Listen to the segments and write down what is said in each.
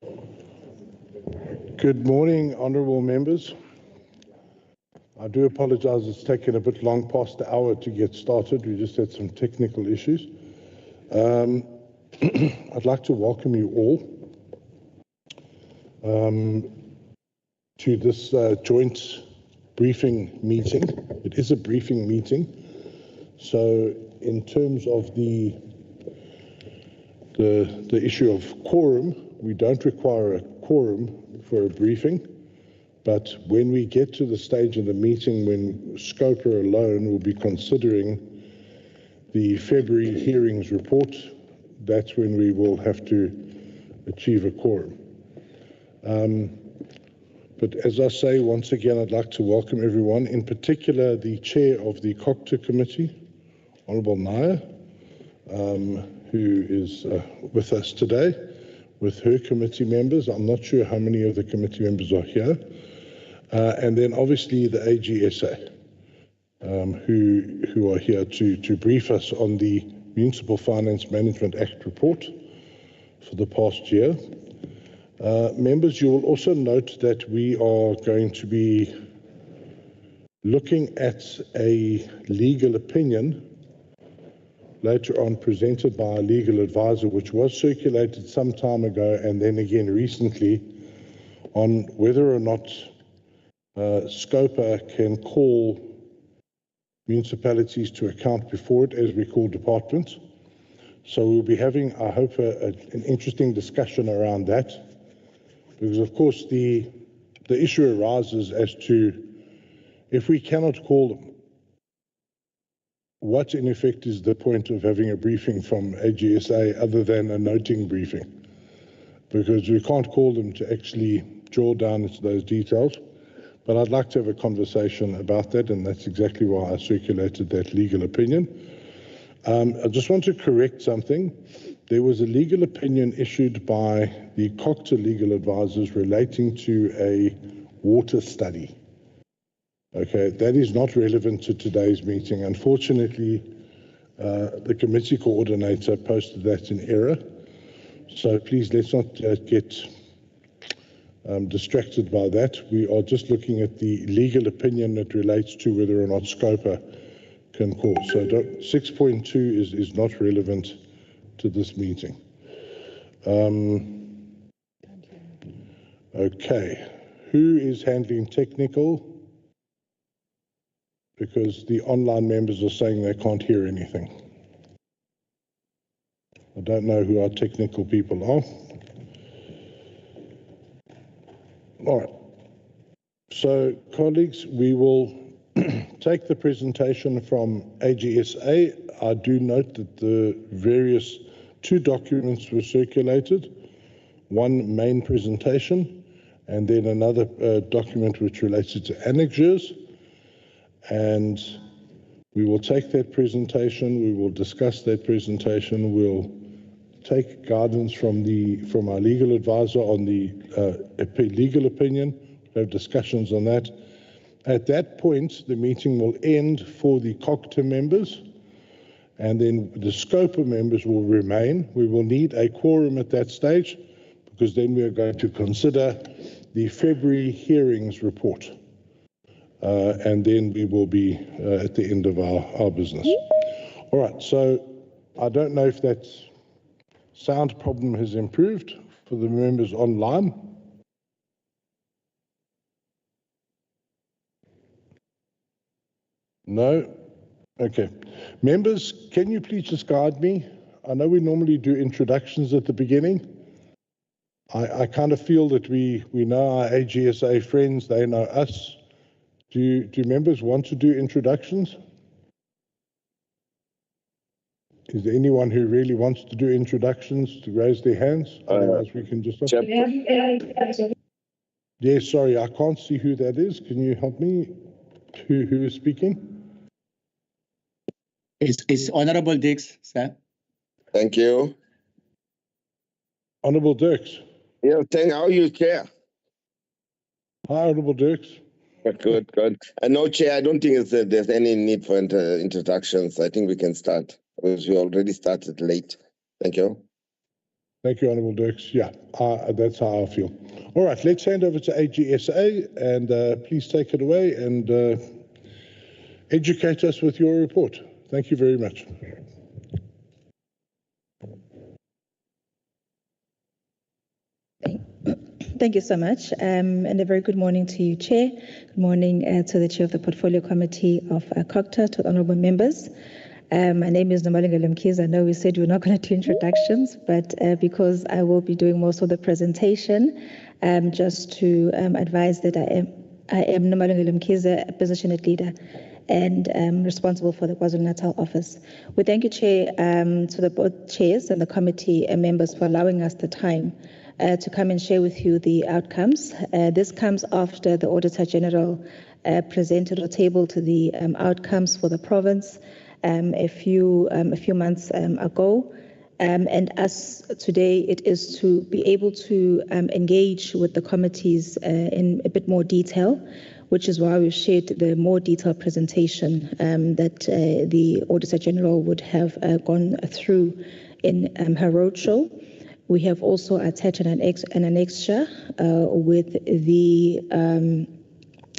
Good morning, honourable members. I do apologise, it's taken a bit long past the hour to get started. We just had some technical issues. I'd like to welcome you all to this joint briefing meeting. It is a briefing meeting. So in terms of the issue of quorum, we don't require a quorum for a briefing, but when we get to the stage of the meeting when SCOPA alone will be considering the February hearings report, that's when we will have to achieve a quorum. But as I say, once again, I'd like to welcome everyone, in particular the chair of the COGTA committee, Honourable Naya, who is with us today, with her committee members. I'm not sure how many of the committee members are here. And then obviously the AGSA, who are here to brief us on the Municipal Finance Management Act report for the past year. Members, you will also note that we are going to be looking at a legal opinion later on presented by a legal advisor, which was circulated some time ago and then again recently, on whether or not SCOPA can call municipalities to account before it, as we call departments. So we'll be having, I hope, an interesting discussion around that, because of course the issue arises as to, if we cannot call them, what in effect is the point of having a briefing from AGSA other than a noting briefing? Because we can't call them to actually draw down into those details. But I'd like to have a conversation about that, and that's exactly why I circulated that legal opinion. I just want to correct something. There was a legal opinion issued by the COGTA legal advisors relating to a water study. Okay, that is not relevant to today's meeting. Unfortunately, the committee coordinator posted that in error. So please let's not get distracted by that. We are just looking at the legal opinion that relates to whether or not SCOPA can call. So 6.2 is not relevant to this meeting. Okay, who is handling technical? Because the online members are saying they can't hear anything. I don't know who our technical people are. All right. So, colleagues, we will take the presentation from AGSA. I do note that the various two documents were circulated, one main presentation, and then another document which related to annexures. And we will take that presentation, we will discuss that presentation, we'll take guidance from our legal advisor on the legal opinion, have discussions on that. At that point, the meeting will end for the COGTA members, and then the SCOPA members will remain. We will need a quorum at that stage, because then we are going to consider the February hearings report. And then we will be at the end of our business. All right, so I don't know if that sound problem has improved for the members online. No? Okay. Members, can you please just guide me? I know we normally do introductions at the beginning. I kind of feel that we know our AGSA friends, they know us. Do members want to do introductions? Is there anyone who really wants to do introductions to raise their hands? Otherwise we can just... Yes, sorry, I can't see who that is. Can you help me? Who is speaking? It's Honourable Dix, sir. Thank you. Honourable Dirks. Yeah, how are you, Chair? Hi, Honourable Dirks. Good, good. No, Chair, I don't think there's any need for introductions. I think we can start, because we already started late. Thank you. Thank you, Honourable Dirks. Yeah, that's how I feel. All right, let's hand over to AGSA, and please take it away and educate us with your report. Thank you very much. Thank you so much, and a very good morning to you, Chair. Good morning to the Chair of the Portfolio Committee of COGTA, to honourable members. My name is Nomalungelo Mkhize. I know we said we're not going to do introductions, but because I will be doing most of the presentation, just to advise that I am Nomalungelo Mkhize, a business unit leader and responsible for the KwaZulu-Natal office. We thank you, Chair, to the board chairs and the committee members for allowing us the time to come and share with you the outcomes. This comes after the Auditor General presented or tabled the outcomes for the province a few months ago. And us today, it is to be able to engage with the committees in a bit more detail, which is why we've shared the more detailed presentation that the Auditor General would have gone through in her roadshow. We have also attached an annexure with the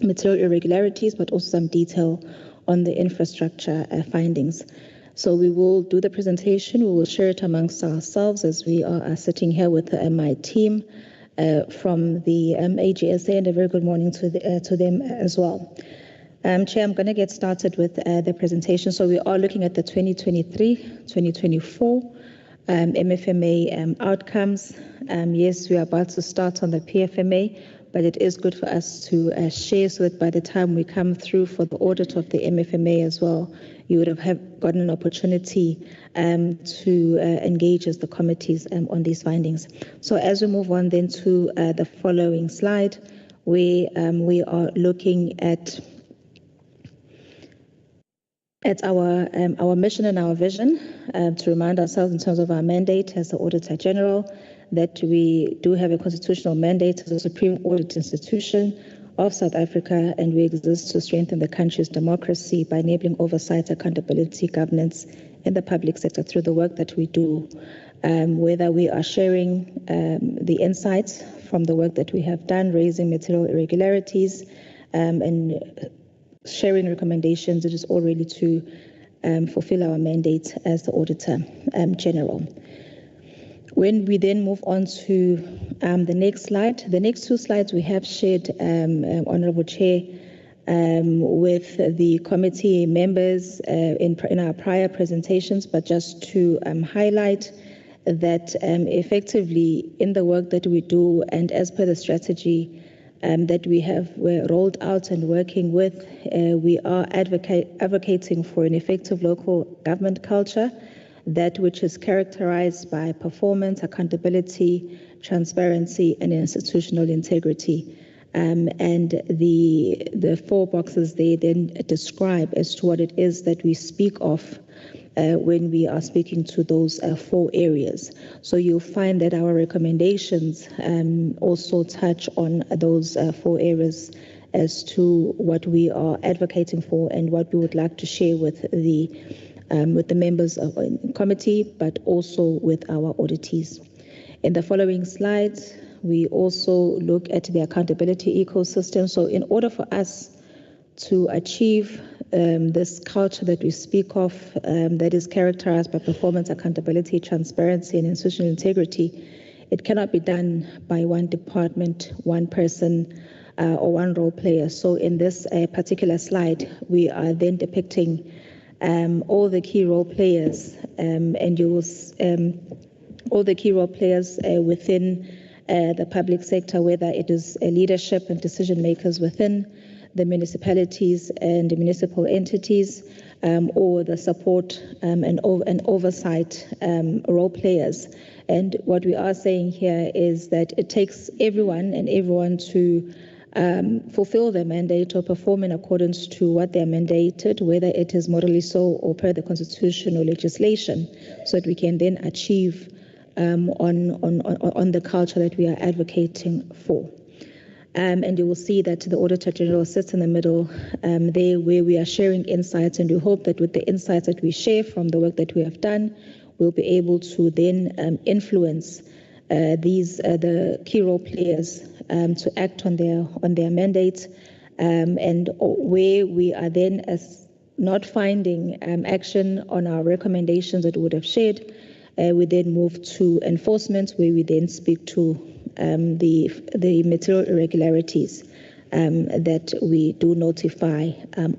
material irregularities, but also some detail on the infrastructure findings. So we will do the presentation. We will share it amongst ourselves as we are sitting here with my team from the AGSA, and a very good morning to them as well. Chair, I'm going to get started with the presentation. So we are looking at the 2023-2024 MFMA outcomes. Yes, we are about to start on the PFMA, but it is good for us to share so that by the time we come through for the audit of the MFMA as well, you would have gotten an opportunity to engage as the committees on these findings. So as we move on then to the following slide, we are looking at our mission and our vision, to remind ourselves in terms of our mandate as the Auditor General, that we do have a constitutional mandate as a supreme audit institution of South Africa, and we exist to strengthen the country's democracy by enabling oversight, accountability, governance in the public sector through the work that we do, whether we are sharing the insights from the work that we have done, raising material irregularities, and sharing recommendations. It is all really to fulfill our mandate as the Auditor General. When we then move on to the next slide, the next two slides we have shared, Honourable Chair, with the committee members in our prior presentations, but just to highlight that effectively in the work that we do and as per the strategy that we're rolled out and working with, we are advocating for an effective local government culture, that which is characterized by performance, accountability, transparency, and institutional integrity. And the four boxes they then describe as to what it is that we speak of when we are speaking to those four areas. So you'll find that our recommendations also touch on those four areas as to what we are advocating for and what we would like to share with the members of the committee, but also with our auditees. In the following slides, we also look at the accountability ecosystem. So in order for us to achieve this culture that we speak of, that is characterized by performance, accountability, transparency, and institutional integrity, it cannot be done by one department, one person, or one role player. So in this particular slide, we are then depicting all the key role players, and you will all the key role players within the public sector, whether it is leadership and decision makers within the municipalities and the municipal entities, or the support and oversight role players. And what we are saying here is that it takes everyone to fulfill their mandate or perform in accordance to what they're mandated, whether it is morally so or per the constitution or legislation, so that we can then achieve on the culture that we are advocating for. And you will see that the Auditor General sits in the middle there, where we are sharing insights, and we hope that with the insights that we share from the work that we have done, we'll be able to then influence the key role players to act on their mandates, and where we are then not finding action on our recommendations that we would have shared, we then move to enforcement, where we then speak to the material irregularities that we do notify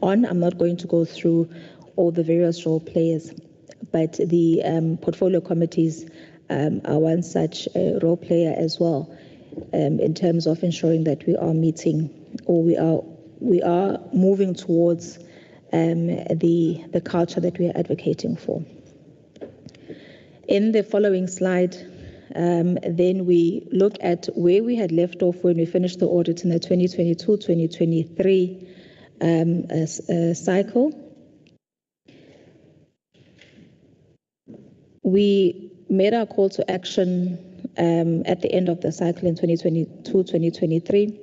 on. I'm not going to go through all the various role players, but the portfolio committees are one such role player as well, in terms of ensuring that we are meeting, or we are moving towards the culture that we are advocating for. In the following slide, then we look at where we had left off when we finished the audit in the 2022-2023 cycle. We made our call to action at the end of the cycle in 2022-2023,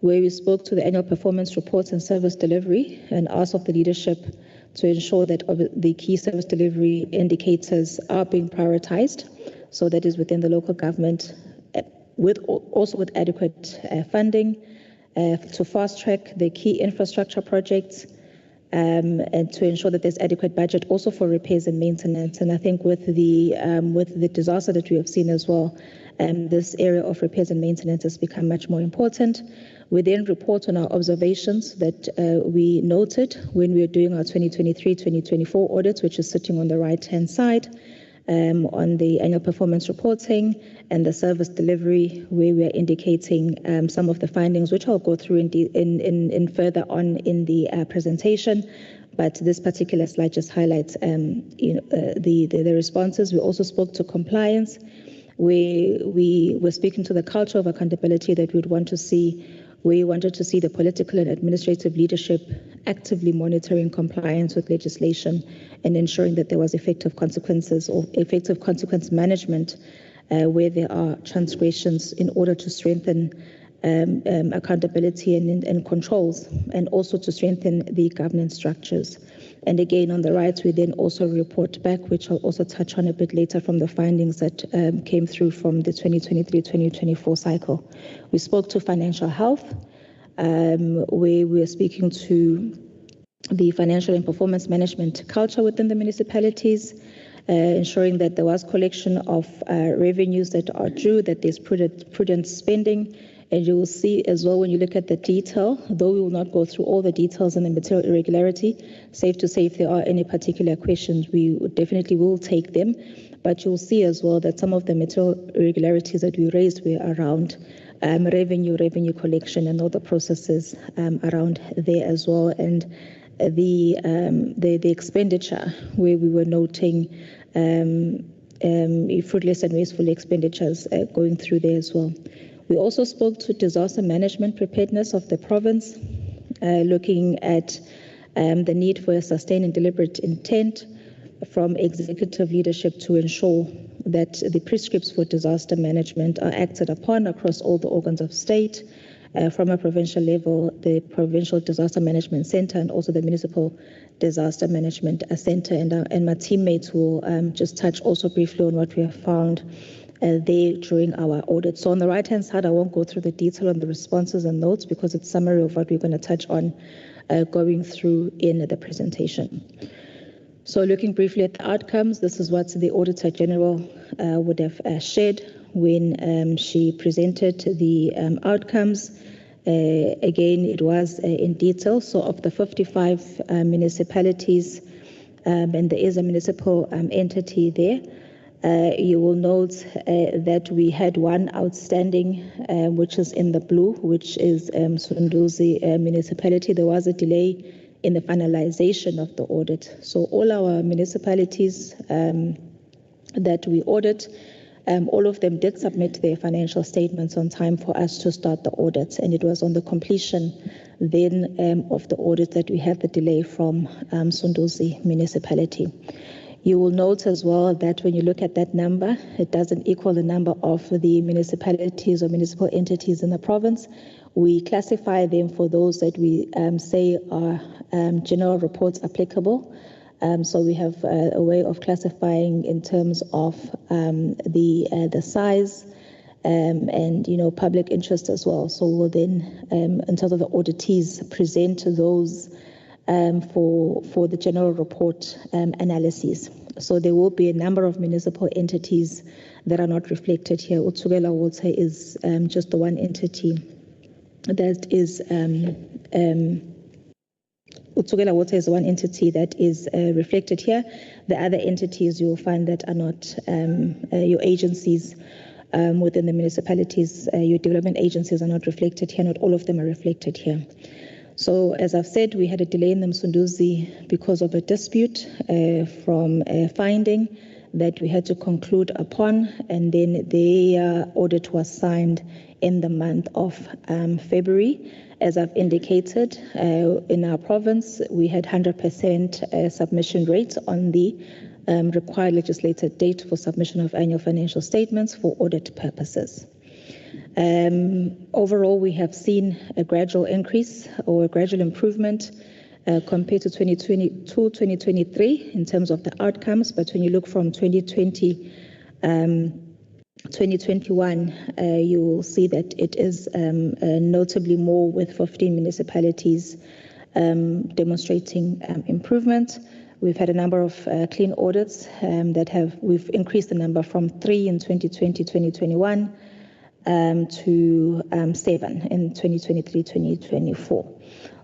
where we spoke to the annual performance reports and service delivery and asked of the leadership to ensure that the key service delivery indicators are being prioritized. So that is within the local government, also with adequate funding to fast track the key infrastructure projects, and to ensure that there's adequate budget also for repairs and maintenance. And I think with the disaster that we have seen as well, this area of repairs and maintenance has become much more important. We then report on our observations that we noted when we were doing our 2023-2024 audits, which is sitting on the right-hand side, on the annual performance reporting and the service delivery, where we are indicating some of the findings, which I'll go through in further on in the presentation. But this particular slide just highlights the responses. We also spoke to compliance, where we were speaking to the culture of accountability that we'd want to see. We wanted to see the political and administrative leadership actively monitoring compliance with legislation and ensuring that there was effective consequences or effective consequence management where there are transgressions, in order to strengthen accountability and controls, and also to strengthen the governance structures. And again, on the right, we then also report back, which I'll also touch on a bit later, from the findings that came through from the 2023-2024 cycle. We spoke to financial health, where we were speaking to the financial and performance management culture within the municipalities, ensuring that there was collection of revenues that are due, that there's prudent spending. And you will see as well when you look at the detail, though we will not go through all the details on the material irregularity, safe to say if there are any particular questions, we definitely will take them. But you'll see as well that some of the material irregularities that we raised were around revenue collection and all the processes around there as well. And the expenditure, where we were noting fruitless and wasteful expenditures going through there as well. We also spoke to disaster management preparedness of the province, looking at the need for a sustained and deliberate intent from executive leadership to ensure that the prescripts for disaster management are acted upon across all the organs of state, from a provincial level, the Provincial Disaster Management Center, and also the Municipal Disaster Management Center. And my teammates will just touch also briefly on what we have found there during our audit. So on the right-hand side, I won't go through the detail on the responses and notes, because it's a summary of what we're going to touch on going through in the presentation. So looking briefly at the outcomes, this is what the Auditor General would have shared when she presented the outcomes. Again, it was in detail. So of the 55 municipalities, and there is a municipal entity there, you will note that we had one outstanding, which is in the blue, which is Sunduzi municipality. There was a delay in the finalization of the audit. So all our municipalities that we audit, all of them did submit their financial statements on time for us to start the audit. And it was on the completion then of the audit that we had the delay from Sunduzi municipality. You will note as well that when you look at that number, it doesn't equal the number of the municipalities or municipal entities in the province. We classify them for those that we say are general reports applicable, So we have a way of classifying in terms of the size and public interest as well. So we'll then, in terms of the auditees, present those for the general report analyses. So there will be a number of municipal entities that are not reflected here. Utsukela Water is just the one entity that is Utsukela Water is one entity that is reflected here. The other entities you will find that are not your agencies within the municipalities, your development agencies are not reflected here. Not all of them are reflected here. So as I've said, we had a delay in the Msunduzi because of a dispute from a finding that we had to conclude upon, and then the audit was signed in the month of February. As I've indicated, in our province, we had 100% submission rate on the required legislated date for submission of annual financial statements for audit purposes. Overall, we have seen a gradual increase or a gradual improvement compared to 2023 in terms of the outcomes. But when you look from 2020, 2021, you will see that it is notably more, with 15 municipalities demonstrating improvement. We've had a number of clean audits we've increased the number from 3 in 2020-2021 to 7 in 2023-2024.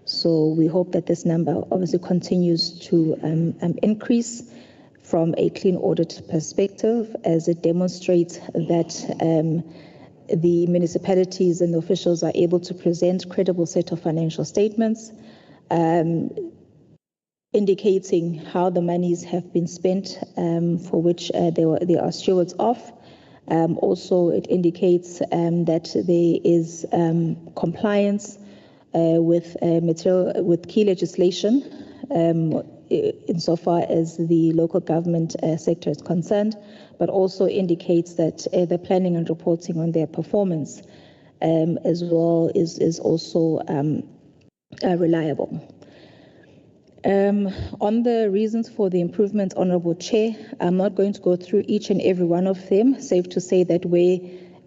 So we hope that this number obviously continues to increase from a clean audit perspective, as it demonstrates that the municipalities and the officials are able to present credible set of financial statements, indicating how the monies have been spent, for which they are stewards of. Also, it indicates that there is compliance with key legislation insofar as the local government sector is concerned, but also indicates that the planning and reporting on their performance as well is also reliable. On the reasons for the improvement, Honourable Chair, I'm not going to go through each and every one of them. Safe to say that where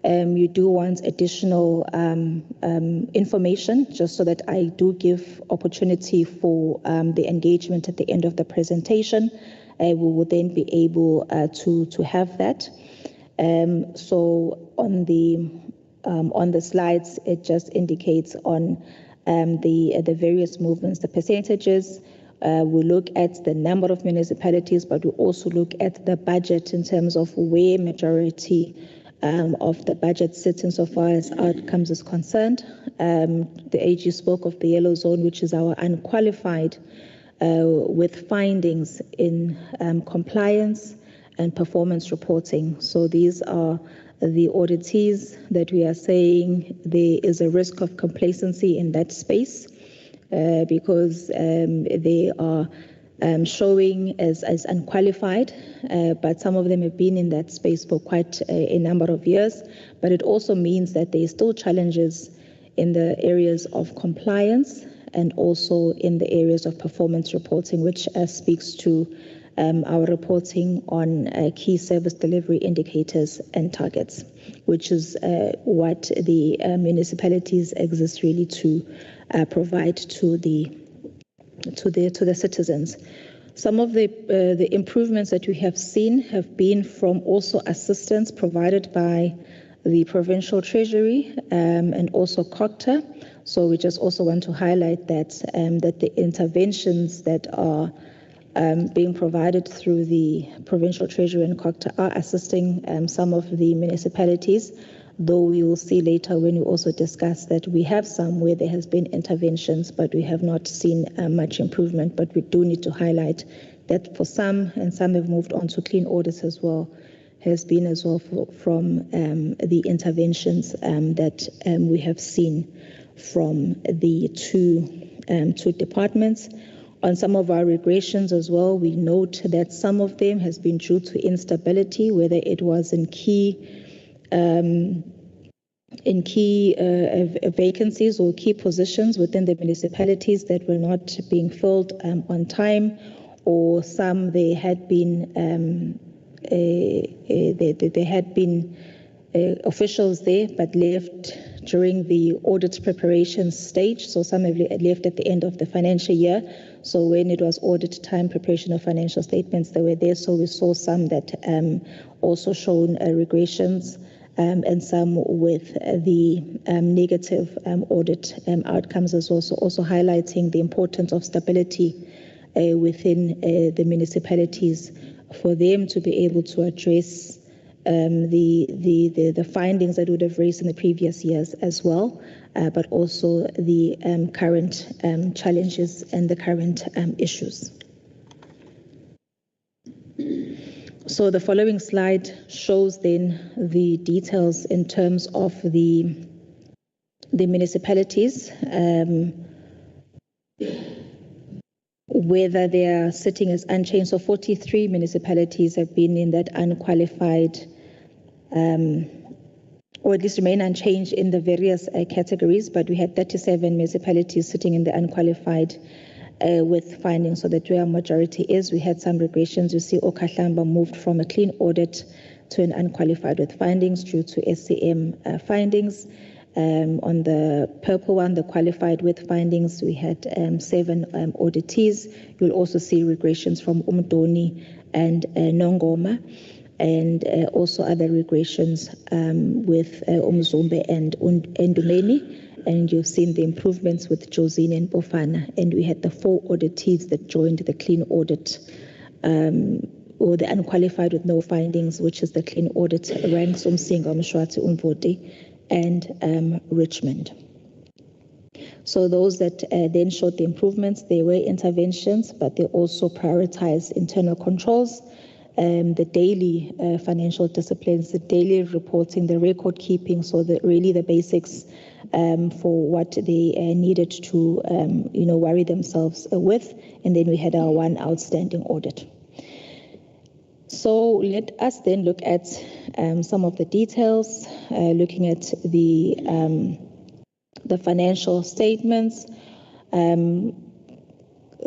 you do want additional information, just so that I do give opportunity for the engagement at the end of the presentation, we will then be able to have that. So on the slides, it just indicates on the various movements, the percentages. We look at the number of municipalities, but we also look at the budget in terms of where majority of the budget sits insofar as outcomes is concerned. The AG spoke of the yellow zone, which is our unqualified with findings in compliance and performance reporting. So these are the auditees that we are saying there is a risk of complacency in that space, because they are showing as unqualified, but some of them have been in that space for quite a number of years. But it also means that there are still challenges in the areas of compliance and also in the areas of performance reporting, which speaks to our reporting on key service delivery indicators and targets, which is what the municipalities exist really to provide to the citizens. Some of the improvements that we have seen have been from also assistance provided by the provincial treasury and also COGTA. So we just also want to highlight that that the interventions that are being provided through the provincial treasury and COGTA are assisting some of the municipalities, though we will see later when we also discuss that we have some where there has been interventions, but we have not seen much improvement. But we do need to highlight that for some, and some have moved on to clean audits as well, has been as well from the interventions that we have seen from the two departments. On some of our regressions as well, we note that some of them has been due to instability, whether it was in key vacancies or key positions within the municipalities that were not being filled on time, or some there had been officials there but left during the audit preparation stage. So some have left at the end of the financial year. So when it was audit time, preparation of financial statements, they were there. So we saw some that also shown regressions and some with the negative audit outcomes, as also highlighting the importance of stability within the municipalities for them to be able to address the findings that would have raised in the previous years as well, but also the current challenges and the current issues. So the following slide shows then the details in terms of the municipalities, whether they are sitting as unchanged. So 43 municipalities have been in that unqualified, or at least remain unchanged in the various categories, but we had 37 municipalities sitting in the unqualified with findings, so that where our majority is. We had some regressions. You see Okahlamba moved from a clean audit to an unqualified with findings due to SCM findings. On the purple one, the qualified with findings, we had 7 auditees. You'll also see regressions from Umdoni and Nongoma, and also other regressions with Umzumbe and Ndumeni. And you've seen the improvements with Josine and Bofana. And we had the 4 auditees that joined the clean audit, or the unqualified with no findings, which is the clean audit, ranks Umsinga, Mshwati, Umvoti, and Richmond. So those that then showed the improvements, they were interventions, but they also prioritized internal controls, the daily financial disciplines, the daily reporting, the record keeping, so really the basics for what they needed to worry themselves with. And then we had our 1 outstanding audit. So let us then look at some of the details, looking at the financial statements.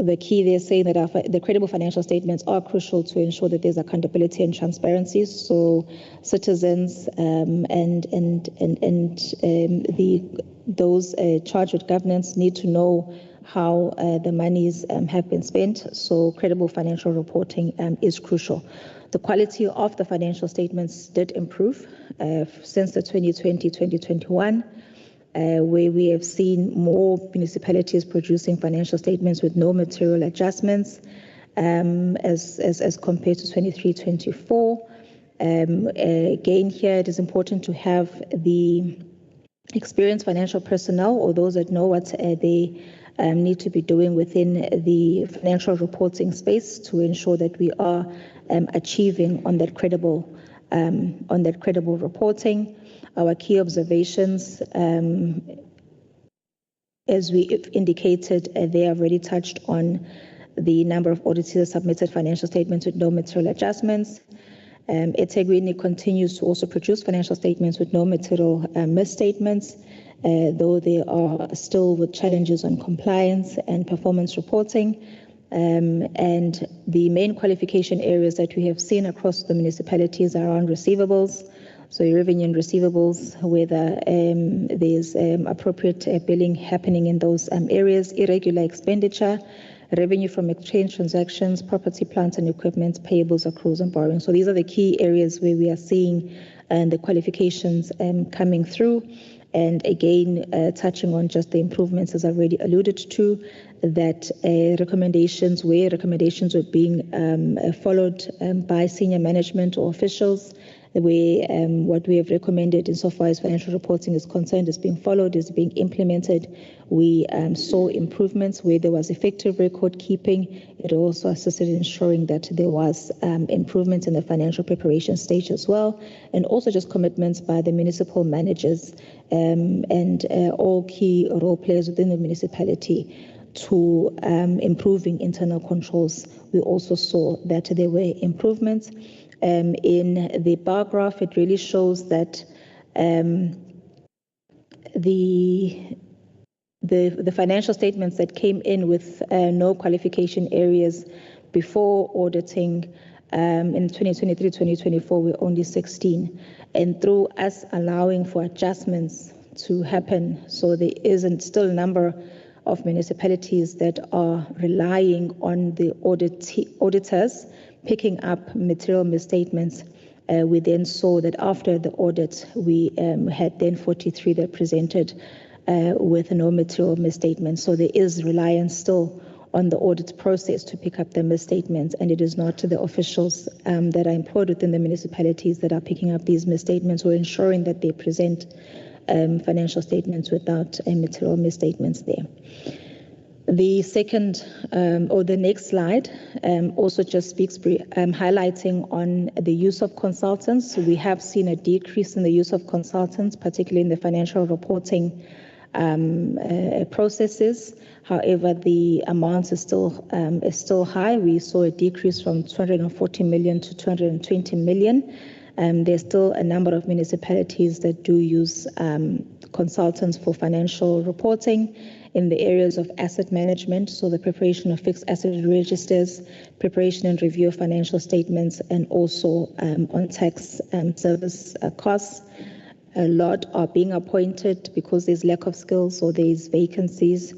The key they're saying that the credible financial statements are crucial to ensure that there's accountability and transparency. So citizens those charged with governance need to know how the monies have been spent. So credible financial reporting is crucial. The quality of the financial statements did improve since the 2020-2021. Where we have seen more municipalities producing financial statements with no material adjustments as compared to 23-24. Again, here it is important to have the experienced financial personnel, or those that know what they need to be doing within the financial reporting space to ensure that we are achieving on that credible reporting. Our key observations, as we indicated, they have already touched on the number of auditors submitted financial statements with no material adjustments. eThekwini continues to also produce financial statements with no material misstatements, though they are still with challenges on compliance and performance reporting. And the main qualification areas that we have seen across the municipalities are around receivables. So revenue and receivables, whether there's appropriate billing happening in those areas, irregular expenditure, revenue from exchange transactions, property, plants and equipment, payables, accruals and borrowing. So these are the key areas where we are seeing the qualifications coming through. And again, touching on just the improvements, as I've already alluded to, that recommendations were being followed by senior management or officials, where what we have recommended insofar as financial reporting is concerned is being followed, is being implemented. We saw improvements where there was effective record keeping. It also assisted in ensuring that there was improvements in the financial preparation stage as well, and also just commitments by the municipal managers and all key role players within the municipality to improving internal controls. We also saw that there were improvements. In the bar graph, it really shows that the financial statements that came in with no qualification areas before auditing in 2023-2024, we're only 16. And through us allowing for adjustments to happen, so there isn't still a number of municipalities that are relying on the auditors picking up material misstatements. We then saw that after the audit, we had then 43 that presented with no material misstatements. So there is reliance still on the audit process to pick up the misstatements, and it is not the officials that are employed within the municipalities that are picking up these misstatements or ensuring that they present financial statements without material misstatements there. The second or the next slide also just speaks highlighting on the use of consultants. We have seen a decrease in the use of consultants, particularly in the financial reporting processes. However, the amount is still high. We saw a decrease from 240 million to 220 million. There's still a number of municipalities that do use consultants for financial reporting in the areas of asset management, so the preparation of fixed asset registers, preparation and review of financial statements, and also on tax service costs. A lot are being appointed because there's lack of skills, or there's vacancies,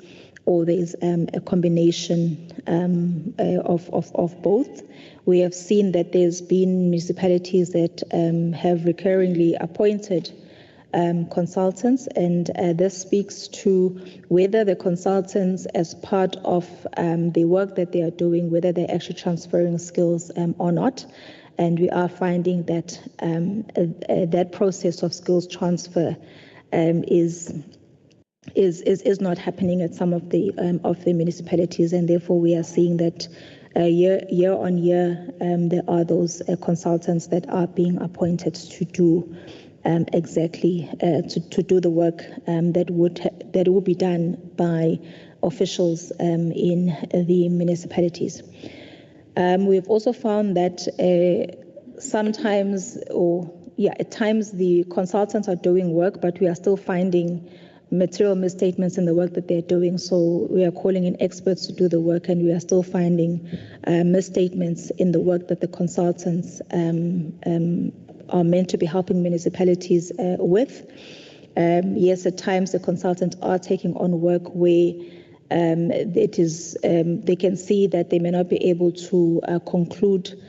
or there's a combination of both. We have seen that there's been municipalities that have recurringly appointed consultants, and this speaks to whether the consultants, as part of the work that they are doing, whether they're actually transferring skills or not. And we are finding that that process of skills transfer is not happening at some of the municipalities, and therefore we are seeing that year on year there are those consultants that are being appointed to do exactly to do the work that would be done by officials in the municipalities. We've also found that at times the consultants are doing work, but we are still finding material misstatements in the work that they're doing. So we are calling in experts to do the work, and we are still finding misstatements in the work that the consultants are meant to be helping municipalities with. Yes, at times the consultants are taking on work where they can see that they may not be able to conclude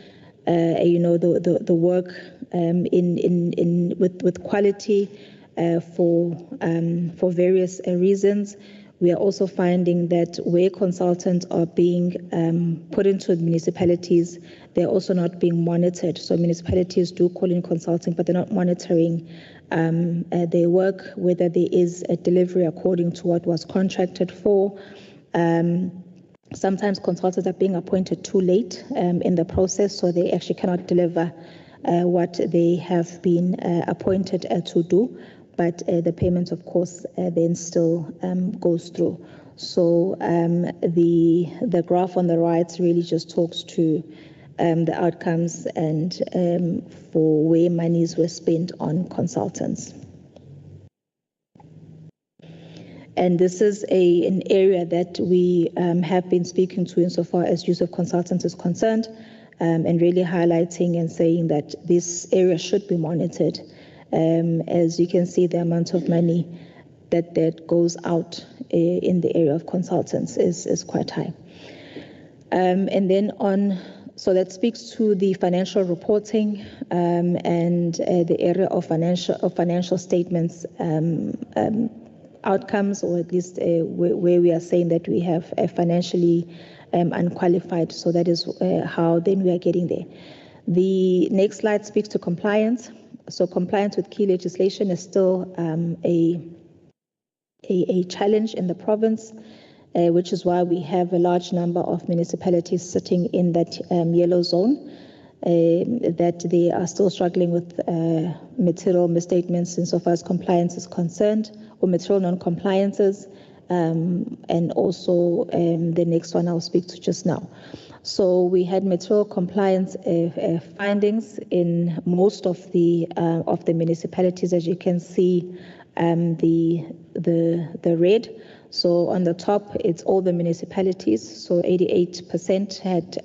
the work with quality for various reasons. We are also finding that where consultants are being put into municipalities, they're also not being monitored. So municipalities do call in consulting, but they're not monitoring their work, whether there is a delivery according to what was contracted for. Sometimes consultants are being appointed too late in the process, so they actually cannot deliver what they have been appointed to do. But the payment, of course, then still goes through. So the graph on the right really just talks to the outcomes and for where monies were spent on consultants. And this is an area that we have been speaking to insofar as use of consultants is concerned, and really highlighting and saying that this area should be monitored. As you can see, the amount of money that goes out in the area of consultants is quite high. And then so that speaks to the financial reporting and the area of financial statements outcomes, or at least where we are saying that we have financially unqualified. So that is how then we are getting there. The next slide speaks to compliance. So compliance with key legislation is still a challenge in the province, which is why we have a large number of municipalities sitting in that yellow zone, that they are still struggling with material misstatements insofar as compliance is concerned, or material non-compliances, and also the next one I'll speak to just now. So we had material compliance findings in most of the municipalities, as you can see, the red. So on the top, it's all the municipalities. So 88% had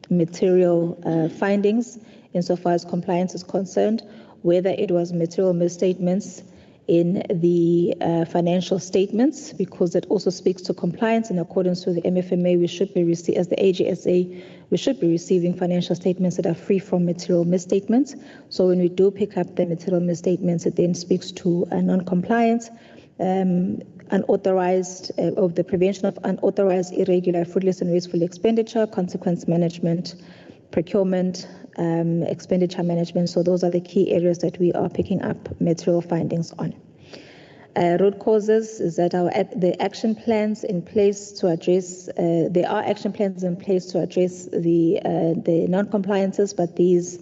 material findings insofar as compliance is concerned, whether it was material misstatements in the financial statements, because that also speaks to compliance. In accordance with the MFMA, we should be as the AGSA, we should be receiving financial statements that are free from material misstatements. So when we do pick up the material misstatements, it then speaks to non-compliance, unauthorized, of the prevention of unauthorized, irregular, fruitless, and wasteful expenditure, consequence management, procurement, expenditure management. So those are the key areas that we are picking up material findings on. Root causes is that the action plans in place to address, there are action plans in place to address the non-compliances, but these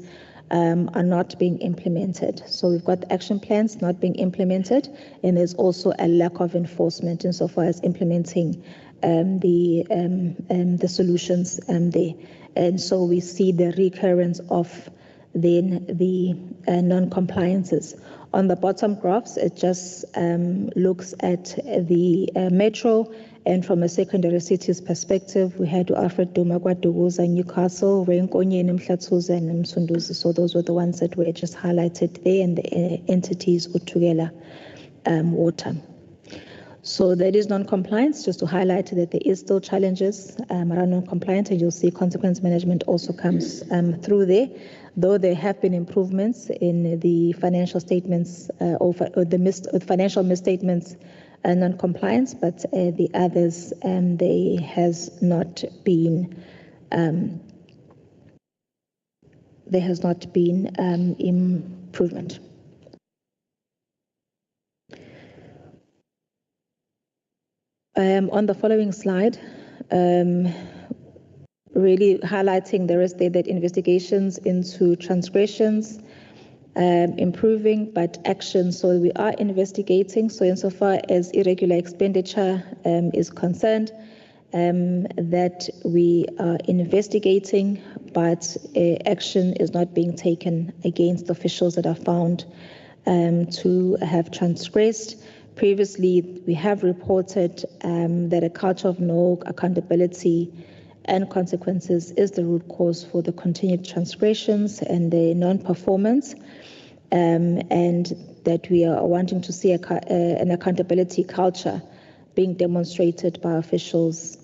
are not being implemented. So we've got action plans not being implemented, and there's also a lack of enforcement insofar as implementing the solutions there. And so we see the recurrence of then the non-compliances. On the bottom graphs, it just looks at the metro, and from a secondary cities perspective, we had Alfred Duma, KwaDukuza, Newcastle, Renkonye, Mhlathuze, and Msunduzi. So those were the ones that were just highlighted there, and the entities Utugela Water. So that is non-compliance, just to highlight that there is still challenges around non-compliance, and you'll see consequence management also comes through there, though there have been improvements in the financial statements or the financial misstatements and non-compliance, but the others, there has not been improvement. On the following slide, really highlighting the rest there that investigations into transgressions, improving, but action. So we are investigating. So insofar as irregular expenditure is concerned, that we are investigating, but action is not being taken against officials that are found to have transgressed. Previously, we have reported that a culture of no accountability and consequences is the root cause for the continued transgressions and the non-performance, and that we are wanting to see an accountability culture being demonstrated by officials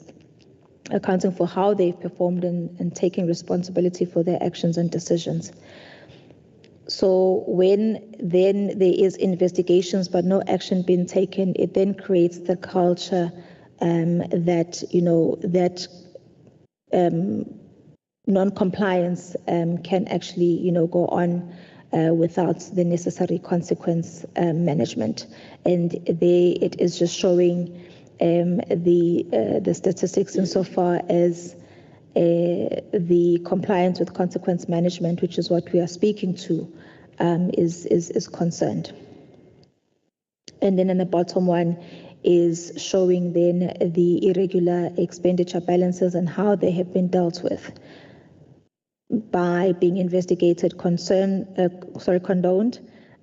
accounting for how they've performed and taking responsibility for their actions and decisions. So when then there is investigations but no action being taken, it then creates the culture that, non-compliance can actually, go on without the necessary consequence management. And there it is just showing the statistics insofar as the compliance with consequence management, which is what we are speaking to, is concerned. And then in the bottom one is showing then the irregular expenditure balances and how they have been dealt with by being investigated, condoned,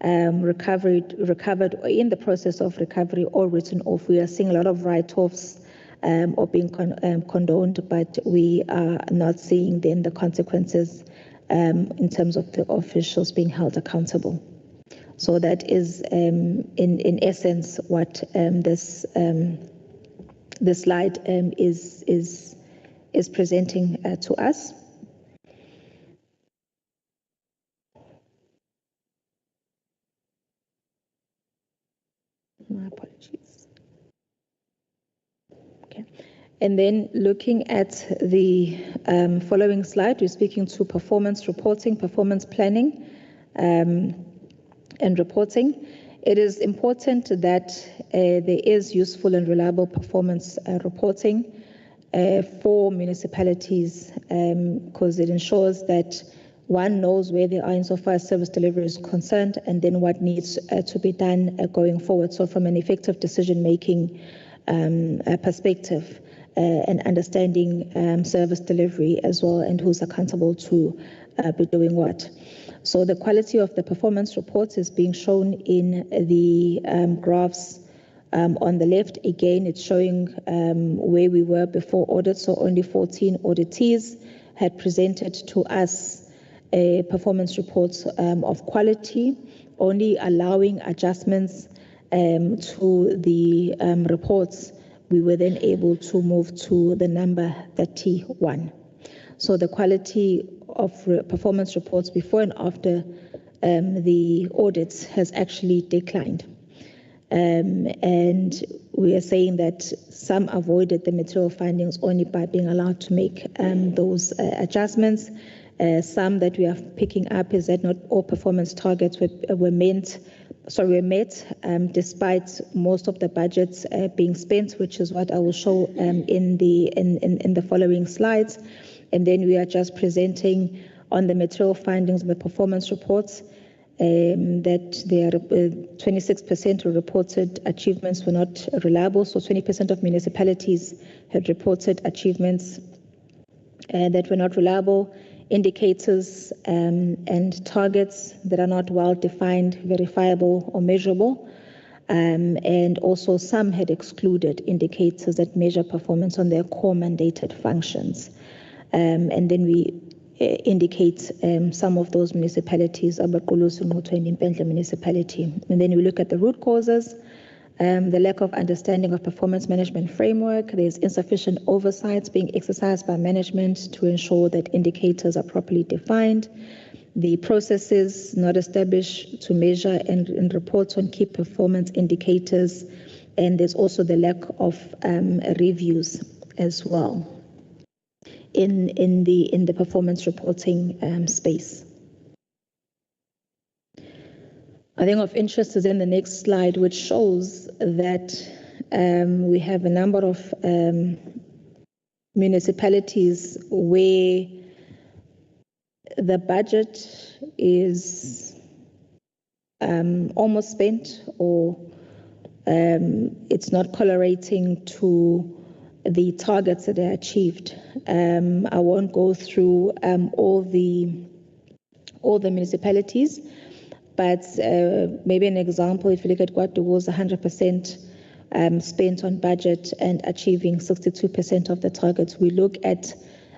recovered, or in the process of recovery, or written off. We are seeing a lot of write-offs or being condoned, but we are not seeing then the consequences in terms of the officials being held accountable. So that is, in essence, what this slide is presenting to us. My apologies. Okay. And then looking at the following slide, we're speaking to performance reporting, performance planning, and reporting. It is important that there is useful and reliable performance reporting for municipalities, because it ensures that one knows where they are insofar as service delivery is concerned, and then what needs to be done going forward. So from an effective decision-making perspective, and understanding service delivery as well, and who's accountable to be doing what. So the quality of the performance reports is being shown in the graphs on the left. Again, it's showing where we were before audit, so only 14 auditees had presented to us a performance reports of quality, only allowing adjustments to the reports. We were then able to move to the number 31. So the quality of performance reports before and after the audits has actually declined. And we are saying that some avoided the material findings only by being allowed to make those adjustments. Some that we are picking up is that not all performance targets were met, despite most of the budgets being spent, which is what I will show in the following slides. And then we are just presenting on the material findings of the performance reports that there are 26% of reported achievements were not reliable. So 20% of municipalities had reported achievements that were not reliable. Indicators and targets that are not well defined, verifiable or measurable. And also some had excluded indicators that measure performance on their core mandated functions. And then we indicate some of those municipalities, Abaqulusi, Ngquthu, and Impendle municipality. And then we look at the root causes, the lack of understanding of performance management framework. There's insufficient oversight being exercised by management to ensure that indicators are properly defined. The processes not established to measure and report on key performance indicators. And there's also the lack of reviews as well in the performance reporting space. I think of interest is in the next slide, which shows that we have a number of municipalities where the budget is almost spent, or it's not correlating to the targets that are achieved. I won't go through all the municipalities, but maybe an example, if you look at KwaZulu was 100% spent on budget and achieving 62% of the targets. We look at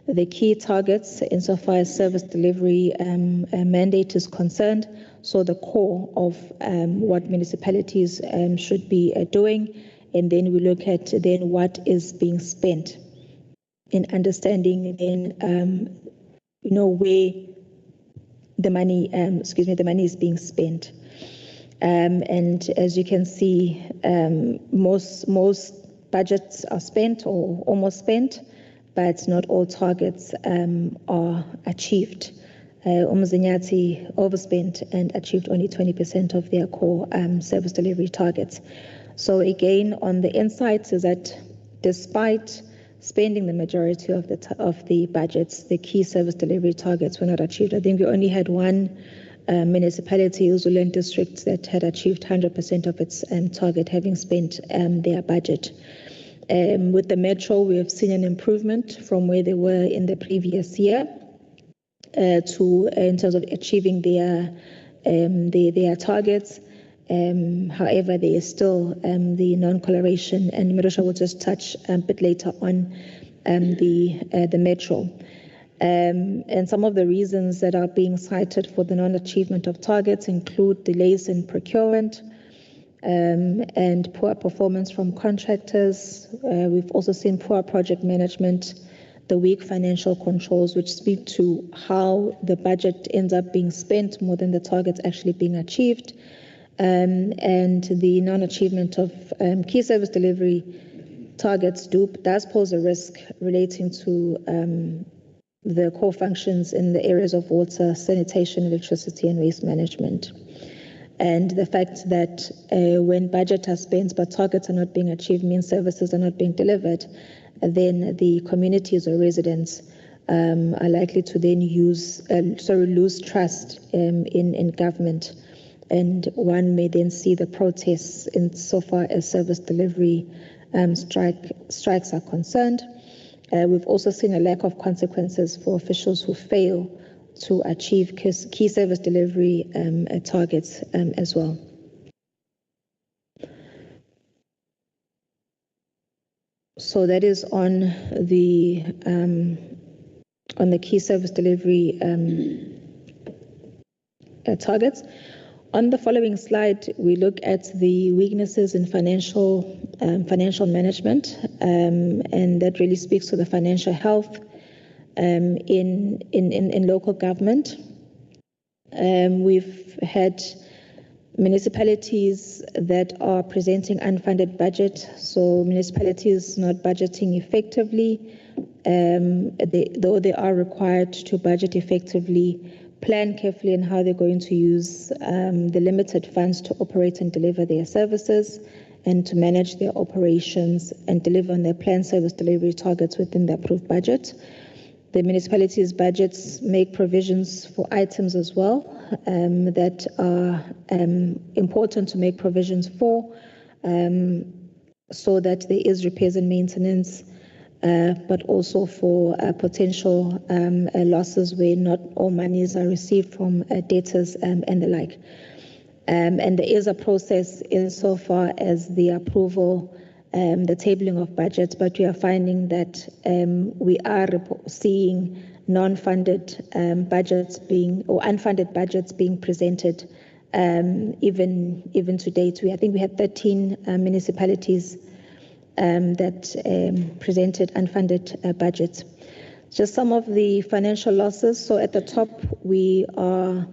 the key targets insofar as service delivery mandate is concerned, so the core of what municipalities should be doing, and then we look at then what is being spent in understanding then where the money is being spent. And as you can see, most budgets are spent or almost spent, but not all targets are achieved. Umzinyathi overspent and achieved only 20% of their core service delivery targets. So again, on the insights is that despite spending the majority of the budgets, the key service delivery targets were not achieved. I think we only had one municipality, Zululand district, that had achieved 100% of its target, having spent their budget. With the metro, we have seen an improvement from where they were in the previous year in terms of achieving their targets. However, there is still the non-correlation, and Mirosha will just touch a bit later on the metro. And some of the reasons that are being cited for the non-achievement of targets include delays in procurement and poor performance from contractors. We've also seen poor project management, the weak financial controls, which speak to how the budget ends up being spent more than the targets actually being achieved. And the non-achievement of key service delivery targets does pose a risk relating to the core functions in the areas of water, sanitation, electricity, and waste management. And the fact that when budgets are spent but targets are not being achieved means services are not being delivered, then the communities or residents are likely to then lose trust in government. And one may then see the protests insofar as service delivery strikes are concerned. We've also seen a lack of consequences for officials who fail to achieve key service delivery targets as well. So that is on the key service delivery targets. On the following slide, we look at the weaknesses in financial management, and that really speaks to the financial health in local government. We've had municipalities that are presenting unfunded budget, so municipalities not budgeting effectively, though they are required to budget effectively, plan carefully on how they're going to use the limited funds to operate and deliver their services and to manage their operations and deliver on their planned service delivery targets within the approved budget. The municipalities' budgets make provisions for items as well that are important to make provisions for, so that there is repairs and maintenance, but also for potential losses where not all monies are received from debtors and the like. And there is a process insofar as the approval, the tabling of budgets, but we are finding that we are seeing non-funded budgets being, or unfunded budgets being presented even to date. I think we had 13 municipalities that presented unfunded budgets. Just some of the financial losses. So at the top, we are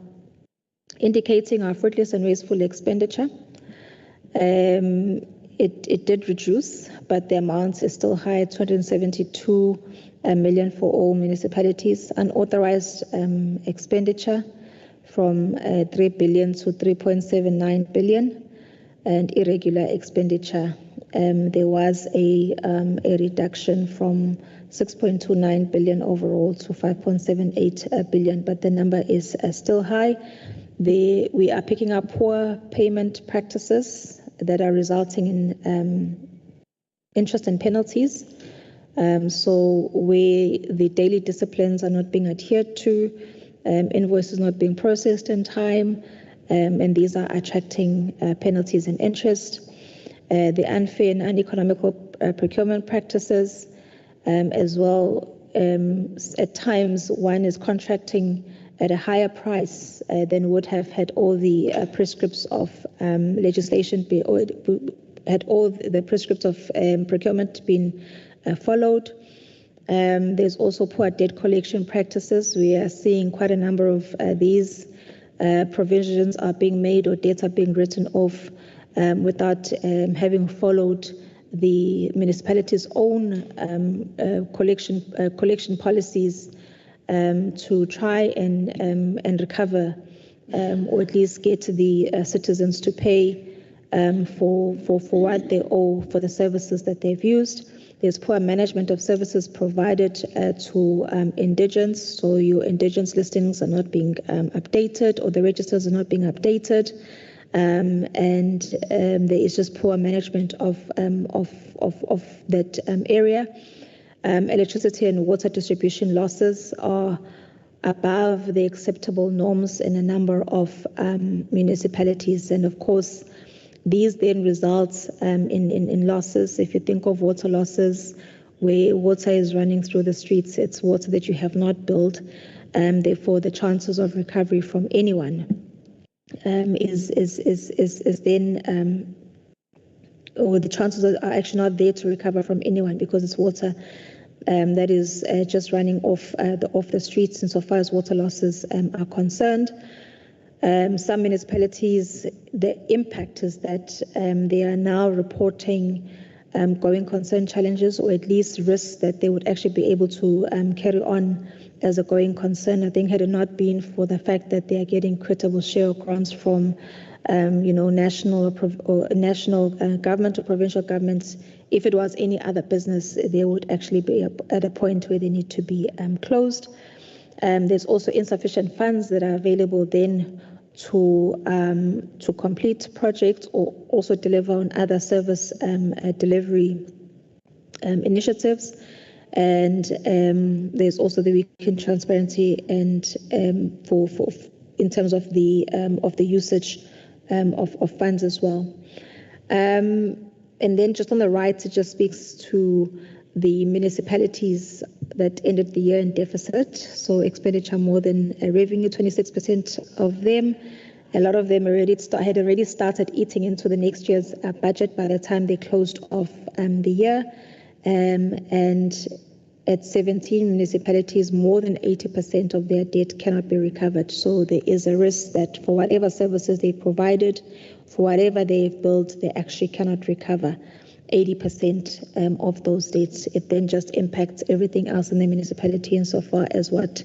indicating our fruitless and wasteful expenditure. It did reduce, but the amount is still high, 272 million for all municipalities. Unauthorized expenditure from 3 billion to 3.79 billion, and irregular expenditure. There was a reduction from 6.29 billion overall to 5.78 billion, but the number is still high. We are picking up poor payment practices that are resulting in interest and penalties. So where the daily disciplines are not being adhered to, invoices not being processed in time, and these are attracting penalties and interest. The unfair and uneconomical procurement practices as well. At times, one is contracting at a higher price than would have had all the prescripts of legislation or had all the prescripts of procurement been followed. There's also poor debt collection practices. We are seeing quite a number of these provisions are being made or debts are being written off without having followed the municipality's own collection policies to try and recover or at least get the citizens to pay for what they owe for the services that they've used. There's poor management of services provided to indigents, so your indigents listings are not being updated or the registers are not being updated, and there is just poor management of that area. Electricity and water distribution losses are above the acceptable norms in a number of municipalities, and of course these then results in losses. If you think of water losses, where water is running through the streets, it's water that you have not billed, therefore the chances of recovery from anyone is then, or the chances are actually not there to recover from anyone because it's water that is just running off the streets insofar as water losses are concerned. Some municipalities, the impact is that they are now reporting going concern challenges, or at least risks that they would actually be able to carry on as a going concern. I think had it not been for the fact that they are getting credible share of grants from national government or provincial governments, if it was any other business, they would actually be at a point where they need to be closed. There's also insufficient funds that are available then to complete projects or also deliver on other service delivery initiatives. And there's also the weekend transparency and for in terms of the usage of funds as well. And then just on the right, it just speaks to the municipalities that ended the year in deficit. So expenditure more than revenue, 26% of them. A lot of them had already started eating into the next year's budget by the time they closed off the year. And at 17 municipalities, more than 80% of their debt cannot be recovered. So there is a risk that for whatever services they provided, for whatever they've built, they actually cannot recover 80% of those debts. It then just impacts everything else in the municipality insofar as what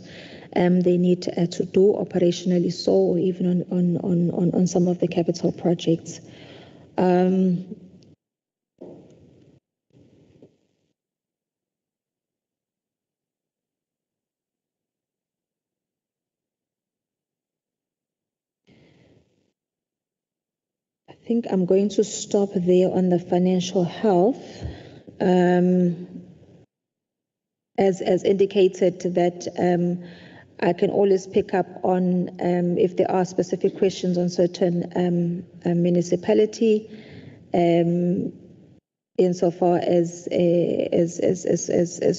they need to do operationally, so or even on some of the capital projects. I think I'm going to stop there on the financial health. As indicated, that I can always pick up on if there are specific questions on certain municipality, insofar as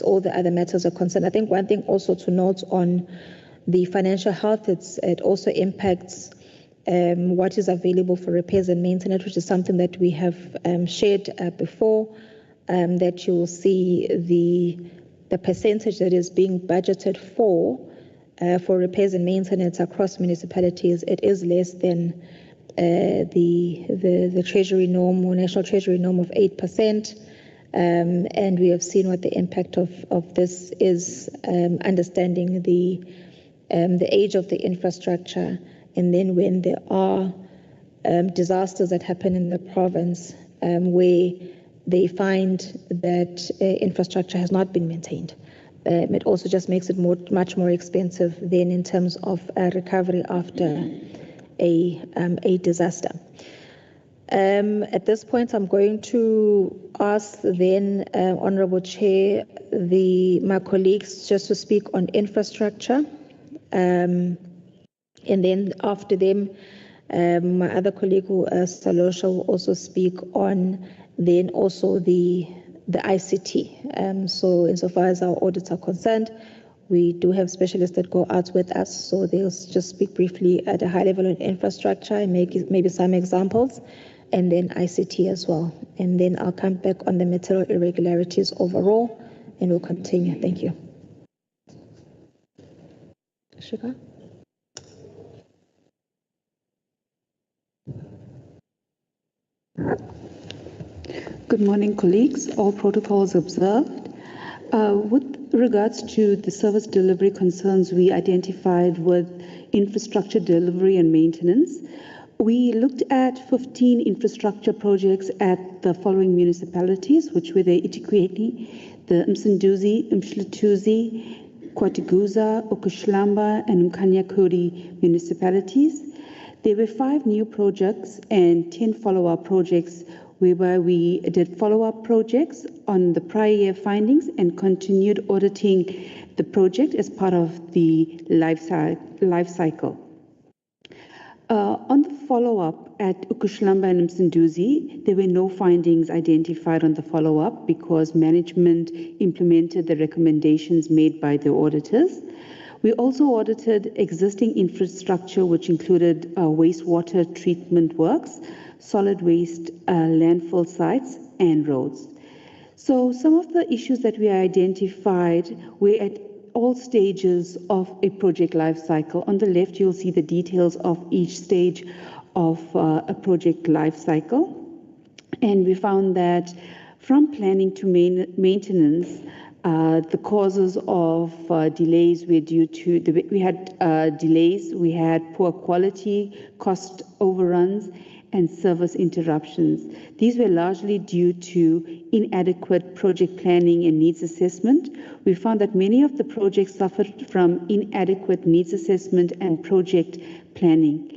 all the other matters are concerned. I think one thing also to note on the financial health, it also impacts what is available for repairs and maintenance, which is something that we have shared before, that you will see the percentage that is being budgeted for repairs and maintenance across municipalities. It is less than the Treasury norm or National Treasury norm of 8%. And we have seen what the impact of this is, understanding the age of the infrastructure. And then when there are disasters that happen in the province where they find that infrastructure has not been maintained, it also just makes it much more expensive than in terms of recovery after a disaster. At this point, I'm going to ask then, Honourable Chair, my colleagues just to speak on infrastructure. And then after them, my other colleague, Salosha, will also speak on then also the ICT. So insofar as our audits are concerned, we do have specialists that go out with us. So they'll just speak briefly at a high level on infrastructure and maybe some examples, and then ICT as well. And then I'll come back on the material irregularities overall, and we'll continue. Thank you. Shika? Good morning, colleagues. All protocols observed. With regards to the service delivery concerns we identified with infrastructure delivery and maintenance, we looked at 15 infrastructure projects at the following municipalities, which were the Itikweti, the Msunduzi, Mshlutuzi, KwaTuguza, Ukushlamba, and Mkanyakuri municipalities. There were 5 new projects and 10 follow-up projects, whereby we did follow-up projects on the prior year findings and continued auditing the project as part of the life cycle. On the follow-up at Ukushlamba and Msunduzi, there were no findings identified on the follow-up because management implemented the recommendations made by the auditors. We also audited existing infrastructure, which included wastewater treatment works, solid waste landfill sites, and roads. So some of the issues that we identified were at all stages of a project life cycle. On the left, you'll see the details of each stage of a project life cycle. And we found that from planning to maintenance, the causes of delays were due to, we had delays, we had poor quality, cost overruns, and service interruptions. These were largely due to inadequate project planning and needs assessment. We found that many of the projects suffered from inadequate needs assessment and project planning.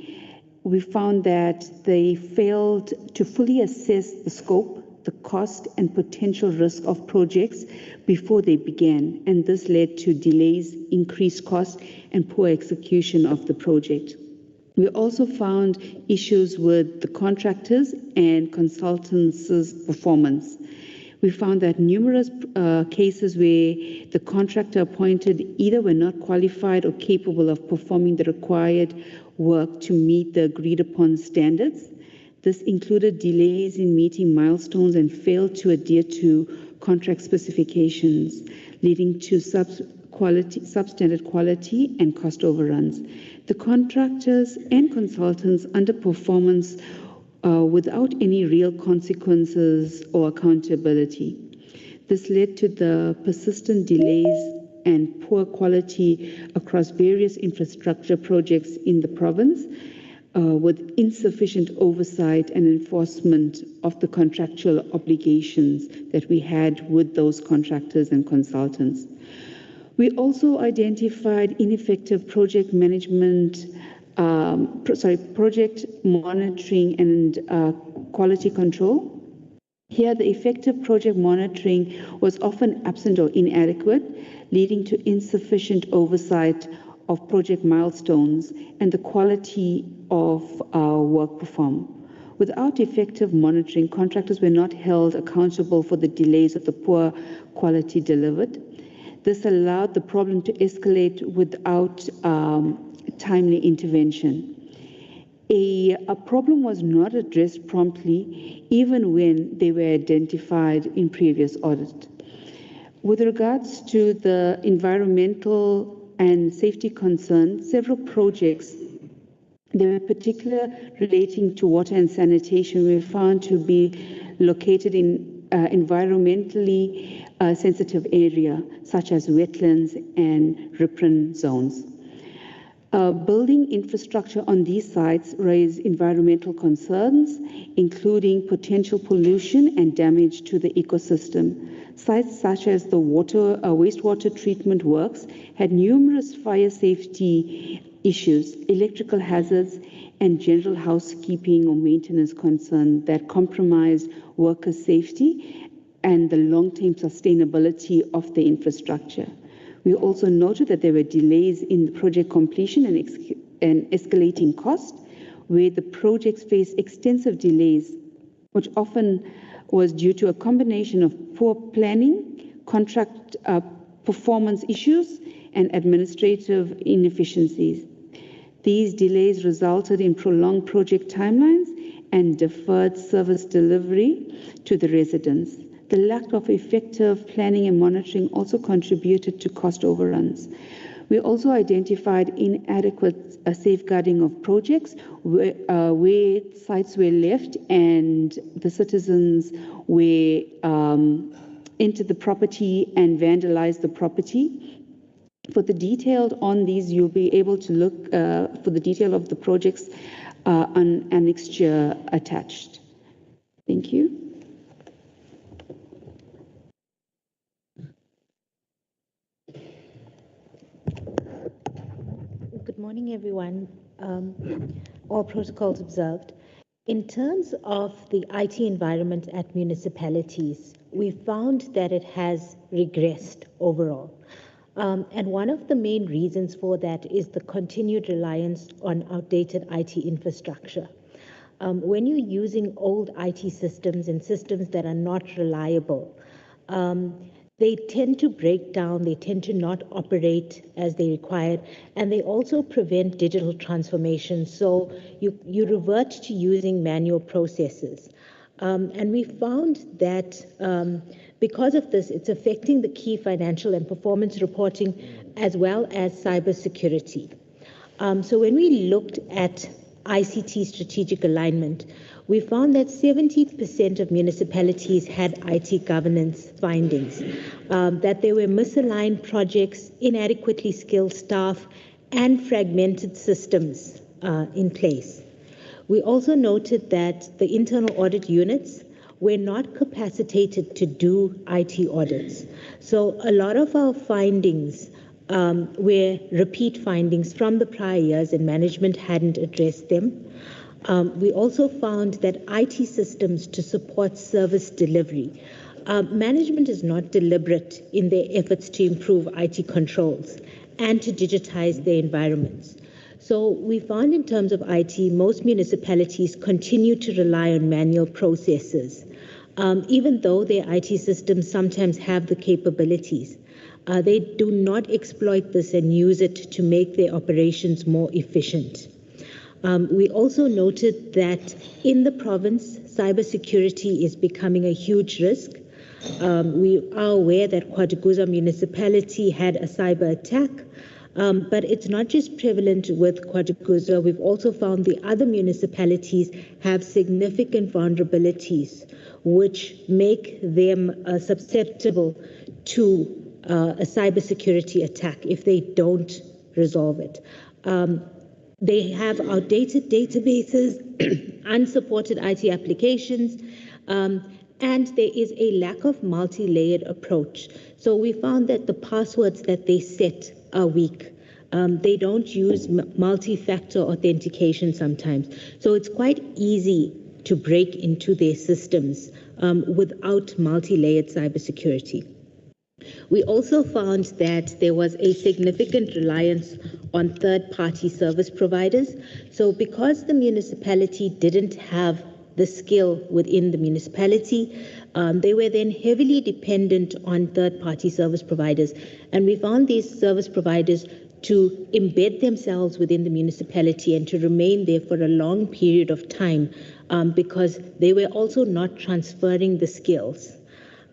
we found that they failed to fully assess the scope, the cost, and potential risk of projects before they began, and this led to delays, increased costs, and poor execution of the project. We also found issues with the contractors and consultants' performance. We found that numerous cases where the contractor appointed either were not qualified or capable of performing the required work to meet the agreed upon standards. This included delays in meeting milestones and failed to adhere to contract specifications, leading to substandard quality and cost overruns. The contractors and consultants' underperformance without any real consequences or accountability. This led to the persistent delays and poor quality across various infrastructure projects in the province, with insufficient oversight and enforcement of the contractual obligations that we had with those contractors and consultants. We also identified ineffective project management, project monitoring and quality control. Here, the effective project monitoring was often absent or inadequate, leading to insufficient oversight of project milestones and the quality of work performed. Without effective monitoring, contractors were not held accountable for the delays of the poor quality delivered. This allowed the problem to escalate without timely intervention. A problem was not addressed promptly, even when they were identified in previous audit. With regards to the environmental and safety concerns, several projects, they were particularly relating to water and sanitation, were found to be located in environmentally sensitive area, such as wetlands and riparian zones. Building infrastructure on these sites raised environmental concerns, including potential pollution and damage to the ecosystem. Sites such as the wastewater treatment works had numerous fire safety issues, electrical hazards, and general housekeeping or maintenance concerns that compromised worker safety and the long-term sustainability of the infrastructure. We also noted that there were delays in the project completion and escalating costs, where the projects faced extensive delays, which often was due to a combination of poor planning, contract performance issues, and administrative inefficiencies. These delays resulted in prolonged project timelines and deferred service delivery to the residents. The lack of effective planning and monitoring also contributed to cost overruns. We also identified inadequate safeguarding of projects where sites were left and the citizens were entered the property and vandalized the property. For the detail on these, you'll be able to look for the detail of the projects on annexure attached. Thank you. Good morning, everyone. All protocols observed. In terms of the IT environment at municipalities, we found that it has regressed overall. And one of the main reasons for that is the continued reliance on outdated IT infrastructure. When you're using old IT systems and systems that are not reliable, they tend to break down, they tend to not operate as they required, and they also prevent digital transformation. So you revert to using manual processes. And we found that because of this, it's affecting the key financial and performance reporting as well as cybersecurity. So when we looked at ICT strategic alignment, we found that 70% of municipalities had IT governance findings, that there were misaligned projects, inadequately skilled staff, and fragmented systems in place. We also noted that the internal audit units were not capacitated to do IT audits. So a lot of our findings were repeat findings from the prior years and management hadn't addressed them. We also found that IT systems to support service delivery. Management is not deliberate in their efforts to improve IT controls and to digitize their environments. So we found in terms of IT, most municipalities continue to rely on manual processes. Even though their IT systems sometimes have the capabilities, they do not exploit this and use it to make their operations more efficient. We also noted that in the province, cybersecurity is becoming a huge risk. We are aware that KwaZulu-Natal municipality had a cyber attack, but it's not just prevalent with KwaZulu-Natal. We've also found the other municipalities have significant vulnerabilities, which make them susceptible to a cybersecurity attack if they don't resolve it. They have outdated databases, unsupported IT applications, and there is a lack of multi-layered approach. So we found that the passwords that they set are weak. They don't use multi-factor authentication sometimes. So it's quite easy to break into their systems without multi-layered cybersecurity. We also found that there was a significant reliance on third-party service providers. So because the municipality didn't have the skill within the municipality, they were then heavily dependent on third-party service providers. And we found these service providers to embed themselves within the municipality and to remain there for a long period of time because they were also not transferring the skills.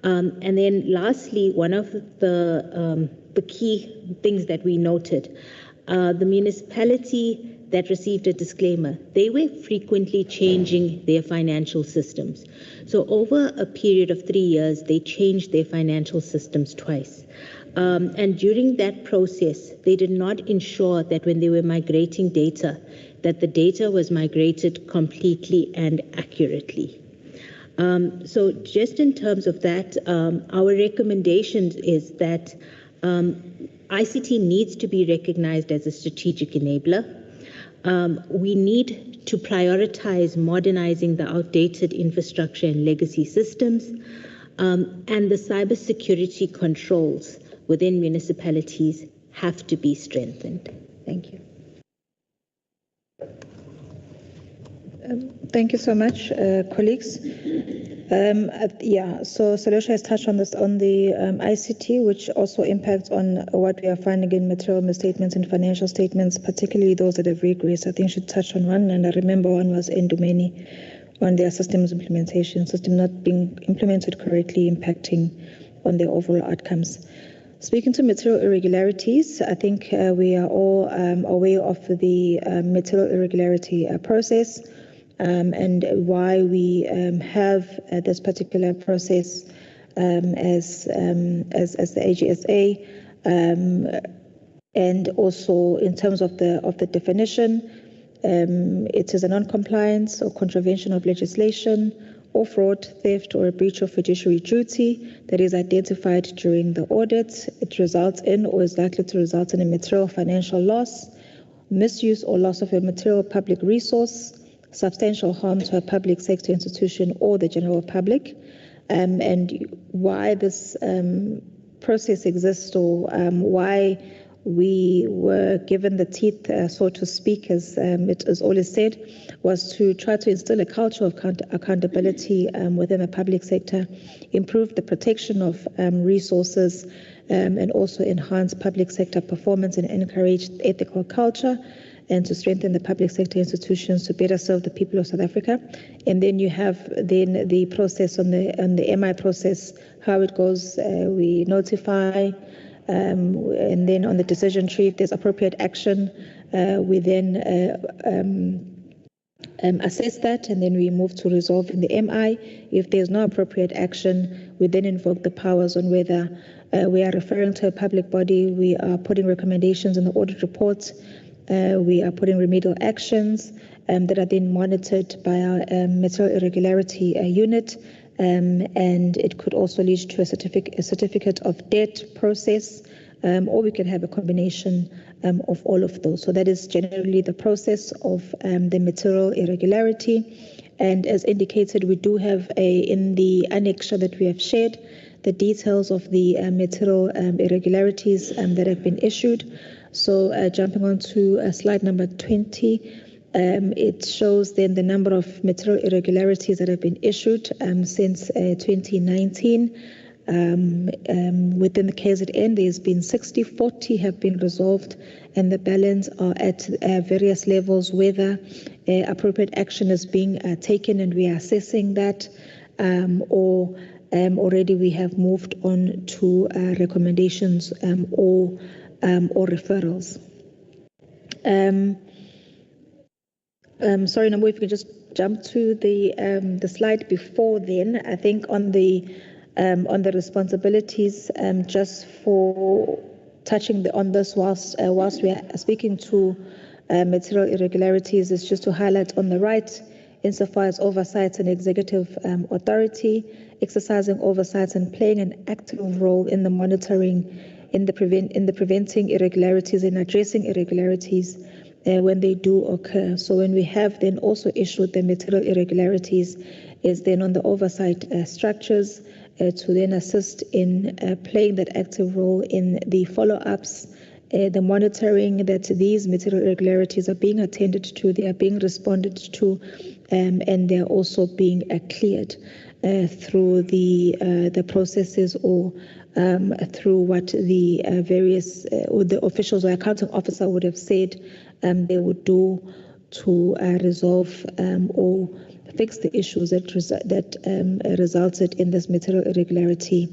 And then lastly, one of the key things that we noted, the municipality that received a disclaimer, they were frequently changing their financial systems. So over a period of 3 years, they changed their financial systems twice. And during that process, they did not ensure that when they were migrating data, that the data was migrated completely and accurately. So just in terms of that, our recommendation is that ICT needs to be recognized as a strategic enabler. We need to prioritize modernizing the outdated infrastructure and legacy systems, and the cybersecurity controls within municipalities have to be strengthened. Thank you. Thank you so much, colleagues. So Salosha has touched on this on the ICT, which also impacts on what we are finding in material misstatements and financial statements, particularly those that have regressed. I think she touched on one, and I remember one was Ndomeni on their systems implementation, system not being implemented correctly, impacting on their overall outcomes. Speaking to material irregularities, I think we are all aware of the material irregularity process. And why we have this particular process as the AGSA, and also in terms of the definition, it is a non-compliance or contravention of legislation, or fraud, theft, or a breach of fiduciary duty that is identified during the audit. It results in or is likely to result in a material financial loss, misuse or loss of a material public resource, substantial harm to a public sector institution or the general public, and why this process exists, or why we were given the teeth, so to speak, as it is always said, was to try to instill a culture of accountability within the public sector, improve the protection of resources, and also enhance public sector performance and encourage ethical culture, and to strengthen the public sector institutions to better serve the people of South Africa. And then you have then the process on the MI process, how it goes. We notify, and then on the decision tree, if there's appropriate action, we then assess that, and then we move to resolve in the MI. If there's no appropriate action, we then invoke the powers on whether we are referring to a public body, we are putting recommendations in the audit report, we are putting remedial actions that are then monitored by our material irregularity unit, and it could also lead to a certificate of debt process, or we can have a combination of all of those. So that is generally the process of the material irregularity. And as indicated, we do have in the annexure that we have shared the details of the material irregularities that have been issued. So jumping on to slide number 20, it shows then the number of material irregularities that have been issued since 2019. Within the KZN, there's been 60, 40 have been resolved, and the balance are at various levels, whether appropriate action is being taken and we are assessing that, or already we have moved on to recommendations or referrals. Sorry, Nambo, if you could just jump to the slide before then. I think on the responsibilities, just for touching on this whilst we are speaking to material irregularities, is just to highlight on the right, insofar as oversight and executive authority, exercising oversight and playing an active role in the monitoring, in the preventing irregularities and addressing irregularities when they do occur. So when we have then also issued the material irregularities, is then on the oversight structures to then assist in playing that active role in the follow-ups, the monitoring that these material irregularities are being attended to, they are being responded to, and they're also being cleared through the processes or through what the various or the officials or accounting officer would have said they would do to resolve or fix the issues that resulted in this material irregularity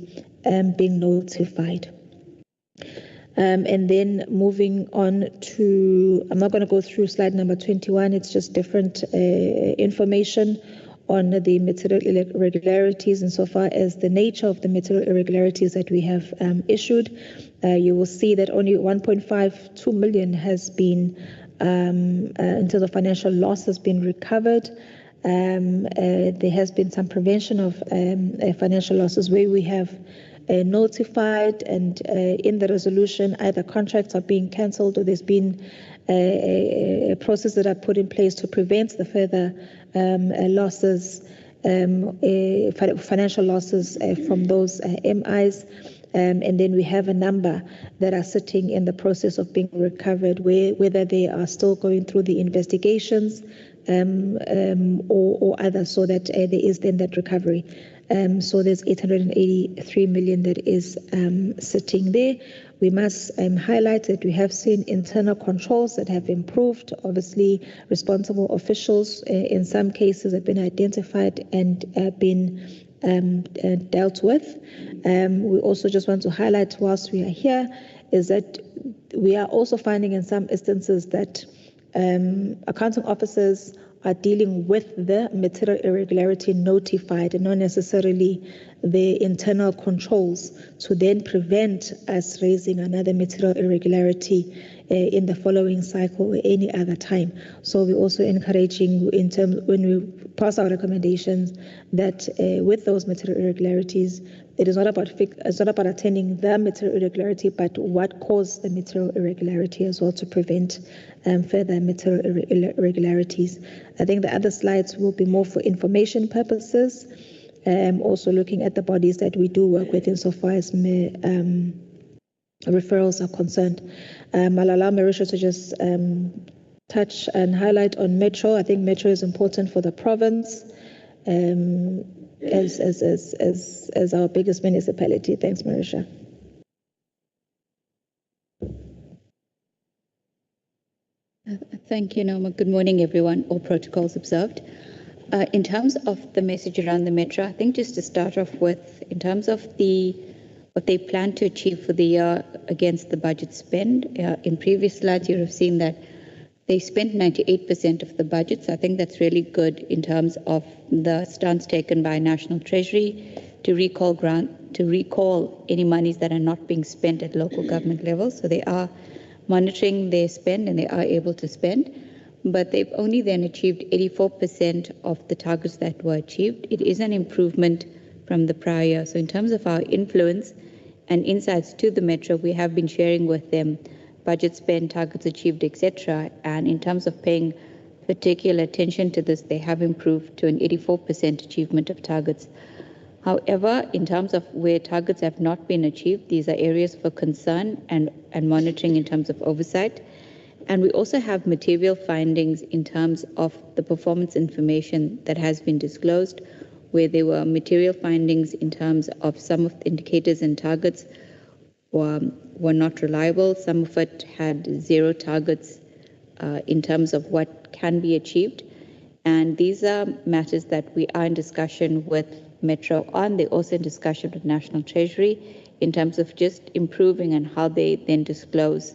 being notified. And then moving on to, I'm not going to go through slide number 21, it's just different information on the material irregularities insofar as the nature of the material irregularities that we have issued. You will see that only 1.52 million has been, in terms of financial loss, has been recovered. There has been some prevention of financial losses where we have notified, and in the resolution either contracts are being cancelled or there's been a process that are put in place to prevent the further losses, financial losses from those MIs. And then we have a number that are sitting in the process of being recovered, whether they are still going through the investigations or others, so that there is then that recovery. So there's 883 million that is sitting there. We must highlight that we have seen internal controls that have improved. Obviously, responsible officials in some cases have been identified and been dealt with. We also just want to highlight, whilst we are here, is that we are also finding in some instances that accounting officers are dealing with the material irregularity notified and not necessarily the internal controls to then prevent us raising another material irregularity in the following cycle or any other time. So we're also encouraging in terms when we pass our recommendations that with those material irregularities, it is not about attending the material irregularity, but what caused the material irregularity as well to prevent further material irregularities. I think the other slides will be more for information purposes, also looking at the bodies that we do work with insofar as referrals are concerned. I'll allow Marisha to just touch and highlight on Metro. I think Metro is important for the province as our biggest municipality. Thanks, Marisha. Thank you, Norma. Good morning, everyone. All protocols observed. In terms of the message around the Metro, I think just to start off with, in terms of what they plan to achieve for the year against the budget spend, in previous slides you have seen that they spent 98% of the budget. So I think that's really good in terms of the stance taken by National Treasury to recall any monies that are not being spent at local government level. So they are monitoring their spend and they are able to spend, but they've only then achieved 84% of the targets that were achieved. It is an improvement from the prior year. So in terms of our influence and insights to the Metro, we have been sharing with them budget spend, targets achieved, etc. And in terms of paying particular attention to this, they have improved to an 84% achievement of targets. However, in terms of where targets have not been achieved, these are areas for concern and monitoring in terms of oversight. And we also have material findings in terms of the performance information that has been disclosed, where there were material findings in terms of some of the indicators and targets were not reliable. Some of it had zero targets in terms of what can be achieved. And these are matters that we are in discussion with Metro on. They're also in discussion with National Treasury in terms of just improving and how they then disclose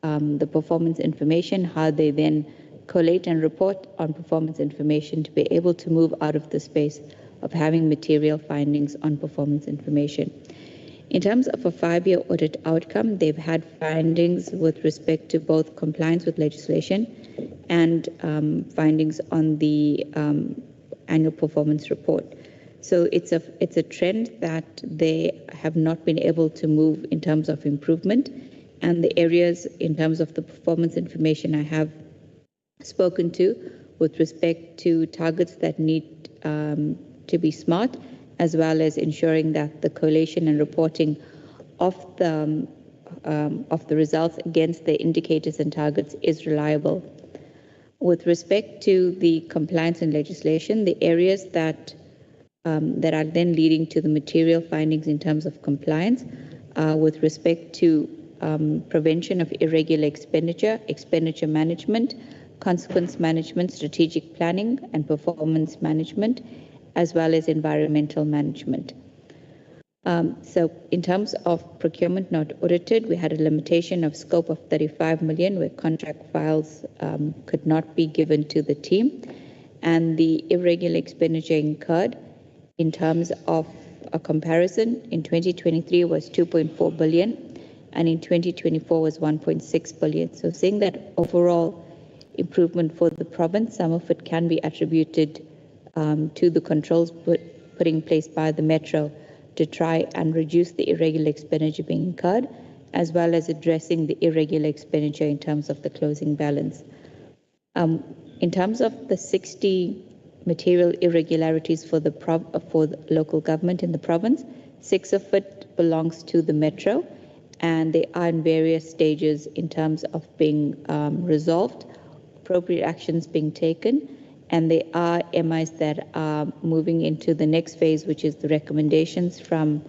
the performance information, how they then collate and report on performance information to be able to move out of the space of having material findings on performance information. In terms of a 5-year audit outcome, they've had findings with respect to both compliance with legislation and findings on the annual performance report. So it's a trend that they have not been able to move in terms of improvement, and the areas in terms of the performance information I have spoken to with respect to targets that need to be smart, as well as ensuring that the collation and reporting of the results against the indicators and targets is reliable. With respect to the compliance and legislation, the areas that are then leading to the material findings in terms of compliance with respect to prevention of irregular expenditure management, consequence management, strategic planning and performance management, as well as environmental management. So in terms of procurement not audited, we had a limitation of scope of 35 million where contract files could not be given to the team, and the irregular expenditure incurred in terms of a comparison in 2023 was 2.4 billion and in 2024 was 1.6 billion. So seeing that overall improvement for the province, some of it can be attributed to the controls put in place by the Metro to try and reduce the irregular expenditure being incurred, as well as addressing the irregular expenditure in terms of the closing balance. In terms of the 60 material irregularities for the local government in the province, 6 of it belongs to the Metro, and they are in various stages in terms of being resolved, appropriate actions being taken, and they are MIs that are moving into the next phase, which is the recommendations from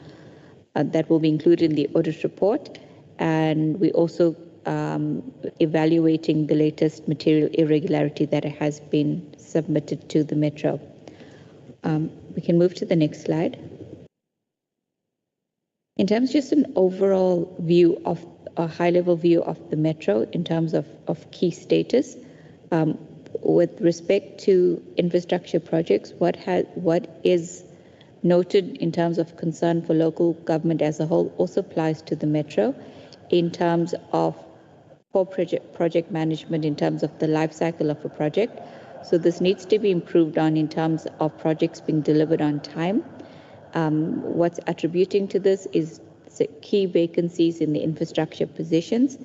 that will be included in the audit report. And we also evaluating the latest material irregularity that has been submitted to the Metro. We can move to the next slide. In terms of just an overall view of a high-level view of the Metro in terms of key status, with respect to infrastructure projects, what is noted in terms of concern for local government as a whole also applies to the Metro in terms of poor project management in terms of the life cycle of a project. So this needs to be improved on in terms of projects being delivered on time. What's attributing to this is key vacancies in the infrastructure positions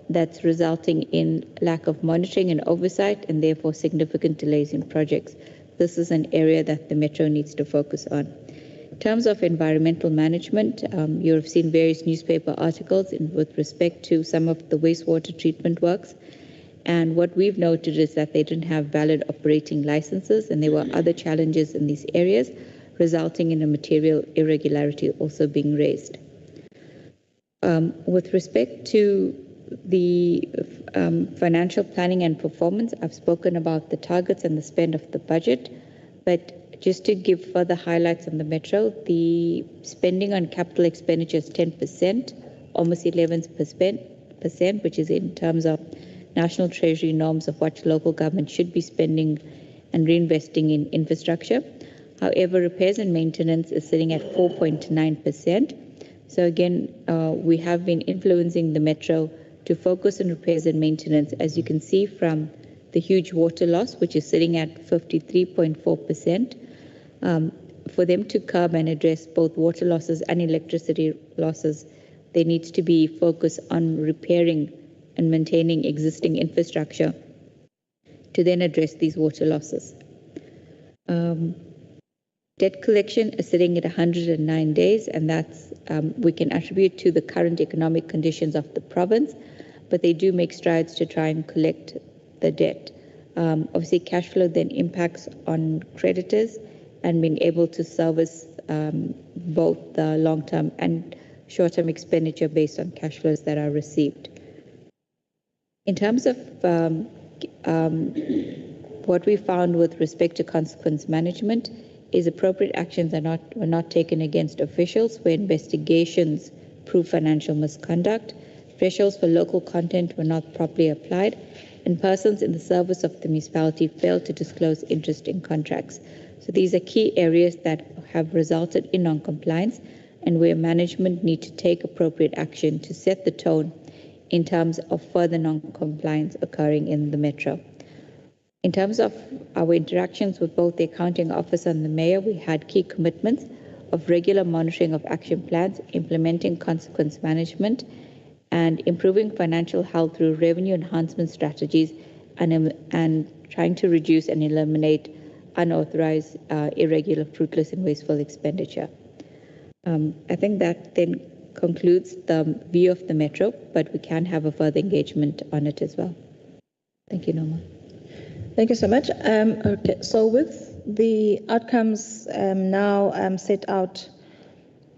that's resulting in lack of monitoring and oversight and therefore significant delays in projects. This is an area that the Metro needs to focus on. In terms of environmental management, you have seen various newspaper articles with respect to some of the wastewater treatment works. And what we've noted is that they didn't have valid operating licenses, and there were other challenges in these areas, resulting in a material irregularity also being raised. With respect to the financial planning and performance, I've spoken about the targets and the spend of the budget, but just to give further highlights on the Metro, the spending on capital expenditure is 10%, almost 11%, which is in terms of National Treasury norms of what local government should be spending and reinvesting in infrastructure. However, repairs and maintenance is sitting at 4.9%. So again, we have been influencing the Metro to focus on repairs and maintenance, as you can see from the huge water loss, which is sitting at 53.4%. For them to curb and address both water losses and electricity losses, there needs to be focus on repairing and maintaining existing infrastructure to then address these water losses. Debt collection is sitting at 109 days, and that's we can attribute to the current economic conditions of the province, but they do make strides to try and collect the debt. Obviously, cash flow then impacts on creditors and being able to service both the long-term and short-term expenditure based on cash flows that are received. In terms of what we found with respect to consequence management is appropriate actions were not taken against officials where investigations prove financial misconduct, thresholds for local content were not properly applied, and persons in the service of the municipality failed to disclose interest in contracts. So these are key areas that have resulted in non-compliance and where management need to take appropriate action to set the tone in terms of further non-compliance occurring in the metro. In terms of our interactions with both the accounting officer and the mayor, we had key commitments of regular monitoring of action plans, implementing consequence management, and improving financial health through revenue enhancement strategies and trying to reduce and eliminate unauthorized, irregular, fruitless, and wasteful expenditure. I think that then concludes the view of the metro, but we can have a further engagement on it as well. Thank you, Norma. Thank you so much. Okay, so with the outcomes now set out,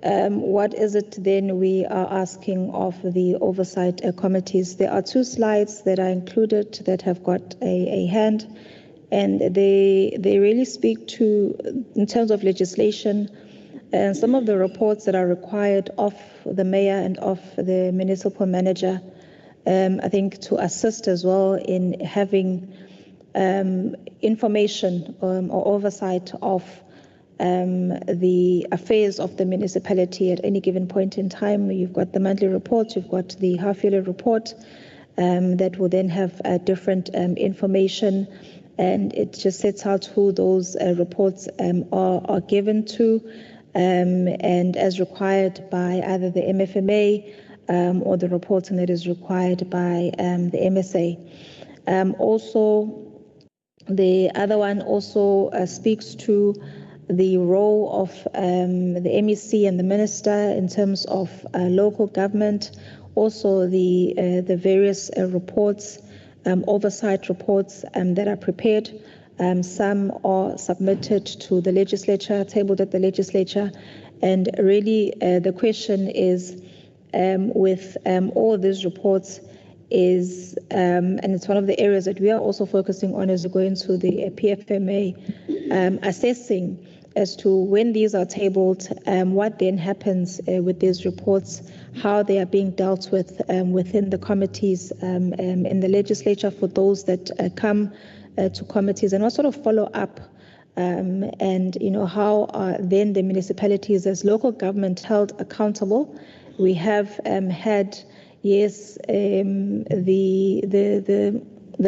what is it then we are asking of the oversight committees? There are two slides that are included that have got a hand, and they really speak to, in terms of legislation, and some of the reports that are required of the mayor and of the municipal manager, I think to assist as well in having information or oversight of the affairs of the municipality at any given point in time. You've got the monthly report, you've got the half-yearly report that will then have different information, and it just sets out who those reports are given to, and as required by either the MFMA or the reporting that is required by the MSA. Also, the other one also speaks to the role of the MEC and the minister in terms of local government, also the various reports, oversight reports that are prepared. Some are submitted to the legislature, tabled at the legislature, and really the question is with all these reports is, and it's one of the areas that we are also focusing on as we go into the PFMA, assessing as to when these are tabled, what then happens with these reports, how they are being dealt with within the committees in the legislature for those that come to committees, and what sort of follow up and how are then the municipalities as local government held accountable. We have had the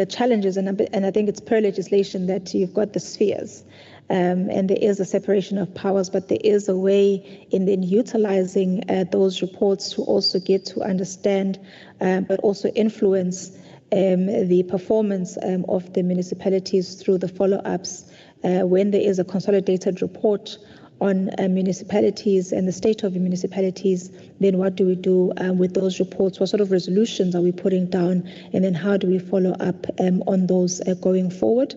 challenges, and I think it's per legislation that you've got the spheres, and there is a separation of powers, but there is a way in then utilizing those reports to also get to understand, but also influence the performance of the municipalities through the follow-ups. When there is a consolidated report on municipalities and the state of the municipalities, then what do we do with those reports? What sort of resolutions are we putting down? And then how do we follow up on those going forward?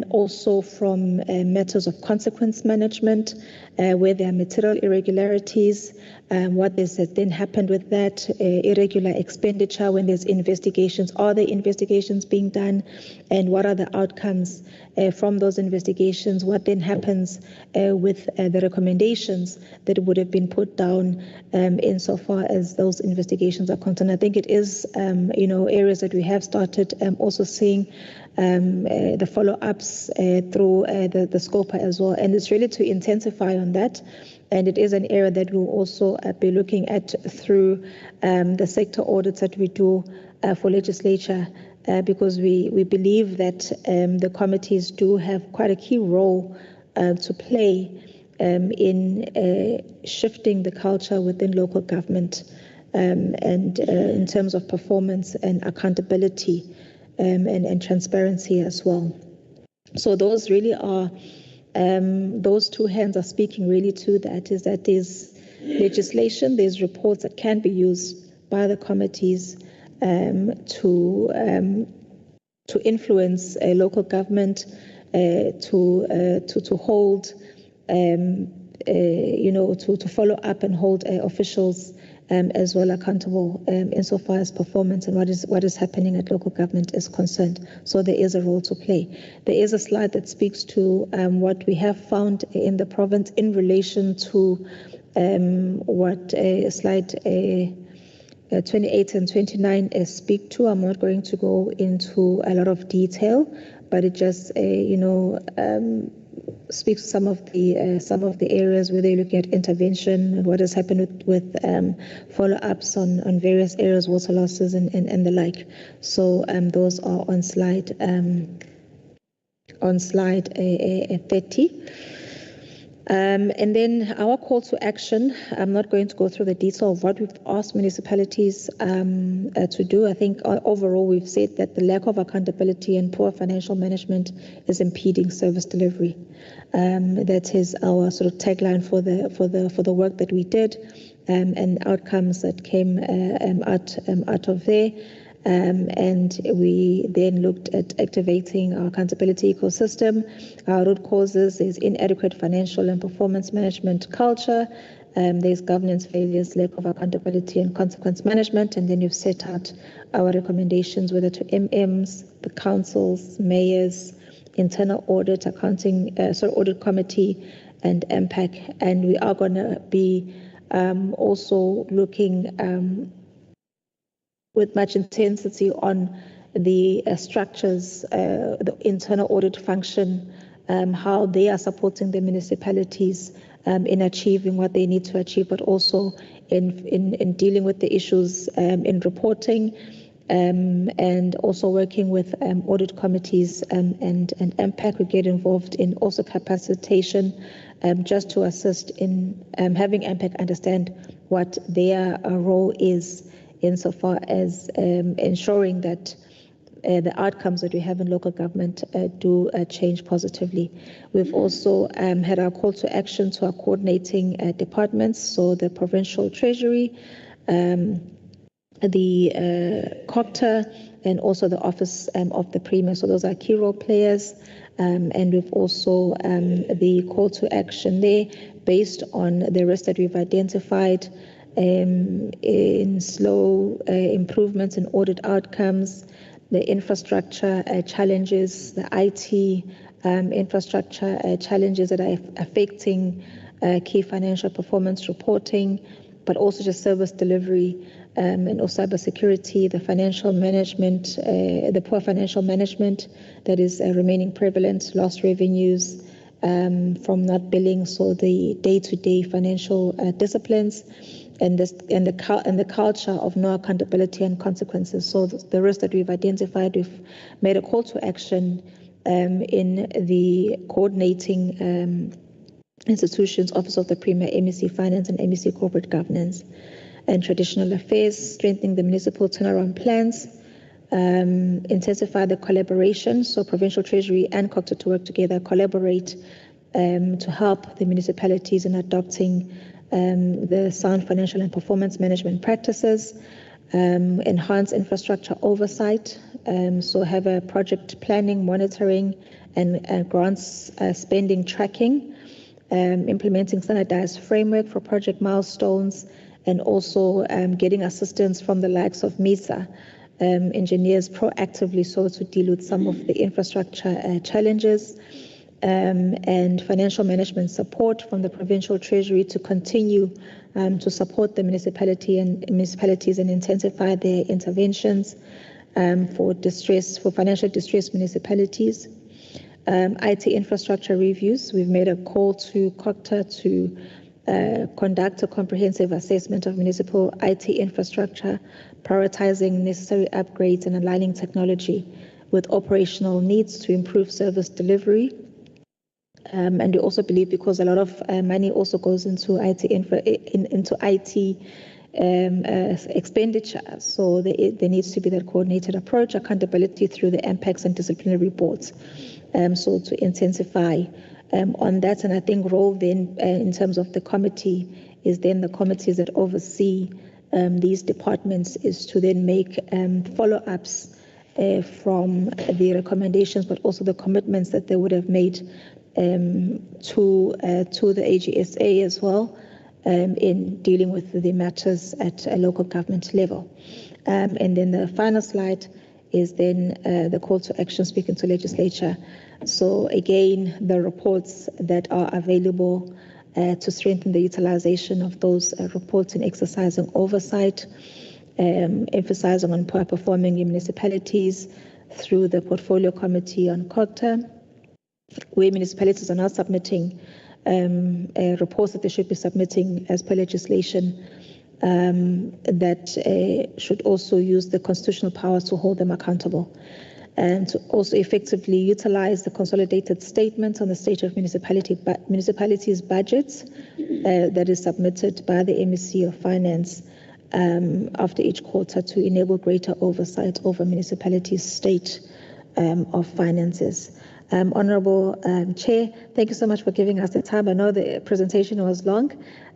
Also from matters of consequence management, where there are material irregularities, what is that then happened with that irregular expenditure when there's investigations? Are there investigations being done? And what are the outcomes from those investigations? What then happens with the recommendations that would have been put down insofar as those investigations are concerned? I think it is, areas that we have started also seeing the follow-ups through the SCOPA as well. And it's really to intensify on that. And it is an area that we'll also be looking at through the sector audits that we do for legislature, because we believe that the committees do have quite a key role to play in shifting the culture within local government. and in terms of performance and accountability and transparency as well. So those really are, those two hands are speaking really to that, is that there's legislation, there's reports that can be used by the committees to influence a local government, to hold, to follow up and hold officials as well accountable insofar as performance and what is happening at local government is concerned. So there is a role to play. There is a slide that speaks to what we have found in the province in relation to what slide 28 and 29 speak to. I'm not going to go into a lot of detail, but it just speaks to some of the areas where they're looking at intervention and what has happened with follow-ups on various areas, water losses and the like. So those are on slide 30. And then our call to action, I'm not going to go through the detail of what we've asked municipalities to do. I think overall we've said that the lack of accountability and poor financial management is impeding service delivery. That is our sort of tagline for the work that we did and outcomes that came out of there. And we then looked at activating our accountability ecosystem. Our root causes is inadequate financial and performance management culture. There's governance failures, lack of accountability and consequence management. And then you've set out our recommendations, whether to MMs, the councils, mayors, internal audit, audit committee, and MPAC. And we are going to be also looking with much intensity on the structures, the internal audit function, how they are supporting the municipalities in achieving what they need to achieve, but also in dealing with the issues in reporting, and also working with audit committees and MPAC. We get involved in also capacitation just to assist in having MPAC understand what their role is insofar as ensuring that the outcomes that we have in local government do change positively. We've also had our call to action to our coordinating departments, so the Provincial Treasury, the COGTA, and also the Office of the Premier. So those are key role players. And we've also the call to action there based on the risks that we've identified in slow improvements in audit outcomes, the infrastructure challenges, the IT infrastructure challenges that are affecting key financial performance reporting, but also just service delivery and also cybersecurity, the financial management, the poor financial management that is remaining prevalent, lost revenues from not billing, so the day-to-day financial disciplines. And the culture of no accountability and consequences. So the risk that we've identified, we've made a call to action in the coordinating institutions, Office of the Premier, MEC Finance and MEC Corporate Governance and Traditional Affairs, strengthening the municipal turnaround plans, intensify the collaboration, so Provincial Treasury and COGTA to work together, collaborate to help the municipalities in adopting the sound financial and performance management practices, enhance infrastructure oversight, so have a project planning, monitoring, and grants spending tracking, implementing standardized framework for project milestones, and also getting assistance from the likes of MISA engineers proactively so to deal with some of the infrastructure challenges. And financial management support from the Provincial Treasury to continue to support the municipalities and intensify their interventions for financial distressed municipalities. IT infrastructure reviews. We've made a call to COGTA to conduct a comprehensive assessment of municipal IT infrastructure, prioritizing necessary upgrades and aligning technology with operational needs to improve service delivery. And we also believe, because a lot of money also goes into IT expenditure. So there needs to be that coordinated approach, accountability through the impacts and disciplinary boards. So to intensify on that, and I think role then in terms of the committee is then the committees that oversee these departments is to then make follow-ups from the recommendations, but also the commitments that they would have made to the AGSA as well in dealing with the matters at a local government level. And then the final slide is then the call to action speaking to legislature. So again, the reports that are available to strengthen the utilization of those reports and exercising oversight, emphasizing on poor performing municipalities through the portfolio committee on COGTA, where municipalities are not submitting reports that they should be submitting as per legislation, that should also use the constitutional powers to hold them accountable, and to also effectively utilize the consolidated statements on the state of municipalities' budgets that is submitted by the MEC of Finance after each quarter to enable greater oversight over municipalities' state of finances. Honourable Chair, thank you so much for giving us the time. I know the presentation was long,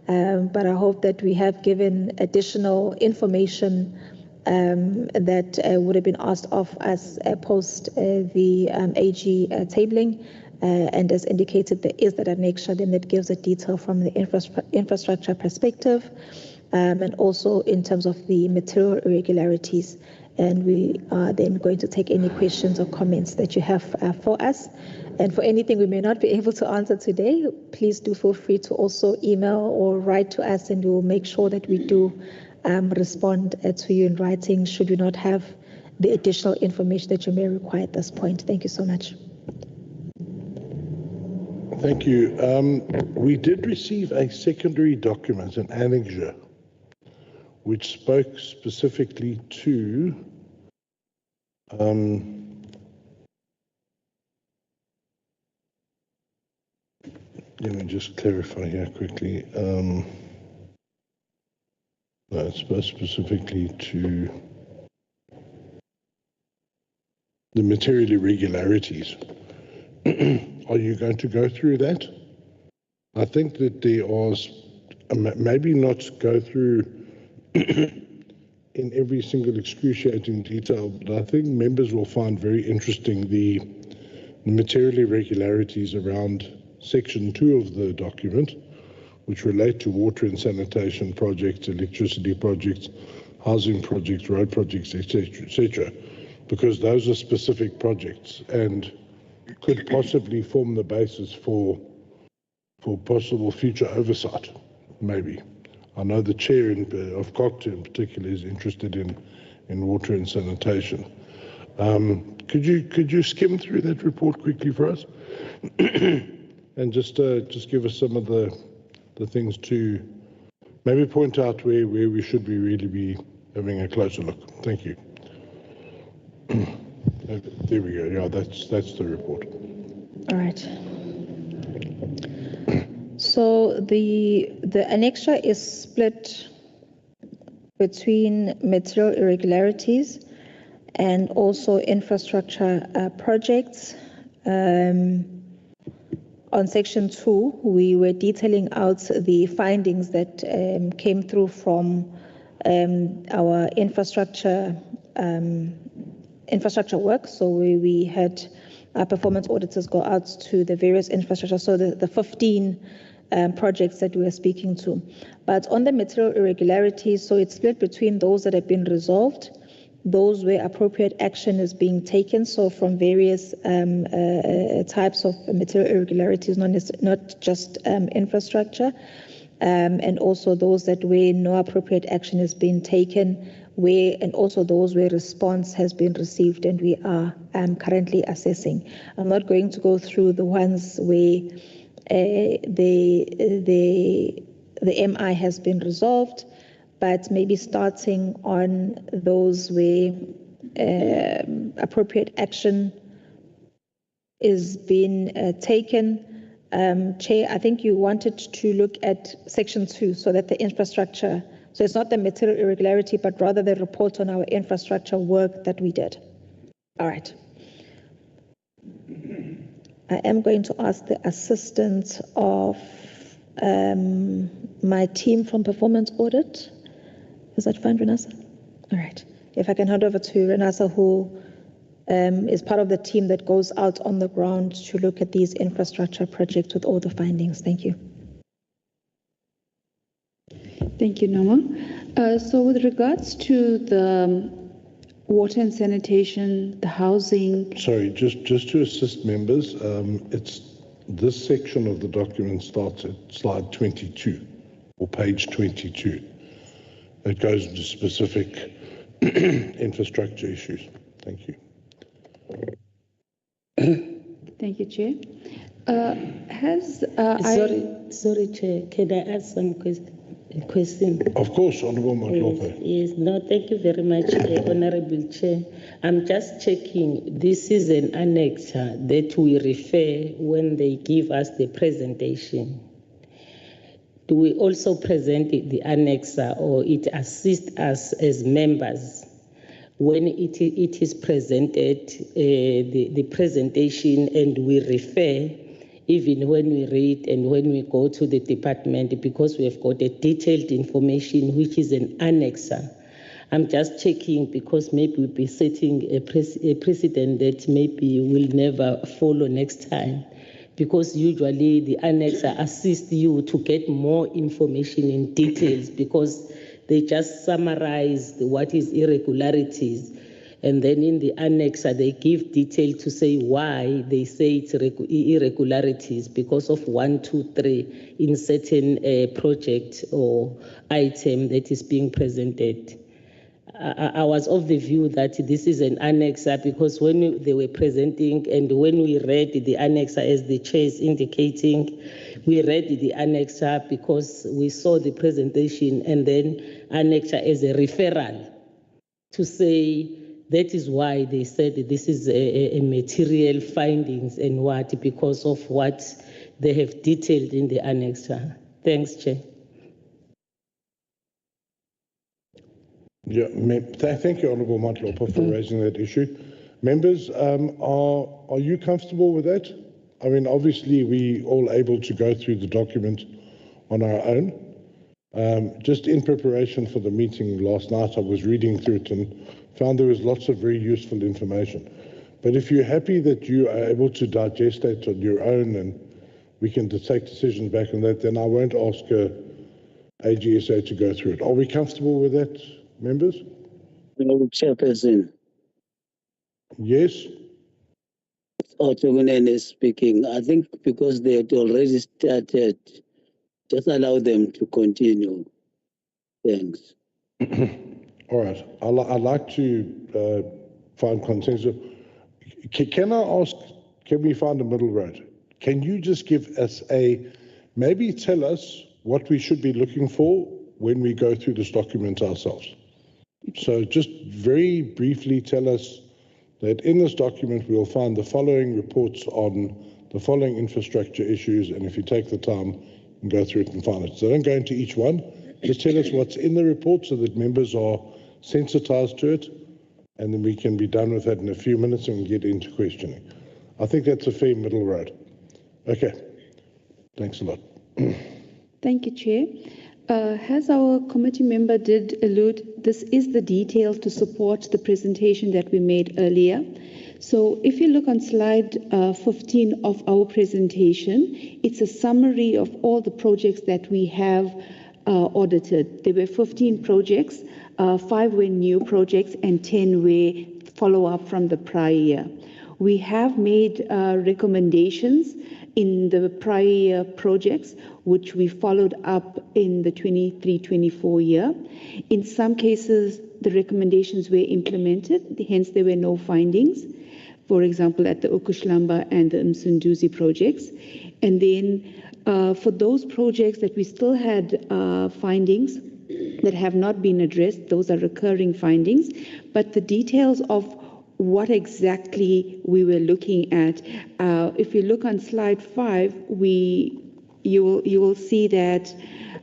but I hope that we have given additional information that would have been asked of us post the AG tabling, and as indicated, there is that annexure then that gives a detail from the infrastructure perspective, and also in terms of the material irregularities. And we are then going to take any questions or comments that you have for us. And for anything we may not be able to answer today, please do feel free to also email or write to us, and we will make sure that we do respond to you in writing should we not have the additional information that you may require at this point. Thank you so much. Thank you. We did receive a secondary document, an annexure, which spoke specifically to let me just clarify here quickly. No, it spoke specifically to the material irregularities. Are you going to go through that? I think that there was, maybe not go through in every single excruciating detail, but I think members will find very interesting the material irregularities around section 2 of the document, which relate to water and sanitation projects, electricity projects, housing projects, road projects, etc., because those are specific projects and could possibly form the basis for possible future oversight, maybe. I know the chair of COGTA in particular is interested in water and sanitation. Could you skim through that report quickly for us, and just give us some of the things to maybe point out where we should really be having a closer look. Thank you. There we go. Yeah, that's the report. All right. So the annexure is split between material irregularities and also infrastructure projects. On section 2, we were detailing out the findings that came through from our infrastructure work. So we had our performance auditors go out to the various infrastructure, so the 15 projects that we are speaking to. But on the material irregularities, so it's split between those that have been resolved, those where appropriate action is being taken, so from various types of material irregularities, not just infrastructure, and also those that where no appropriate action is being taken, and also those where response has been received and we are currently assessing. I'm not going to go through the ones where the MI has been resolved, but maybe starting on those where appropriate action is being taken. Chair, I think you wanted to look at section 2, so that the infrastructure So it's not the material irregularity, but rather the report on our infrastructure work that we did. All right. I am going to ask the assistance of my team from Performance Audit. Is that fine, Renasa? All right. If I can hand over to Renasa, who is part of the team that goes out on the ground to look at these infrastructure projects with all the findings. Thank you. Thank you, Norma. So with regards to the water and sanitation, the housing. Sorry, just to assist members, it's this section of the document starts at slide 22 or page 22. It goes into specific infrastructure issues. Thank you. Thank you, Chair. Sorry, Chair. Can I ask some question? Of course, Honourable Matlope. Yes. No, thank you very much, Honourable Chair. I'm just checking. This is an annexer that we refer when they give us the presentation. Do we also present the annexer, or it assists us as members when it is presented, the presentation, and we refer, even when we read and when we go to the department, because we have got a detailed information which is an annexer. I'm just checking because maybe we'll be setting a precedent that maybe will never follow next time, because usually the annexer assists you to get more information in details, because they just summarize what is irregularities, and then in the annexer they give detail to say why they say it's irregularities because of 1, 2, 3 in certain project or item that is being presented. I was of the view that this is an annexer because when they were presenting and when we read the annexer, as the chair is indicating, we read the annexer because we saw the presentation, and then annexer as a referral to say that is why they said this is a material findings and what, because of what they have detailed in the annexer. Thanks, Chair. Yeah, thank you, Honourable Matlope, for raising that issue. Members, are you comfortable with that? I mean, obviously, we all able to go through the document on our own. Just in preparation for the meeting last night, I was reading through it and found there was lots of very useful information. But if you're happy that you are able to digest that on your own and we can take decisions back on that, then I won't ask AGSA to go through it. Are we comfortable with that, members? Honourable Chairperson. Yes. Otogunen is speaking. I think because they had already started, just allow them to continue. Thanks. All right. I'd like to find consensus. Can I ask, can we find a middle road? Can you just give us maybe tell us what we should be looking for when we go through this document ourselves? So just very briefly tell us that in this document we'll find the following reports on the following infrastructure issues, and if you take the time, you can go through it and find it. So don't go into each one. Just tell us what's in the report so that members are sensitized to it, and then we can be done with that in a few minutes and get into questioning. I think that's a fair middle road. Okay. Thanks a lot. Thank you, Chair. As our committee member did allude, this is the detail to support the presentation that we made earlier. So if you look on slide 15 of our presentation, it's a summary of all the projects that we have audited. There were 15 projects, 5 were new projects, and 10 were follow-up from the prior year. We have made recommendations in the prior year projects, which we followed up in the 23-24 year. In some cases, the recommendations were implemented, hence there were no findings. For example, at the Ukuhlamba and the Msunduzi projects. And then for those projects that we still had findings that have not been addressed, those are recurring findings, but the details of what exactly we were looking at. If you look on slide 5, you will see that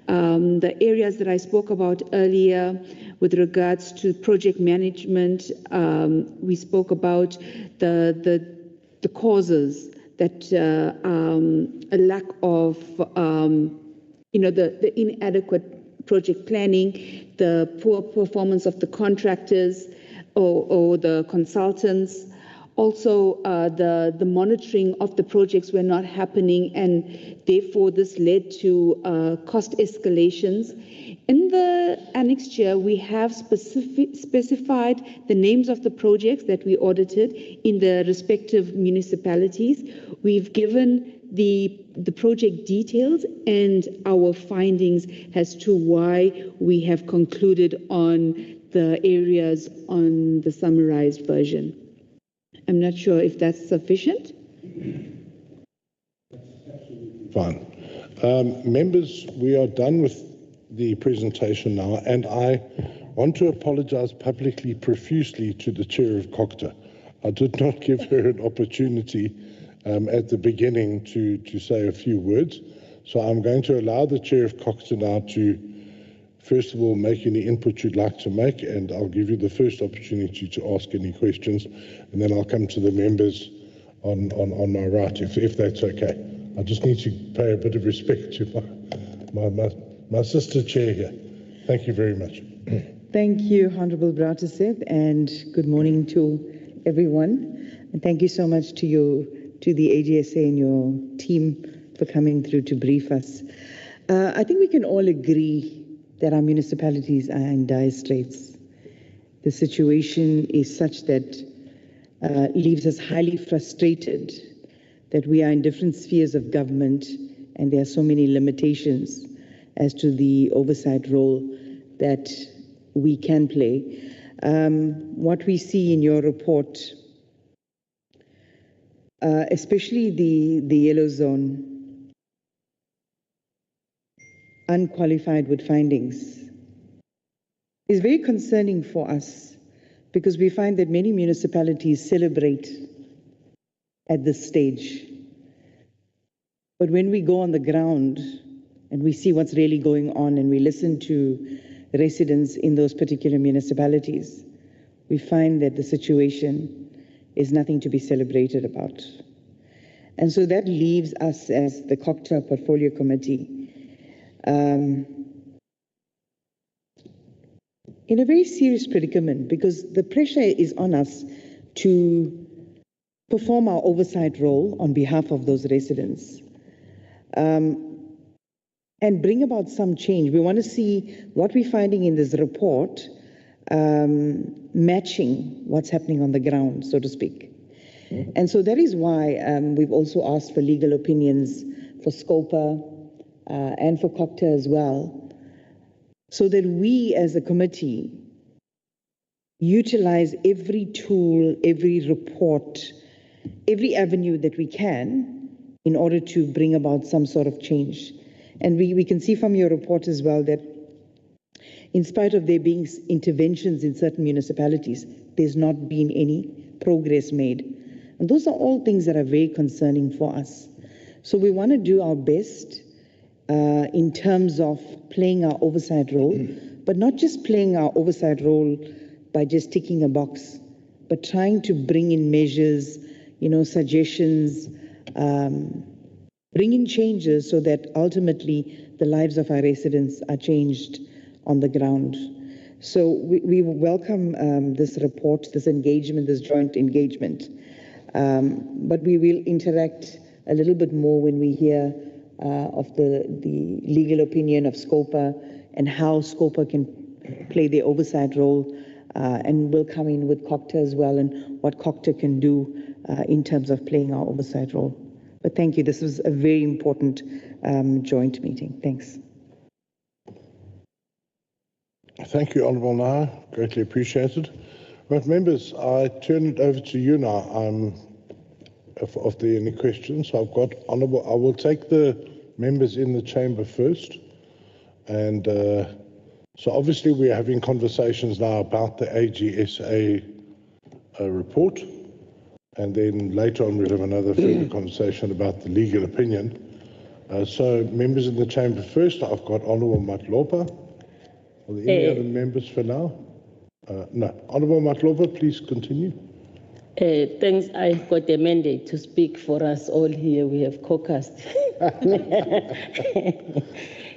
The areas that I spoke about earlier with regards to project management, we spoke about the causes that a lack of, the inadequate project planning, the poor performance of the contractors or the consultants. Also, the monitoring of the projects were not happening, and therefore this led to cost escalations. In the annexed year, we have specified the names of the projects that we audited in the respective municipalities. We've given the project details and our findings as to why we have concluded on the areas on the summarized version. I'm not sure if that's sufficient. Fine. Members, we are done with the presentation now, and I want to apologize publicly profusely to the chair of COGTA. I did not give her an opportunity at the beginning to say a few words, so I'm going to allow the chair of COGTA now to, first of all, make any input you'd like to make, and I'll give you the first opportunity to ask any questions, and then I'll come to the members on my right, if that's okay. I just need to pay a bit of respect to my sister chair here. Thank you very much. Thank you, Honorable Bratiseth, and good morning to everyone. And thank you so much to the AGSA and your team for coming through to brief us. I think we can all agree that our municipalities are in dire straits. The situation is such that leaves us highly frustrated that we are in different spheres of government and there are so many limitations as to the oversight role that we can play. What we see in your report, especially the yellow zone, unqualified with findings, is very concerning for us because we find that many municipalities celebrate at this stage. But when we go on the ground and we see what's really going on and we listen to residents in those particular municipalities, we find that the situation is nothing to be celebrated about. And so that leaves us as the COGTA Portfolio Committee in a very serious predicament because the pressure is on us to perform our oversight role on behalf of those residents and bring about some change. We want to see what we're finding in this report matching what's happening on the ground, so to speak. And so that is why we've also asked for legal opinions for SCOPA and for COGTA as well, so that we as a committee utilize every tool, every report, every avenue that we can in order to bring about some sort of change. And we can see from your report as well that in spite of there being interventions in certain municipalities, there's not been any progress made. And those are all things that are very concerning for us. So we want to do our best in terms of playing our oversight role, but not just playing our oversight role by just ticking a box, but trying to bring in measures, suggestions, bring in changes so that ultimately the lives of our residents are changed on the ground. So we welcome this report, this engagement, this joint engagement. But we will interact a little bit more when we hear of the legal opinion of SCOPA and how SCOPA can play their oversight role. And we'll come in with COGTA as well and what COGTA can do in terms of playing our oversight role. But thank you. This was a very important joint meeting. Thanks. Thank you, Honourable Nair. Greatly appreciated. Right, members, I turn it over to you now. If there are any questions, I've got Honourable. I will take the members in the chamber first. And so obviously we're having conversations now about the AGSA report. And then later on we'll have another further conversation about the legal opinion. So members in the chamber first, I've got Honourable Matlopa. Are there any other members for now? No. Honourable Matlopa, please continue. Thanks. I've got a mandate to speak for us all here. We have caucused.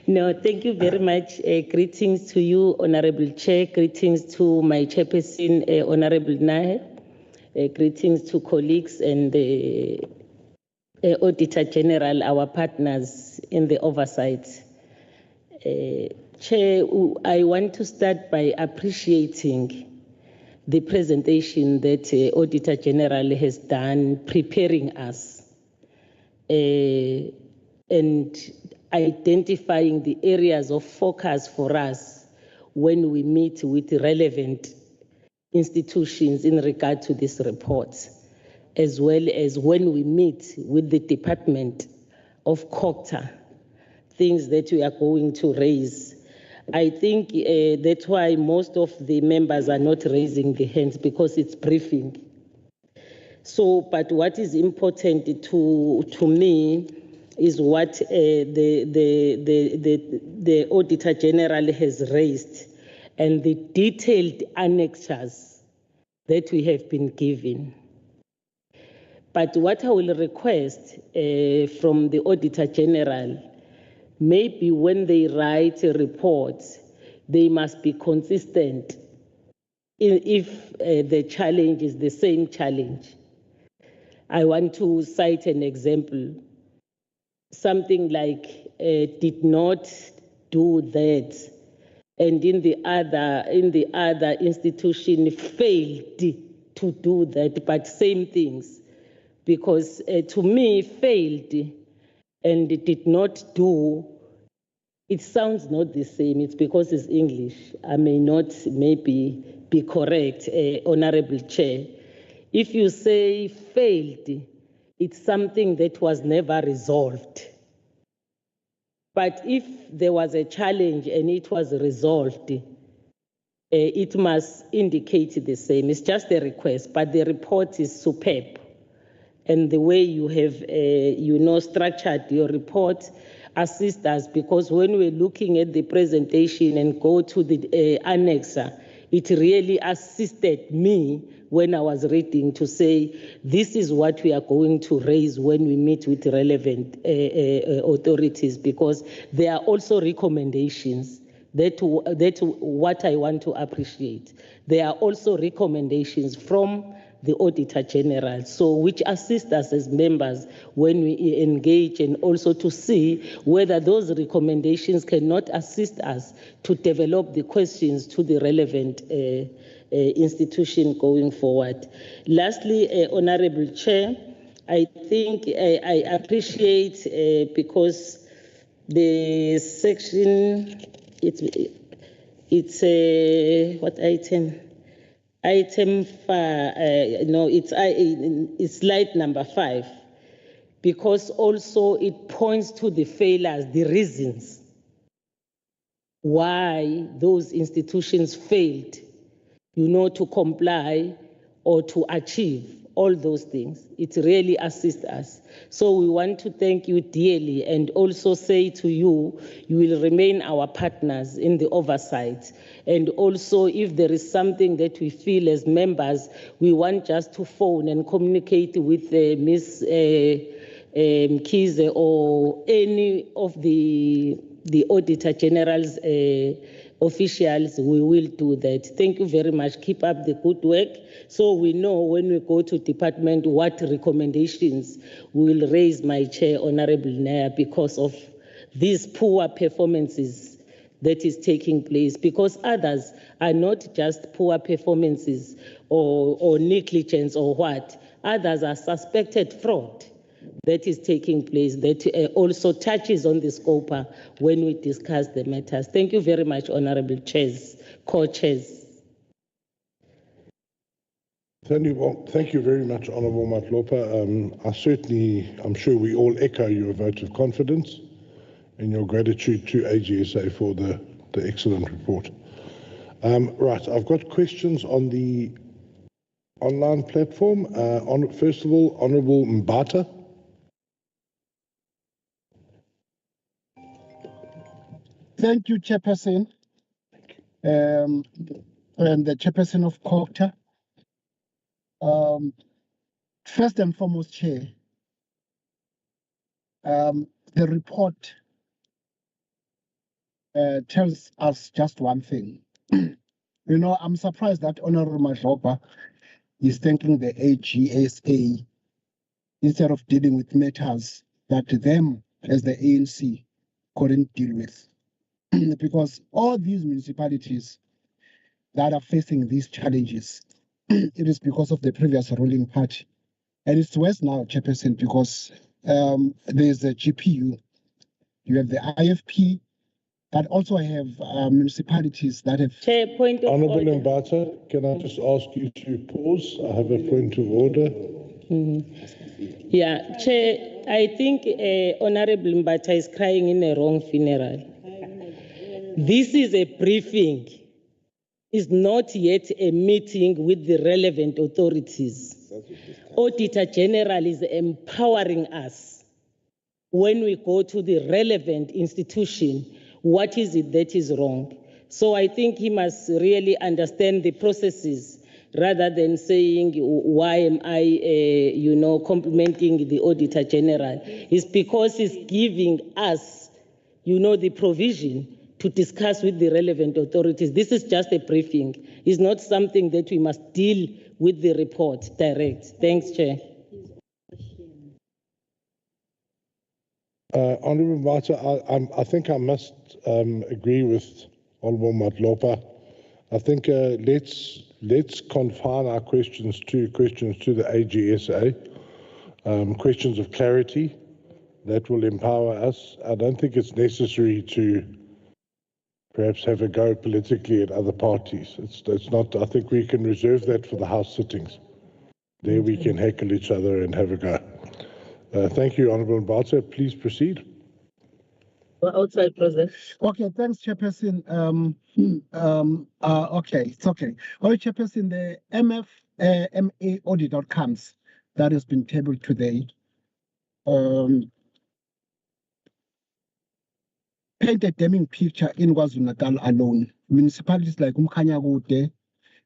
No, thank you very much. Greetings to you, Honorable Chair. Greetings to my chairperson, Honorable Nahe. Greetings to colleagues and the Auditor General, our partners in the oversight. Chair, I want to start by appreciating the presentation that Auditor General has done preparing us and identifying the areas of focus for us when we meet with relevant institutions in regard to this report, as well as when we meet with the Department of COGTA, things that we are going to raise. I think that's why most of the members are not raising the hands, because it's briefing. So, but what is important to me is what the Auditor General has raised and the detailed annexures that we have been given. But what I will request from the Auditor General, maybe when they write a report, they must be consistent if the challenge is the same challenge. I want to cite an example. Something like did not do that, and in the other institution failed to do that, but same things. Because to me, failed and did not do, it sounds not the same. It's because it's English. I may not maybe be correct, Honorable Chair. If you say failed, it's something that was never resolved. But if there was a challenge and it was resolved, it must indicate the same. It's just a request, but the report is superb. And the way you have, structured your report assists us, because when we're looking at the presentation and go to the annexer, it really assisted me when I was reading to say, this is what we are going to raise when we meet with relevant authorities, because there are also recommendations. That's what I want to appreciate. There are also recommendations from the Auditor General, so which assist us as members when we engage, and also to see whether those recommendations cannot assist us to develop the questions to the relevant institution going forward. Lastly, Honorable Chair, I think I appreciate because the section, it's what item? Item 5, it's slide number 5, because also it points to the failures, the reasons why those institutions failed, to comply or to achieve all those things. It really assists us. So we want to thank you dearly, and also say to you, you will remain our partners in the oversight. And also, if there is something that we feel as members, we want just to phone and communicate with Ms. Mkhize or any of the Auditor General's officials, we will do that. Thank you very much. Keep up the good work, so we know when we go to department what recommendations we will raise, my chair, Honorable Nair, because of these poor performances that is taking place, because others are not just poor performances or negligence or what. Others are suspected fraud that is taking place, that also touches on the SCOPA when we discuss the matters. Thank you very much, Honorable Chairs, co-chairs. Thank you very much, Honourable Matlopa. I'm sure we all echo your vote of confidence and your gratitude to AGSA for the excellent report. Right, I've got questions on the online platform. First of all, Honourable Mbata. Thank you, Chairperson, and the Chairperson of COGTA. First and foremost, Chair, the report tells us just one thing. You know, I'm surprised that Honorable Madlopa is thanking the AGSA instead of dealing with matters that them as the ANC couldn't deal with. Because all these municipalities that are facing these challenges, it is because of the previous ruling party. And it's worse now, Chairperson, because there's a GPU, you have the IFP, but also I have municipalities that have... Chair, point of Honourable order. Mbata, can I just ask you to pause? I have a point of order. Yeah, Chair, I think Honorable Mbata is crying in a wrong funeral. This is a briefing. It's not yet a meeting with the relevant authorities. Auditor General is empowering us when we go to the relevant institution. What is it that is wrong? So I think he must really understand the processes rather than saying, why am I, complimenting the Auditor General? It's because he's giving us, the provision to discuss with the relevant authorities. This is just a briefing. It's not something that we must deal with the report direct. Thanks, Chair. Honourable Mbata, I think I must agree with Honourable Madlopa. I think let's confine our questions to the AGSA, questions of clarity that will empower us. I don't think it's necessary to perhaps have a go politically at other parties. It's not. I think we can reserve that for the House sittings. There we can heckle each other and have a go. Thank you, Honourable Mbata. Please proceed. Outside process. Okay, thanks, Chairperson. Okay, it's okay. All right, Chairperson, the MFMA Audit Outcomes that has been tabled today paint a damning picture in KwaZulu-Natal alone. Municipalities like Umkhanyakude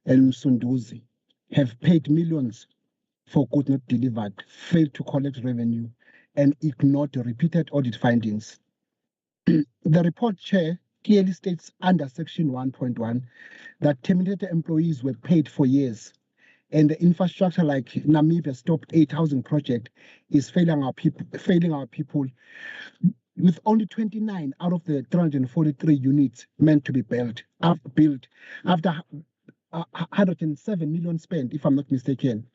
and Msunduzi have paid millions for goods not delivered, failed to collect revenue, and ignored the repeated audit findings. The report, Chair, clearly states under Section 1.1 that terminated employees were paid for years, and the infrastructure like Namibia's Stop 8,000 project is failing our people, with only 29 out of the 343 units meant to be built after 107 million spent, if I'm not mistaken.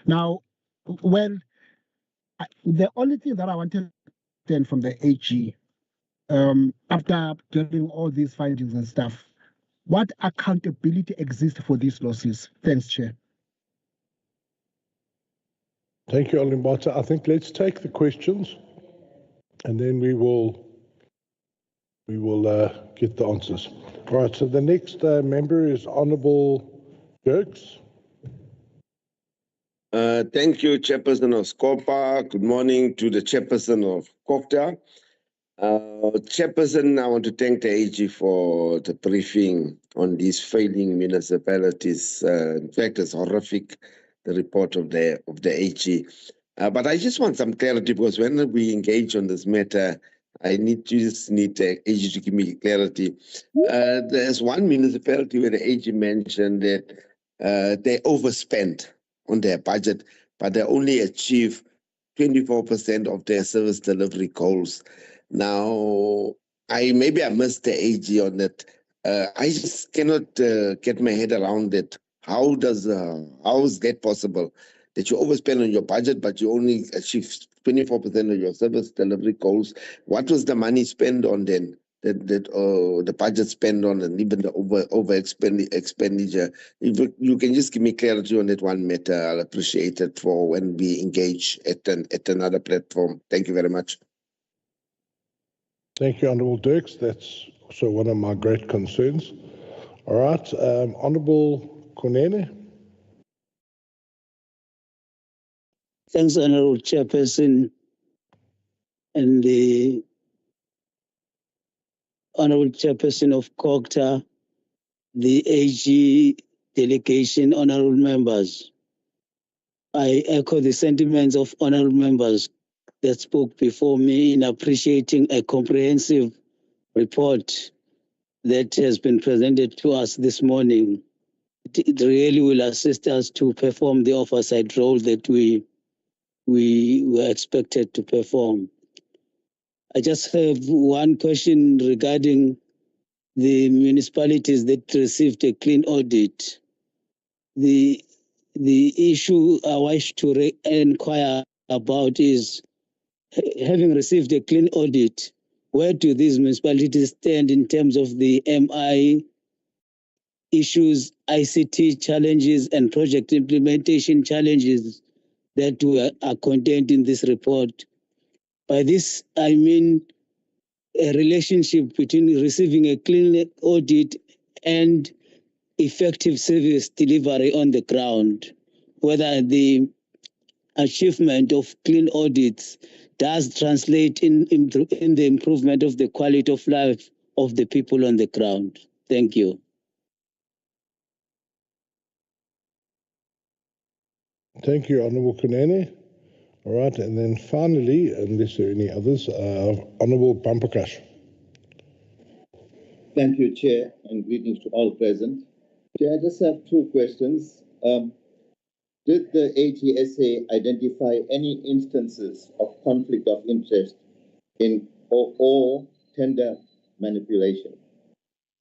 Now, well, the only thing that I wanted to understand from the AG, after getting all these findings and stuff, what accountability exists for these losses? Thanks, Chair. Thank you, Honourable Mbata. I think let's take the questions, and then we will get the answers. All right. So the next member is Honourable Dirks. Thank you, Chairperson of SCOPA. Good morning to the Chairperson of COGTA. Chairperson, I want to thank the AG for the briefing on these failing municipalities. In fact, it's horrific, the report of the AG. But I just want some clarity, because when we engage on this matter, I just need the AG to give me clarity. There's one municipality where the AG mentioned that they overspent on their budget, but they only achieve 24% of their service delivery goals. Now, I missed the AG on that. I just cannot get my head around that. How is that possible? That you overspend on your budget, but you only achieve 24% of your service delivery goals. What was the money spent on then? That the budget spent on, and even the over expenditure. If you can just give me clarity on that one matter, I'll appreciate it for when we engage at another platform. Thank you very much. Thank you, Honourable Dirks. That's also one of my great concerns. All right, Honourable Kunene. Thanks, Honourable Chairperson. And Honorable Chairperson of COGTA, the AG delegation, honorable members. I echo the sentiments of honorable members that spoke before me in appreciating a comprehensive report that has been presented to us this morning. It really will assist us to perform the oversight role that we were expected to perform. I just have one question regarding the municipalities that received a clean audit. The issue I wish to inquire about is, having received a clean audit, where do these municipalities stand in terms of the MI issues, ICT challenges, and project implementation challenges that are contained in this report? By this, I mean a relationship between receiving a clean audit and effective service delivery on the ground, whether the achievement of clean audits does translate in the improvement of the quality of life of the people on the ground. Thank you. Thank you, Honourable Kunene. All right, and then finally, unless there are any others, Honourable Pampakash. Thank you, Chair, and greetings to all present. Chair, I just have two questions. Did the AGSA identify any instances of conflict of interest in or tender manipulation?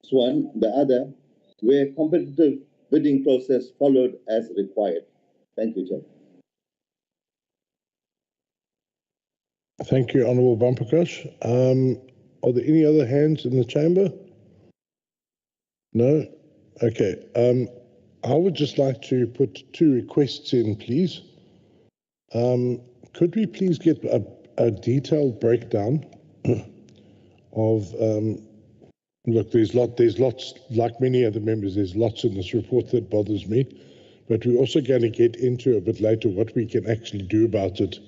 That's one. The other, were competitive bidding process followed as required? Thank you, Chair. Thank you, Honourable Pampakash. Are there any other hands in the chamber? No? Okay. I would just like to put two requests in, please. Could we please get a detailed breakdown of, look, there's lots, like many other members, there's lots in this report that bothers me, but we're also going to get into a bit later what we can actually do about it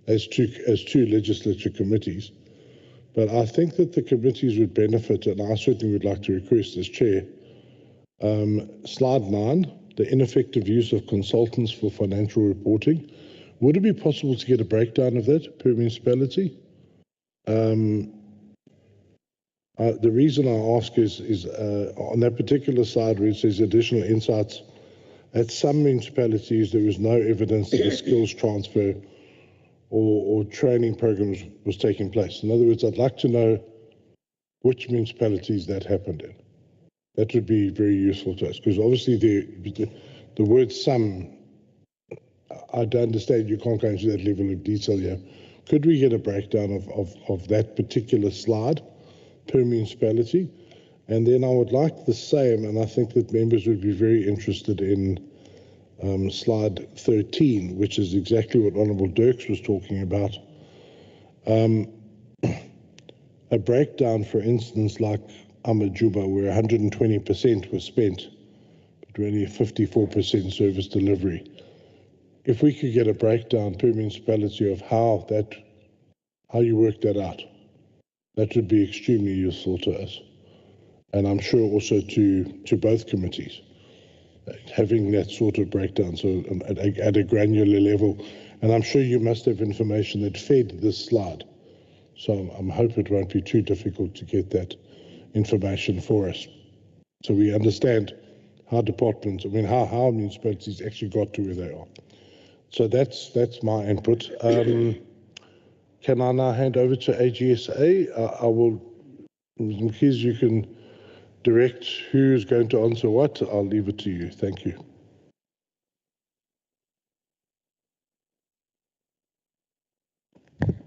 as two legislature committees. But I think that the committees would benefit, and I certainly would like to request as chair, slide 9, the ineffective use of consultants for financial reporting. Would it be possible to get a breakdown of that per municipality? The reason I ask is on that particular side where it says additional insights, at some municipalities there was no evidence that a skills transfer or training programs was taking place. In other words, I'd like to know which municipalities that happened in. That would be very useful to us, because obviously the word some, I don't understand, you can't go into that level of detail here. Could we get a breakdown of that particular slide per municipality? And then I would like the same, and I think that members would be very interested in slide 13, which is exactly what Honourable Dirks was talking about. A breakdown, for instance, like Amajuba, where 120% was spent, but only 54% service delivery. If we could get a breakdown per municipality of how you work that out, that would be extremely useful to us. And I'm sure also to both committees, having that sort of breakdown, so at a granular level. And I'm sure you must have information that fed this slide. So I hope it won't be too difficult to get that information for us, so we understand how departments, how municipalities actually got to where they are. So that's my input. Can I now hand over to AGSA? I will, Mkhiz, you can direct who's going to answer what. I'll leave it to you. Thank you.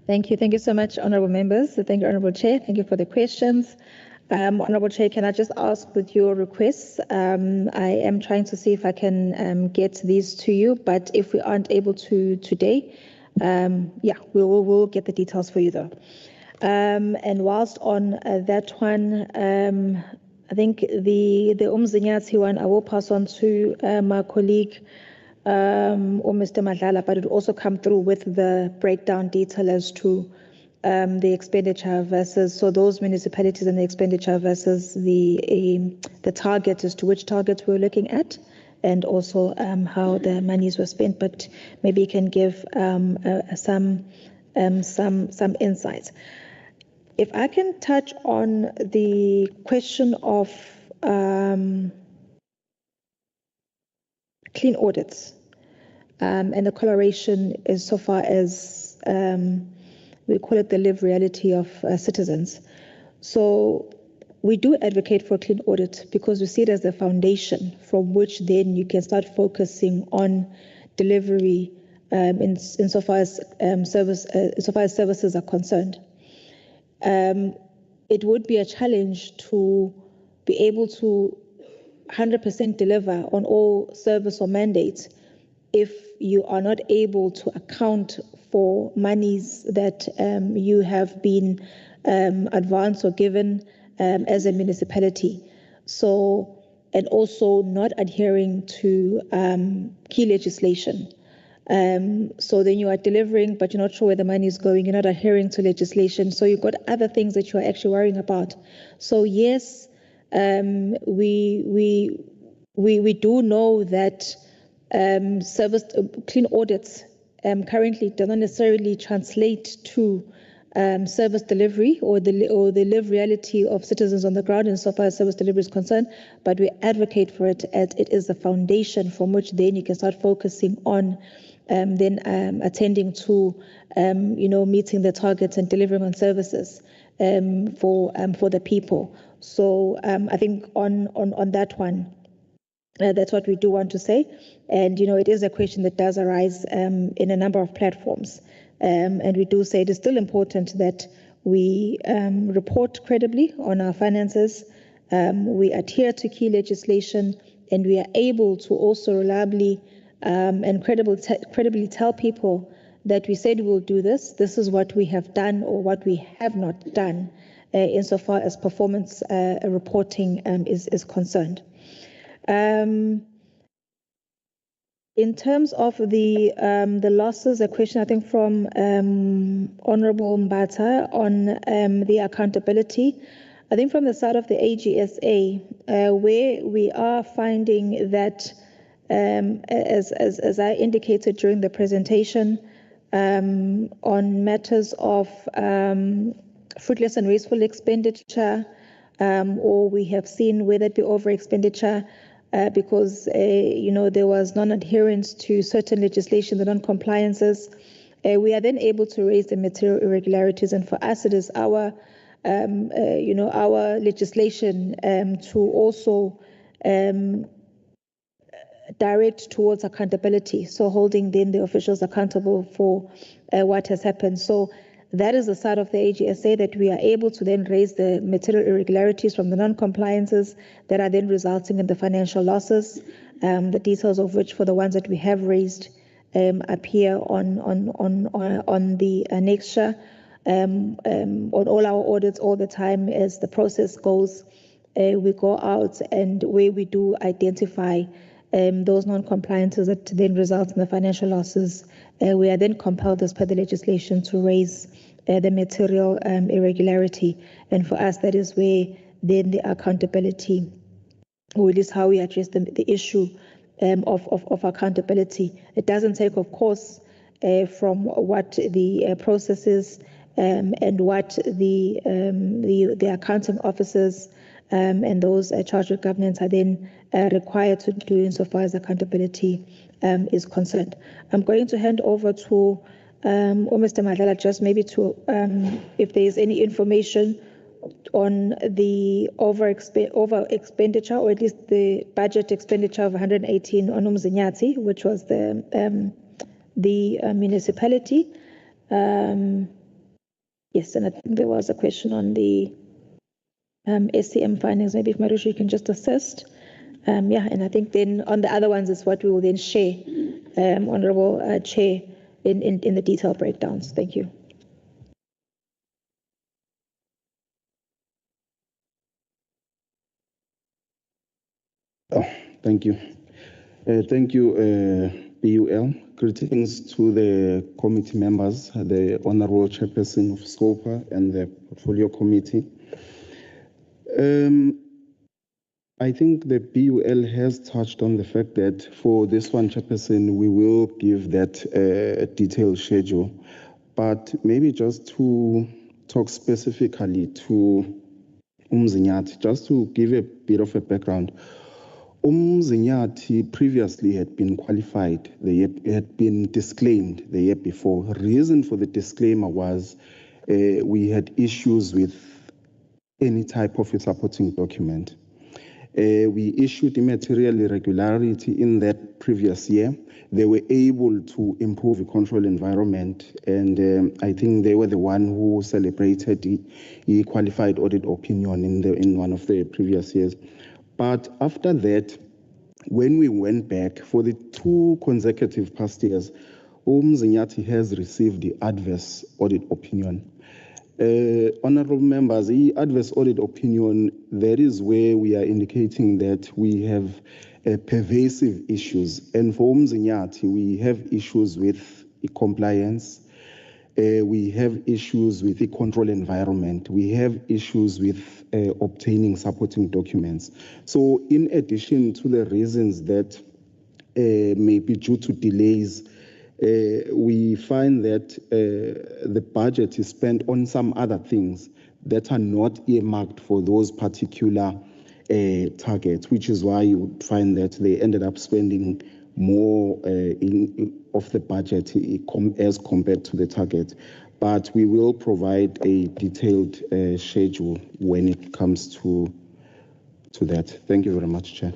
Thank you. Thank you so much, honourable members. Thank you, honourable chair. Thank you for the questions. Honourable Chair, can I just ask with your requests? I am trying to see if I can get these to you, but if we aren't able to today, we'll get the details for you though. And whilst on that one, I think the Umzinyati one I will pass on to my colleague or Mr. Madlala, but it will also come through with the breakdown detail as to the expenditure versus, so those municipalities and the expenditure versus the target as to which targets we're looking at, and also how the monies were spent. But maybe you can give some insights. If I can touch on the question of clean audits and the correlation is so far as we call it the lived reality of citizens. So we do advocate for a clean audit because we see it as the foundation from which then you can start focusing on delivery insofar as services are concerned. It would be a challenge to be able to 100% deliver on all service or mandates if you are not able to account for monies that you have been advanced or given as a municipality. So, and also not adhering to key legislation. So then you are delivering, but you're not sure where the money is going. You're not adhering to legislation. So you've got other things that you are actually worrying about. So yes, we do know that clean audits currently do not necessarily translate to service delivery or the lived reality of citizens on the ground insofar as service delivery is concerned, but we advocate for it as it is the foundation from which then you can start focusing on attending to meeting the targets and delivering on services for the people. So I think on that one, that's what we do want to say. And it is a question that does arise in a number of platforms. And we do say it is still important that we report credibly on our finances, we adhere to key legislation, and we are able to also reliably and credibly tell people that we said we'll do this. This is what we have done or what we have not done insofar as performance reporting is concerned. In terms of the losses, a question I think from Honourable Mbata on the accountability. I think from the side of the AGSA, where we are finding that, as I indicated during the presentation, on matters of fruitless and wasteful expenditure, or we have seen whether it be over expenditure, because there was non-adherence to certain legislation, the non-compliances. We are then able to raise the material irregularities, and for us, it is our legislation to also direct towards accountability. So holding then the officials accountable for what has happened. So that is the side of the AGSA that we are able to then raise the material irregularities from the non-compliances that are then resulting in the financial losses, the details of which for the ones that we have raised appear on the annexure. On all our audits all the time as the process goes, we go out and where we do identify those non-compliances that then result in the financial losses, we are then compelled as per the legislation to raise the material irregularity. And for us, that is where then the accountability, or at least how we address the issue of accountability. It doesn't take, of course, from what the process is and what the accounting officers and those charged with governance are then required to do insofar as accountability is concerned. I'm going to hand over to Mr. Madlala just maybe to, if there is any information on the over expenditure, or at least the budget expenditure of 118 on Umzinyati, which was the municipality. Yes, and I think there was a question on the SCM findings. Maybe if Marusha, you can just assist. And I think then on the other ones is what we will then share, Honourable Chair, in the detailed breakdowns. Thank you. Thank you. Thank you, BUL. Greetings to the committee members, the Honorable Chairperson of SCOPA and the Portfolio Committee. I think the BUL has touched on the fact that for this one, Chairperson, we will give that detailed schedule. But maybe just to talk specifically to Umzinyati, just to give a bit of a background. Umzinyati previously had been qualified, had been disclaimed the year before. Reason for the disclaimer was we had issues with any type of a supporting document. We issued immaterial irregularity in that previous year. They were able to improve the control environment, and I think they were the one who celebrated the qualified audit opinion in one of the previous years. But after that, when we went back for the 2 consecutive past years, Umzinyati has received the adverse audit opinion. Honorable members, the adverse audit opinion, that is where we are indicating that we have pervasive issues. And for Umzinyati, we have issues with compliance. We have issues with the control environment. We have issues with obtaining supporting documents. So in addition to the reasons that may be due to delays, we find that the budget is spent on some other things that are not earmarked for those particular targets, which is why you would find that they ended up spending more of the budget as compared to the target. But we will provide a detailed schedule when it comes to that. Thank you very much, Chair.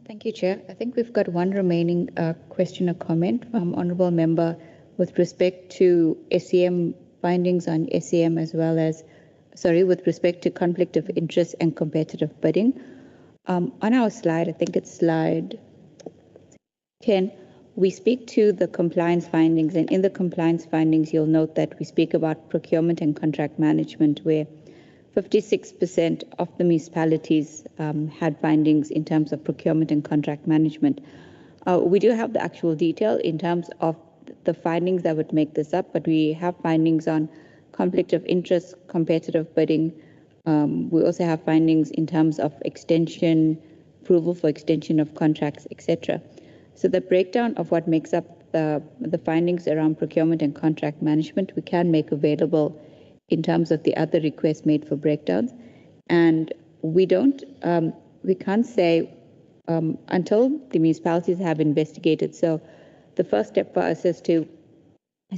Thank you, Chair. I think we've got one remaining question or comment from Honourable Member with respect to SEM findings on SEM as well as, with respect to conflict of interest and competitive bidding. On our slide, I think it's slide 10, we speak to the compliance findings, and in the compliance findings, you'll note that we speak about procurement and contract management, where 56% of the municipalities had findings in terms of procurement and contract management. We do have the actual detail in terms of the findings that would make this up, but we have findings on conflict of interest, competitive bidding. We also have findings in terms of extension, approval for extension of contracts, etc. So the breakdown of what makes up the findings around procurement and contract management, we can make available in terms of the other requests made for breakdowns. And we can't say until the municipalities have investigated. So the first step for us is to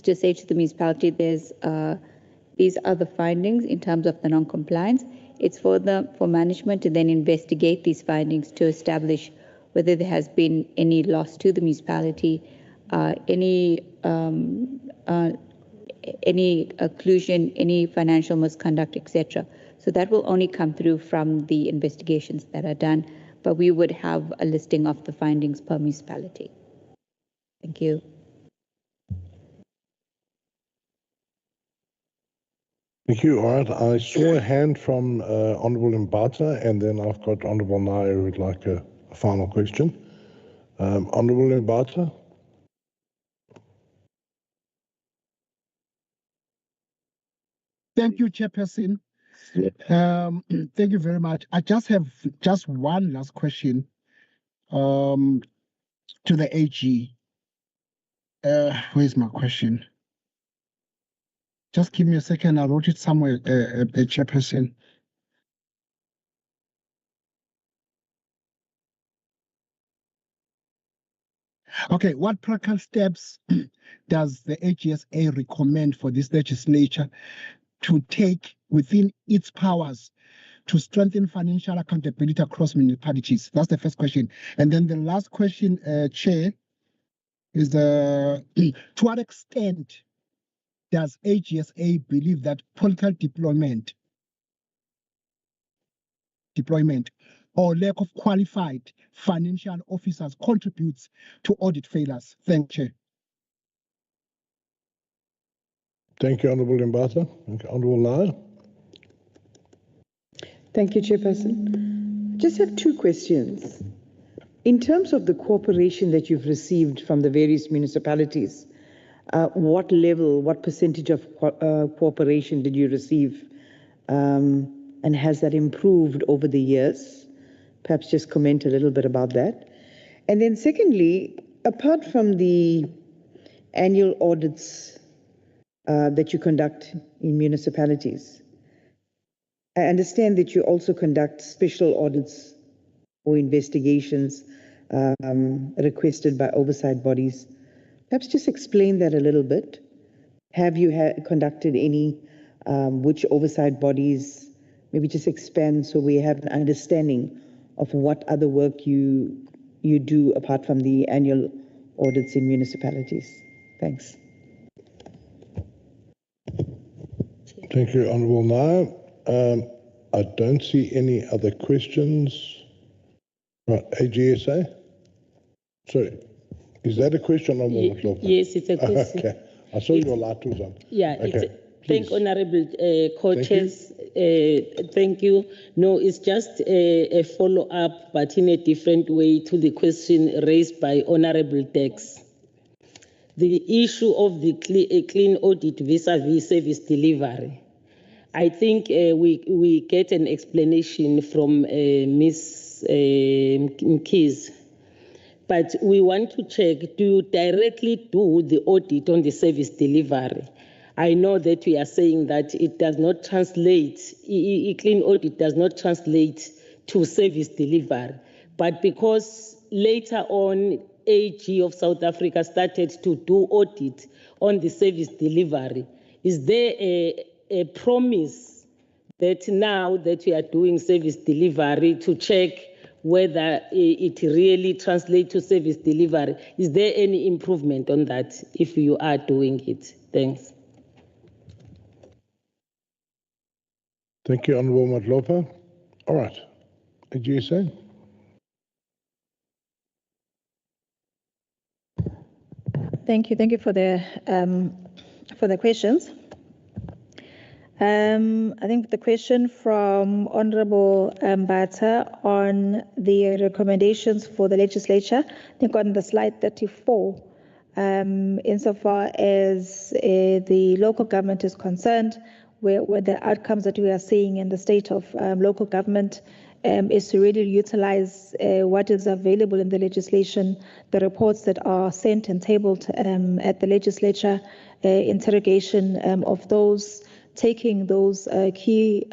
say to the municipality, these are the findings in terms of the non-compliance. It's for management to then investigate these findings to establish whether there has been any loss to the municipality, any occlusion, any financial misconduct, etc. So that will only come through from the investigations that are done, but we would have a listing of the findings per municipality. Thank you. Thank you. All right. I saw a hand from Honourable Mbata, and then I've got Honourable Nair who would like a final question. Honourable Mbata. Thank you, Chairperson. Thank you very much. I just have one last question to the AG. Where's my question? Just give me a second. I wrote it somewhere, Chairperson. Okay, what practical steps does the AGSA recommend for this legislature to take within its powers to strengthen financial accountability across municipalities? That's the first question. And then the last question, Chair, is to what extent does AGSA believe that political deployment or lack of qualified financial officers contributes to audit failures? Thank you, Chair. Thank you, Honourable Mbata. Thank you, Honourable Nair. Thank you, Chairperson. Just have two questions. In terms of the cooperation that you've received from the various municipalities, what level, what percentage of cooperation did you receive? And has that improved over the years? Perhaps just comment a little bit about that. And then secondly, apart from the annual audits that you conduct in municipalities, I understand that you also conduct special audits or investigations requested by oversight bodies. Perhaps just explain that a little bit. Have you conducted any? Which oversight bodies? Maybe just expand so we have an understanding of what other work you do apart from the annual audits in municipalities. Thanks. Thank you, Honourable Naya. I don't see any other questions. Right, AGSA? Sorry, is that a question, Honourable Motlopa? Yes, it's a question. Okay, I saw your light was on. Yeah, okay. Thank Honourable Co-Chairs. Thank you. No, it's just a follow-up, but in a different way to the question raised by Honourable Dex. The issue of the clean audit vis-a-vis service delivery. I think we get an explanation from Ms. Mkhize, but we want to check, do you directly do the audit on the service delivery? I know that we are saying that it does not translate, clean audit does not translate to service delivery, but because later on AG of South Africa started to do audit on the service delivery, is there a promise that now that we are doing service delivery to check whether it really translates to service delivery? Is there any improvement on that if you are doing it? Thanks. Thank you, Honourable Motlopa. All right, AGSA. Thank you for the questions. I think the question from Honourable Bata on the recommendations for the legislature, I think on the slide 34, insofar as the local government is concerned, where the outcomes that we are seeing in the state of local government is to really utilize what is available in the legislation, the reports that are sent and tabled at the legislature, interrogation of those, taking those key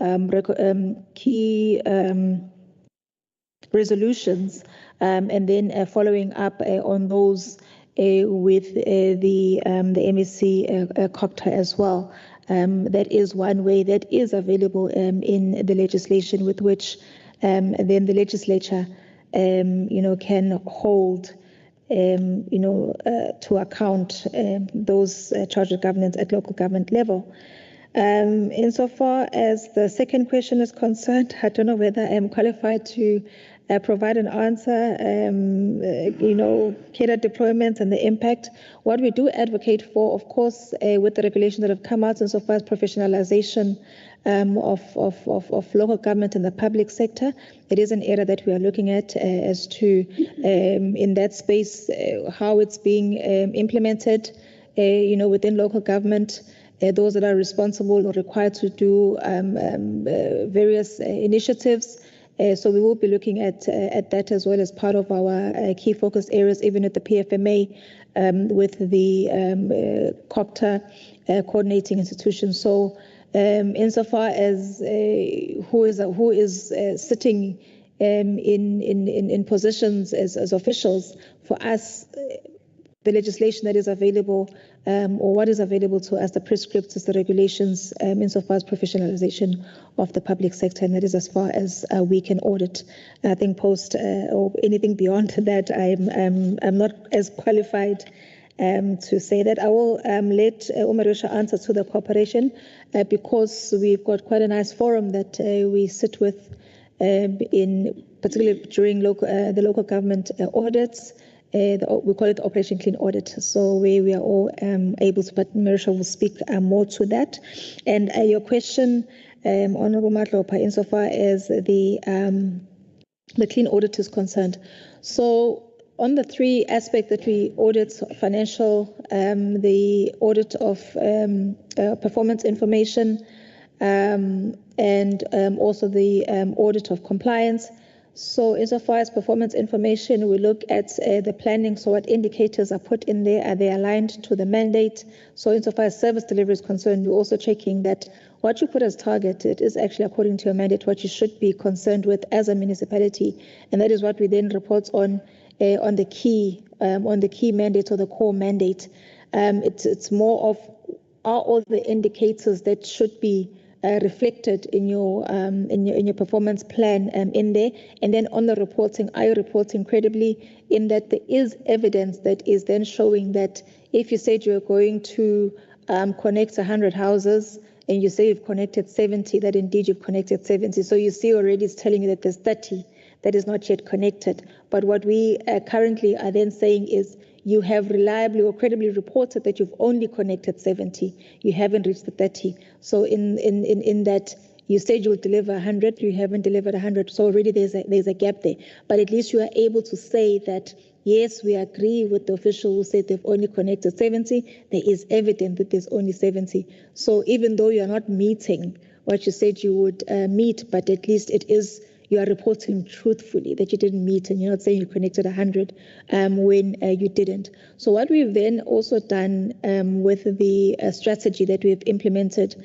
resolutions and then following up on those with the MEC COGTA as well. That is one way that is available in the legislation with which then the legislature can hold to account those charge of governance at local government level. Insofar as the second question is concerned, I don't know whether I'm qualified to provide an answer, cadre deployments and the impact. What we do advocate for, of course, with the regulations that have come out insofar as professionalization of local government and the public sector, it is an area that we are looking at as to, in that space, how it's being implemented, within local government. Those that are responsible or required to do various initiatives. So we will be looking at that as well as part of our key focus areas, even at the PFMA, with the COGTA coordinating institution. So insofar as who is sitting in positions as officials, for us, the legislation that is available or what is available to us, the prescripts, the regulations, insofar as professionalization of the public sector, and that is as far as we can audit. I think post or anything beyond that, I'm not as qualified to say that. I will let Umarisha answer to the cooperation because we've got quite a nice forum that we sit with, in particularly during the local government audits. We call it Operation Clean Audit. So we are all able to, but Marisha will speak more to that. And your question, Honourable Matlopa, insofar as the the clean audit is concerned. So on the three aspects that we audit, financial, the audit of performance information, and also the audit of compliance. So insofar as performance information, we look at the planning, so what indicators are put in there, are they aligned to the mandate? So insofar as service delivery is concerned, we're also checking that what you put as target, it is actually according to your mandate, what you should be concerned with as a municipality. And that is what we then report on the key mandate or the core mandate. It's more of, are all the indicators that should be reflected in your performance plan in there, and then on the reporting, are you reporting credibly in that there is evidence that is then showing that if you said you're going to connect 100 houses and you say you've connected 70, that indeed you've connected 70. So you see already it's telling you that there's 30 that is not yet connected. But what we currently are then saying is you have reliably or credibly reported that you've only connected 70. You haven't reached the 30. So in that, you said you will deliver 100, you haven't delivered 100. So already there's a gap there. But at least you are able to say that, yes, we agree with the official who said they've only connected 70. There is evidence that there's only 70. So even though you're not meeting what you said you would meet, but at least it is, you are reporting truthfully that you didn't meet, and you're not saying you connected 100 when you didn't. So what we've then also done with the strategy that we've implemented,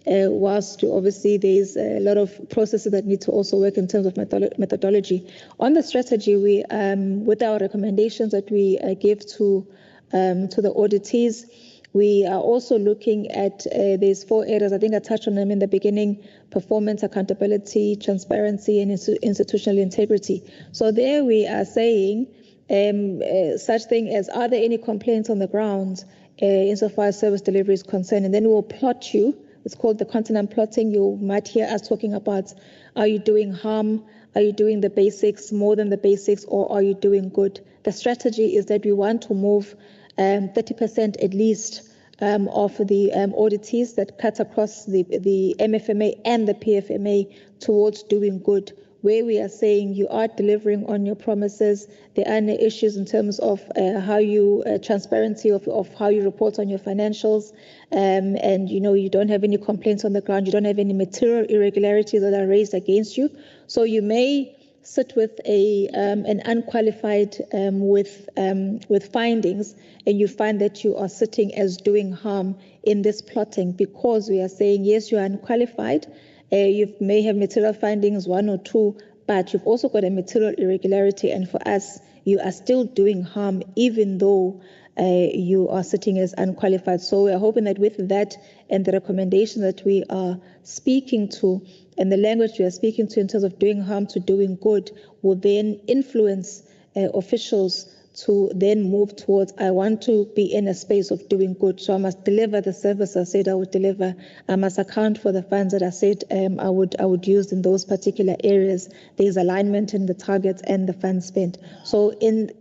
whilst obviously there's a lot of processes that need to also work in terms of methodology. On the strategy, we with our recommendations that we give to the auditees, we are also looking at these 4 areas. I think I touched on them in the beginning: performance, accountability, transparency, and institutional integrity. So there we are saying such thing as, are there any complaints on the ground insofar as service delivery is concerned? And then we'll plot you. It's called the continent plotting. You might hear us talking about, are you doing harm? Are you doing the basics, more than the basics, or are you doing good? The strategy is that we want to move 30% at least of the auditees that cut across the MFMA and the PFMA towards doing good, where we are saying you are delivering on your promises. There are no issues in terms of how you transparency of how you report on your financials, and you don't have any complaints on the ground. You don't have any material irregularities that are raised against you. So you may sit with an unqualified with findings, and you find that you are sitting as doing harm in this plotting, because we are saying, yes, you are unqualified. You may have material findings, 1 or 2, but you've also got a material irregularity, and for us, you are still doing harm even though you are sitting as unqualified. So we are hoping that with that and the recommendation that we are speaking to, and the language we are speaking to in terms of doing harm to doing good, will then influence officials to then move towards, I want to be in a space of doing good. So I must deliver the service I said I would deliver. I must account for the funds that I said I would use in those particular areas. There's alignment in the targets and the funds spent. So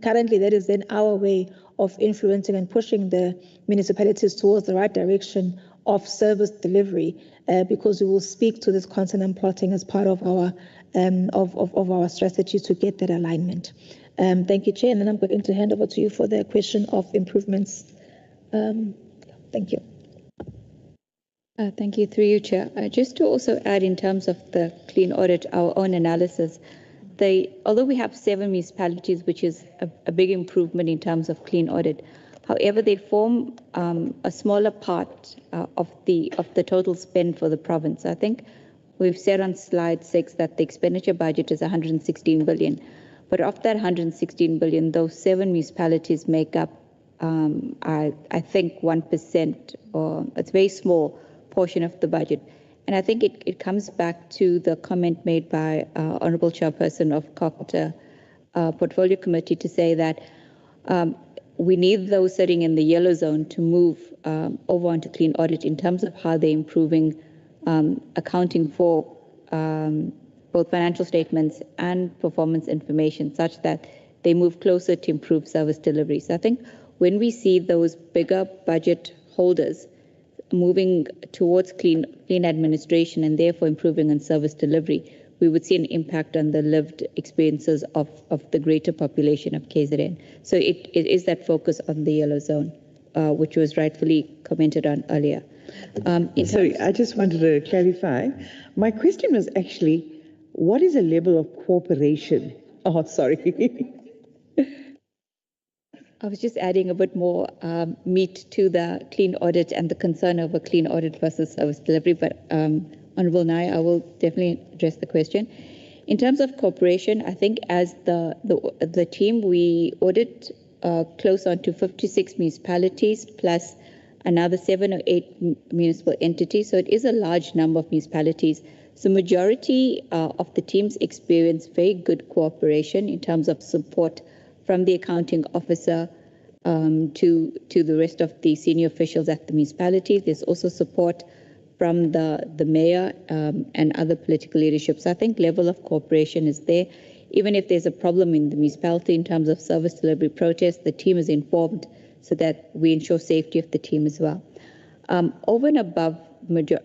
currently that is then our way of influencing and pushing the municipalities towards the right direction of service delivery, because we will speak to this consonant plotting as part of our our strategy to get that alignment. Thank you, Chair, and then I'm going to hand over to you for the question of improvements. Thank you. Thank you, through you, Chair. Just to also add, in terms of the clean audit, our own analysis, although we have 7 municipalities, which is a big improvement in terms of clean audit, however, they form a smaller part of the total spend for the province. I think we've said on slide 6 that the expenditure budget is 116 billion. But of that 116 billion, those 7 municipalities make up, I think, 1%, or it's a very small portion of the budget. And I think it comes back to the comment made by Honourable Chairperson of COGTA Portfolio Committee to say that we need those sitting in the yellow zone to move over onto clean audit in terms of how they're improving accounting for both financial statements and performance information, such that they move closer to improved service delivery. So I think when we see those bigger budget holders moving towards clean administration and therefore improving on service delivery, we would see an impact on the lived experiences of the greater population of KZN. So it is that focus on the yellow zone, which was rightfully commented on earlier. Sorry, I just wanted to clarify. My question was actually, what is the level of cooperation? Oh, sorry. I was just adding a bit more meat to the clean audit and the concern over clean audit versus service delivery, but Honorable Naya, I will definitely address the question. In terms of cooperation, I think as the team, we audit close on to 56 municipalities plus another 7 or 8 municipal entities. So it is a large number of municipalities. So majority of the teams experience very good cooperation in terms of support from the accounting officer to the rest of the senior officials at the municipality. There's also support from the mayor and other political leadership. So I think level of cooperation is there. Even if there's a problem in the municipality in terms of service delivery protest, the team is informed so that we ensure safety of the team as well. Over and above,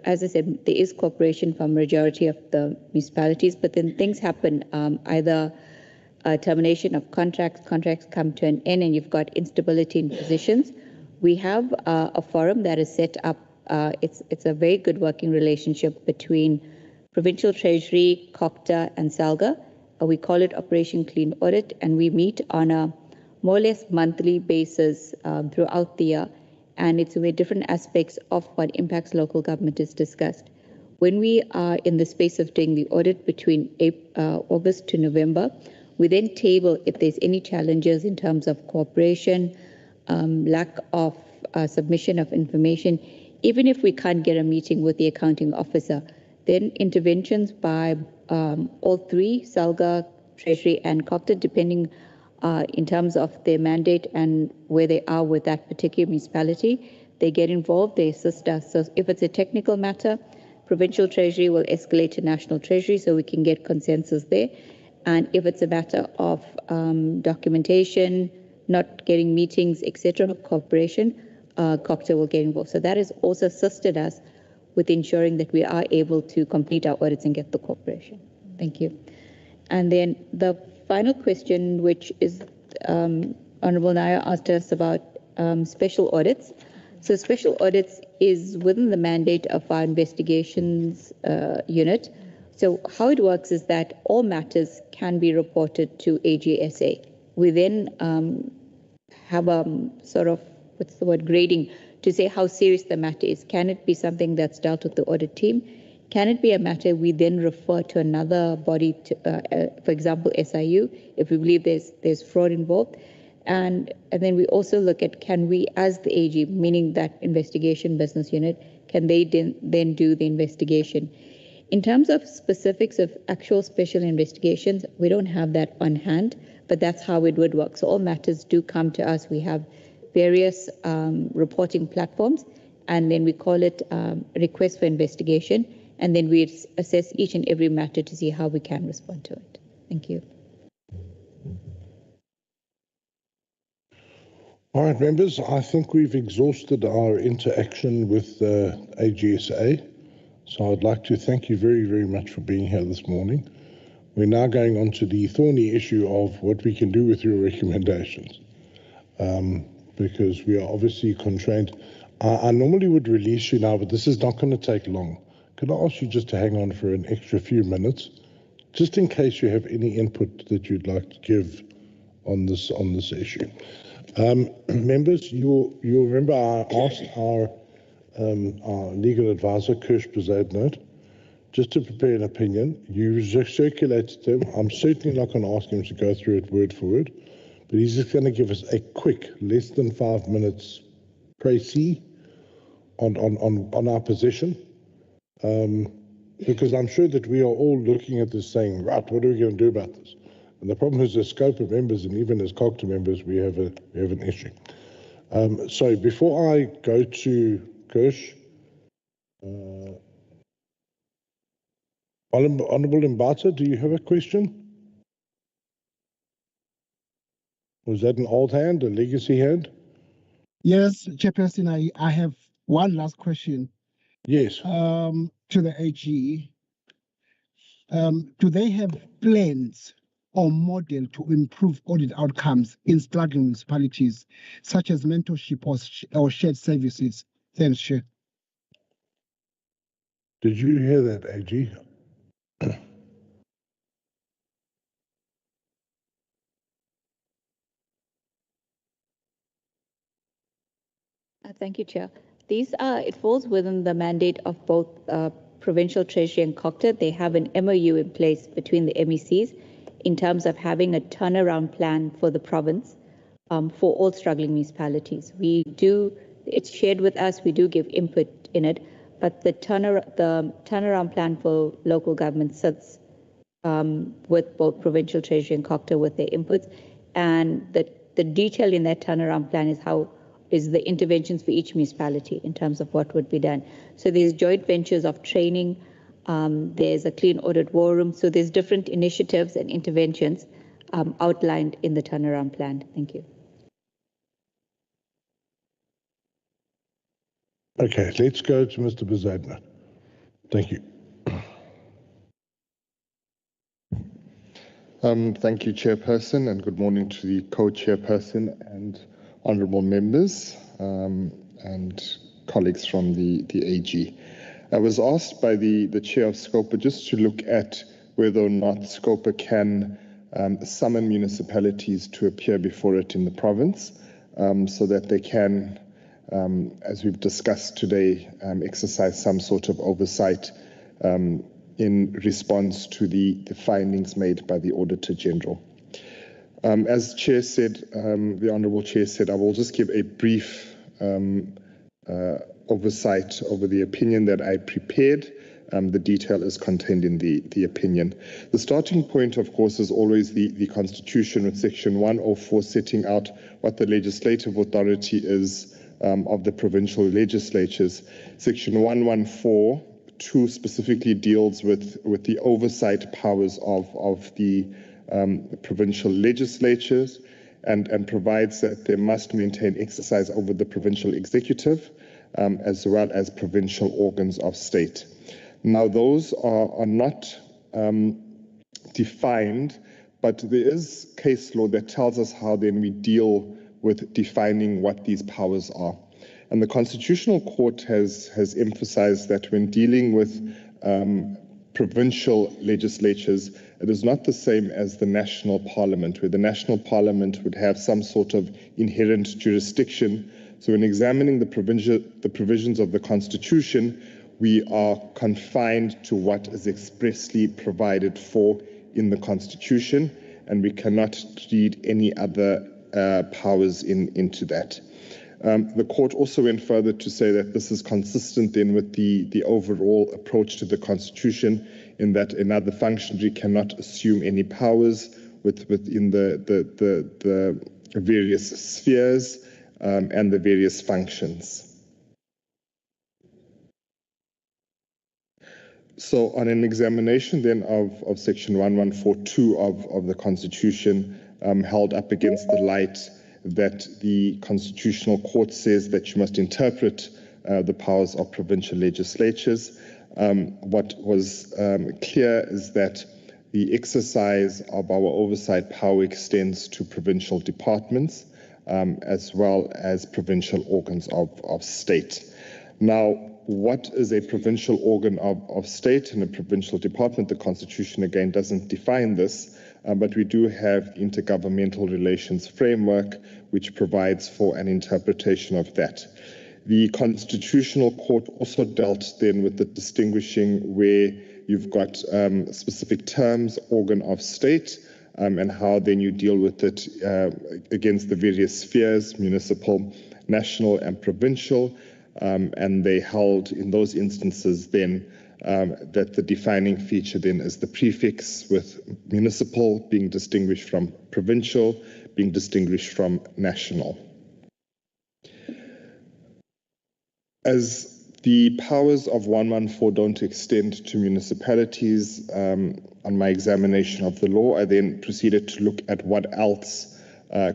as I said, there is cooperation from majority of the municipalities, but then things happen, either termination of contracts come to an end and you've got instability in positions. We have a forum that is set up. It's a very good working relationship between Provincial Treasury, COGTA, and SALGA. We call it Operation Clean Audit, and we meet on a more or less monthly basis throughout the year, and it's where different aspects of what impacts local government is discussed. When we are in the space of doing the audit between August to November, we then table if there's any challenges in terms of cooperation, lack of submission of information. Even if we can't get a meeting with the accounting officer, then interventions by all three, SALGA, Treasury, and COGTA, depending in terms of their mandate and where they are with that particular municipality, they get involved, they assist us. So if it's a technical matter, Provincial Treasury will escalate to National Treasury so we can get consensus there. And if it's a matter of documentation, not getting meetings, etc., cooperation, COGTA will get involved. So that has also assisted us with ensuring that we are able to complete our audits and get the cooperation. Thank you. And then the final question, which is Honorable Naya asked us about special audits. So special audits is within the mandate of our investigations unit. So how it works is that all matters can be reported to AGSA. We then have a sort of, grading to say how serious the matter is. Can it be something that's dealt with the audit team? Can it be a matter we then refer to another body, for example, SIU, if we believe there's fraud involved? And then we also look at, can we, as the AG, meaning that investigation business unit, can they then do the investigation? In terms of specifics of actual special investigations, we don't have that on hand, but that's how it would work. So all matters do come to us. We have various reporting platforms, and then we call it request for investigation, and then we assess each and every matter to see how we can respond to it. Thank you. All right, members, I think we've exhausted our interaction with AGSA. So I'd like to thank you very, very much for being here this morning. We're now going on to the thorny issue of what we can do with your recommendations, because we are obviously constrained. I normally would release you now, but this is not going to take long. Could I ask you just to hang on for an extra few minutes, just in case you have any input that you'd like to give on this issue? Members, you'll remember I asked our legal advisor, Kirsch Note, just to prepare an opinion. You circulated them. I'm certainly not going to ask him to go through it word for word, but he's just going to give us a quick, less than 5 minutes précis on our position, because I'm sure that we are all looking at this saying, right, what are we going to do about this? And the problem is, as SCOPA members and even as COGTA members, we have an issue. So before I go to Kirsch, Honourable Mbata, do you have a question? Was that an old hand, a legacy hand? Yes, Chairperson, I have one last question. Yes. To the AG. do they have plans or model to improve audit outcomes in struggling municipalities, such as mentorship or shared services? Thanks, Chair. Did you hear that, AG? Thank you, Chair. It falls within the mandate of both Provincial Treasury and COGTA. They have an MOU in place between the MECs in terms of having a turnaround plan for the province for all struggling municipalities. It's shared with us, we do give input in it, but the turnaround plan for local government sits with both Provincial Treasury and COGTA with their inputs. And the detail in that turnaround plan is the interventions for each municipality in terms of what would be done. So there's joint ventures of training, there's a clean audit war room, so there's different initiatives and interventions outlined in the turnaround plan. Thank you. Okay, let's go to Mr. Bezadna. Thank you. Thank you, Chairperson, and good morning to the co-chairperson and honourable members and colleagues from the AG. I was asked by the chair of SCOPA just to look at whether or not SCOPA can summon municipalities to appear before it in the province so that they can, as we've discussed today, exercise some sort of oversight in response to the findings made by the Auditor General. As Chair said, the Honourable Chair said, I will just give a brief oversight over the opinion that I prepared. The detail is contained in the opinion. The starting point, of course, is always the Constitution with Section 104 setting out what the legislative authority is of the provincial legislatures. Section 114(2) specifically deals with the oversight powers of the provincial legislatures and provides that they must maintain exercise over the provincial executive as well as provincial organs of state. Now, those are not defined, but there is case law that tells us how then we deal with defining what these powers are. And the Constitutional Court has emphasized that when dealing with provincial legislatures, it is not the same as the national parliament, where the national parliament would have some sort of inherent jurisdiction. So in examining the provisions of the Constitution, we are confined to what is expressly provided for in the Constitution, and we cannot read any other powers into that. The court also went further to say that this is consistent then with the overall approach to the Constitution, in that another functionary cannot assume any powers within the various spheres and the various functions. So on an examination then of Section 114(2) of the Constitution, held up against the light that the Constitutional Court says that you must interpret the powers of provincial legislatures. What was clear is that the exercise of our oversight power extends to provincial departments as well as provincial organs of state. Now, what is a provincial organ of state and a provincial department? The Constitution, again, doesn't define this, but we do have intergovernmental relations framework which provides for an interpretation of that. The Constitutional Court also dealt then with the distinguishing where you've got specific terms, organ of state, and how then you deal with it against the various spheres, municipal, national, and provincial. And they held in those instances then that the defining feature then is the prefix, with municipal being distinguished from provincial, being distinguished from national. As the powers of 114 don't extend to municipalities, on my examination of the law, I then proceeded to look at what else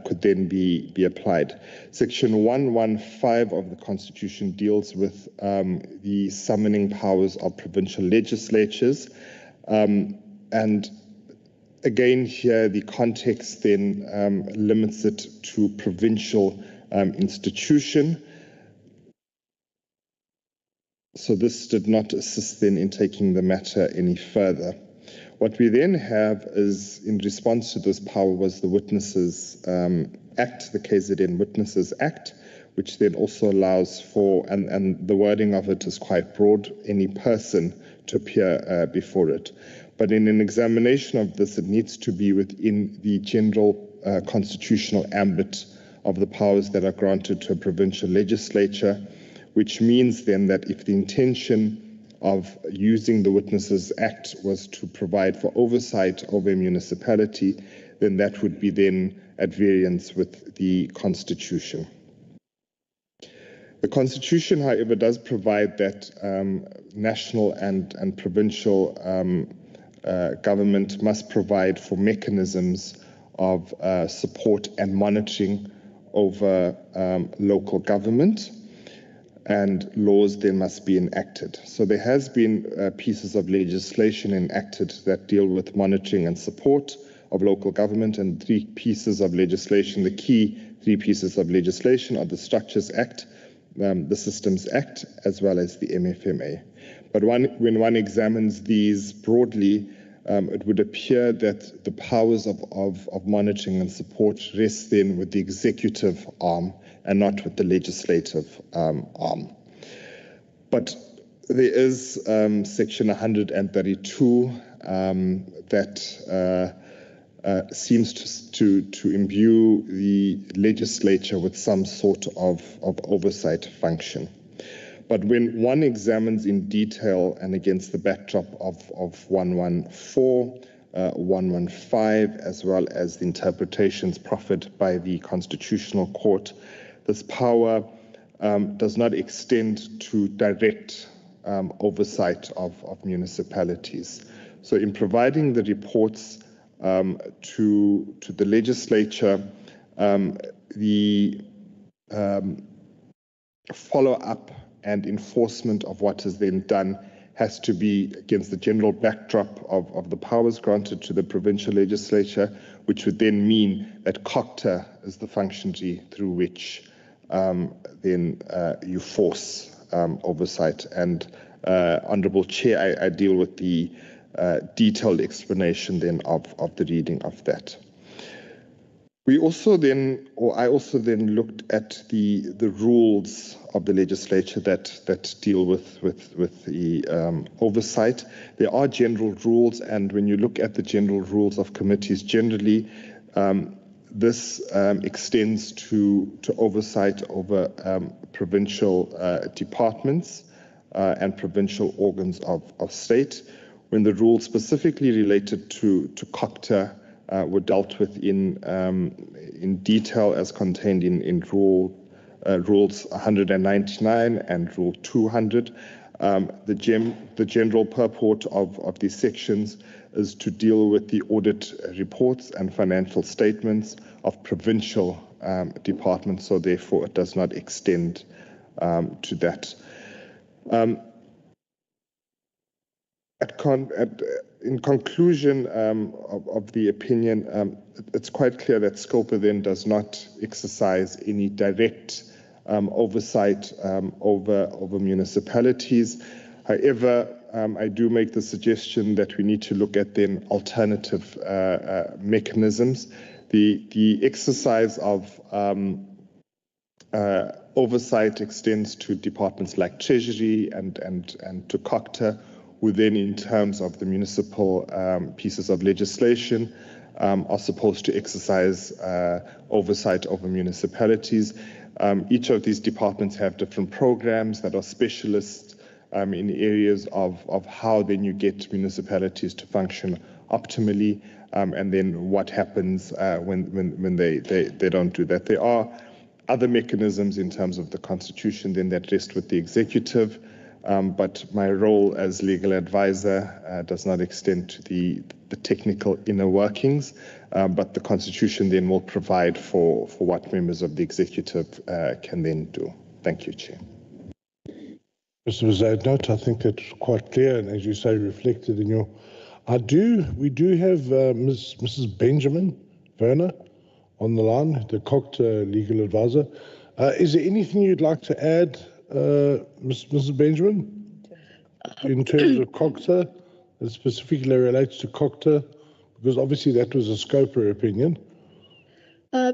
could then be applied. Section 115 of the Constitution deals with the summoning powers of provincial legislatures. And again here, the context then limits it to provincial institution. So this did not assist then in taking the matter any further. What we then have is, in response to this power, was the Witnesses Act, the KZN Witnesses Act, which then also allows for, and the wording of it is quite broad, any person to appear before it. But in an examination of this, it needs to be within the general constitutional ambit of the powers that are granted to a provincial legislature, which means then that if the intention of using the Witnesses Act was to provide for oversight over a municipality, then that would be then at variance with the Constitution. The Constitution, however, does provide that national and provincial government must provide for mechanisms of support and monitoring over local government, and laws then must be enacted. So there has been pieces of legislation enacted that deal with monitoring and support of local government, and 3 pieces of legislation. The key 3 pieces of legislation are the Structures Act, the Systems Act, as well as the MFMA. But when one examines these broadly, it would appear that the powers of monitoring and support rest then with the executive arm and not with the legislative arm. But there is Section 132 that seems to imbue the legislature with some sort of oversight function. But when one examines in detail and against the backdrop of 114, 115, as well as the interpretations proffered by the Constitutional Court, this power does not extend to direct oversight of municipalities. So in providing the reports to the legislature, the follow-up and enforcement of what is then done has to be against the general backdrop of the powers granted to the provincial legislature, which would then mean that COGTA is the functionary through which then you force oversight. And Honourable Chair, I deal with the detailed explanation then of the reading of that. We also then, or I also then looked at the rules of the legislature that deal with the oversight. There are general rules, and when you look at the general rules of committees, generally this extends to oversight over provincial departments and provincial organs of state. When the rules specifically related to COGTA were dealt with in detail as contained in Rules 199 and Rule 200. The general purport of these sections is to deal with the audit reports and financial statements of provincial departments, so therefore it does not extend to that. In conclusion of the opinion, it's quite clear that SCOPA then does not exercise any direct oversight over municipalities. However, I do make the suggestion that we need to look at then alternative mechanisms. The exercise of oversight extends to departments like Treasury and to COGTA, who then, in terms of the municipal pieces of legislation, are supposed to exercise oversight over municipalities. Each of these departments have different programs that are specialists in areas of how then you get municipalities to function optimally, and then what happens when they don't do that. There are other mechanisms in terms of the Constitution then that rest with the executive. But my role as legal advisor does not extend to the technical inner workings, but the Constitution then will provide for what members of the executive can then do. Thank you, Chair. Mr. Zaidnot, I think that's quite clear, and as you say, reflected in your We do have Mrs. Benjamin Werner on the line, the COGTA legal advisor. Is there anything you'd like to add, Mrs. Benjamin, in terms of COGTA that specifically relates to COGTA? Because obviously that was a SCOPA opinion.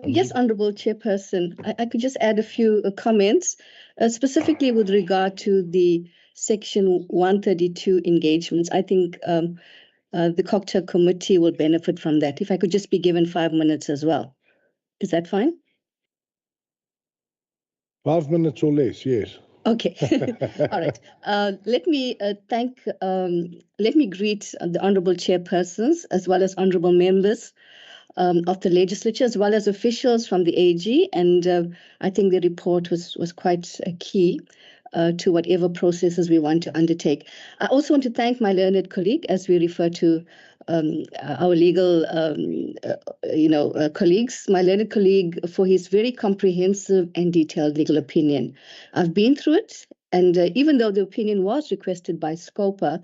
Yes, Honourable Chairperson. I could just add a few comments, specifically with regard to the Section 132 engagements. I think the COGTA committee will benefit from that. If I could just be given 5 minutes as well. Is that fine? 5 minutes or less, yes. Okay. All right. Let me greet the Honourable Chairpersons as well as Honourable Members of the legislature, as well as officials from the AG, and I think the report was quite key to whatever processes we want to undertake. I also want to thank my learned colleague, as we refer to our legal, colleagues, my learned colleague, for his very comprehensive and detailed legal opinion. I've been through it, and even though the opinion was requested by SCOPA,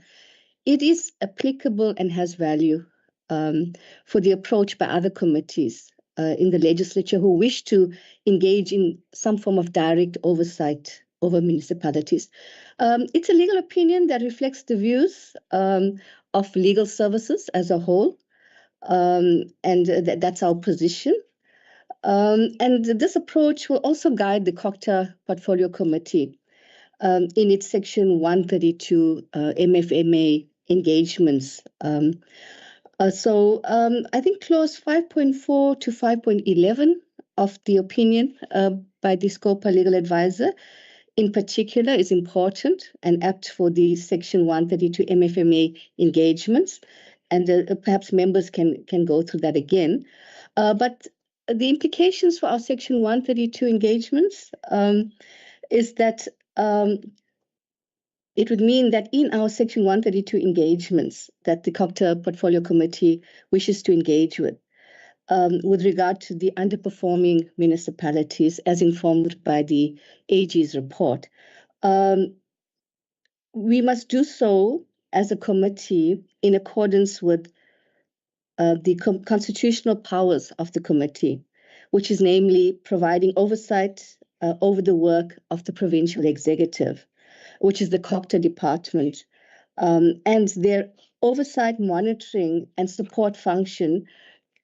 it is applicable and has value for the approach by other committees in the legislature who wish to engage in some form of direct oversight over municipalities. It's a legal opinion that reflects the views of legal services as a whole, and that's our position. And this approach will also guide the COGTA Portfolio Committee in its Section 132 MFMA engagements. So I think clause 5.4 to 5.11 of the opinion by the SCOPA legal advisor in particular is important and apt for the Section 132 MFMA engagements. And perhaps members can go through that again. But the implications for our Section 132 engagements is that it would mean that in our Section 132 engagements that the COGTA Portfolio Committee wishes to engage with regard to the underperforming municipalities as informed by the AG's report, we must do so as a committee in accordance with the constitutional powers of the committee, which is namely providing oversight over the work of the provincial executive, which is the COGTA department, and their oversight, monitoring, and support function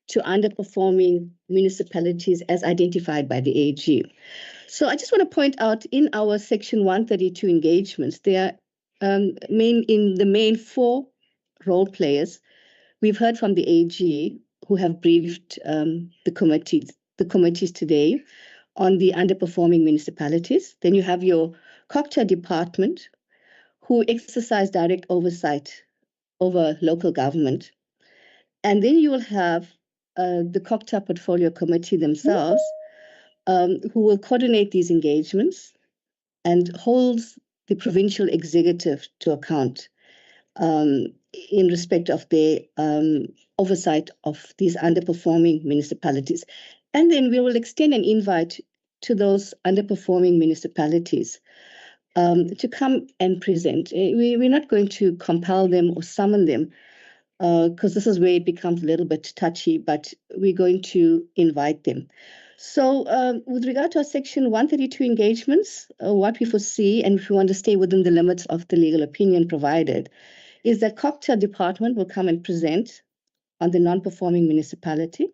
to underperforming municipalities as identified by the AG. So I just want to point out in our Section 132 engagements, there are in the main four role players. We've heard from the AG, who have briefed the committees today on the underperforming municipalities. Then you have your COGTA department, who exercise direct oversight over local government. And then you will have the COGTA Portfolio Committee themselves, who will coordinate these engagements and holds the provincial executive to account in respect of their oversight of these underperforming municipalities. And then we will extend an invite to those underperforming municipalities to come and present. We're not going to compel them or summon them, because this is where it becomes a little bit touchy, but we're going to invite them. So with regard to our Section 132 engagements, what we foresee, and if we want to stay within the limits of the legal opinion provided, is that COGTA department will come and present on the non-performing municipality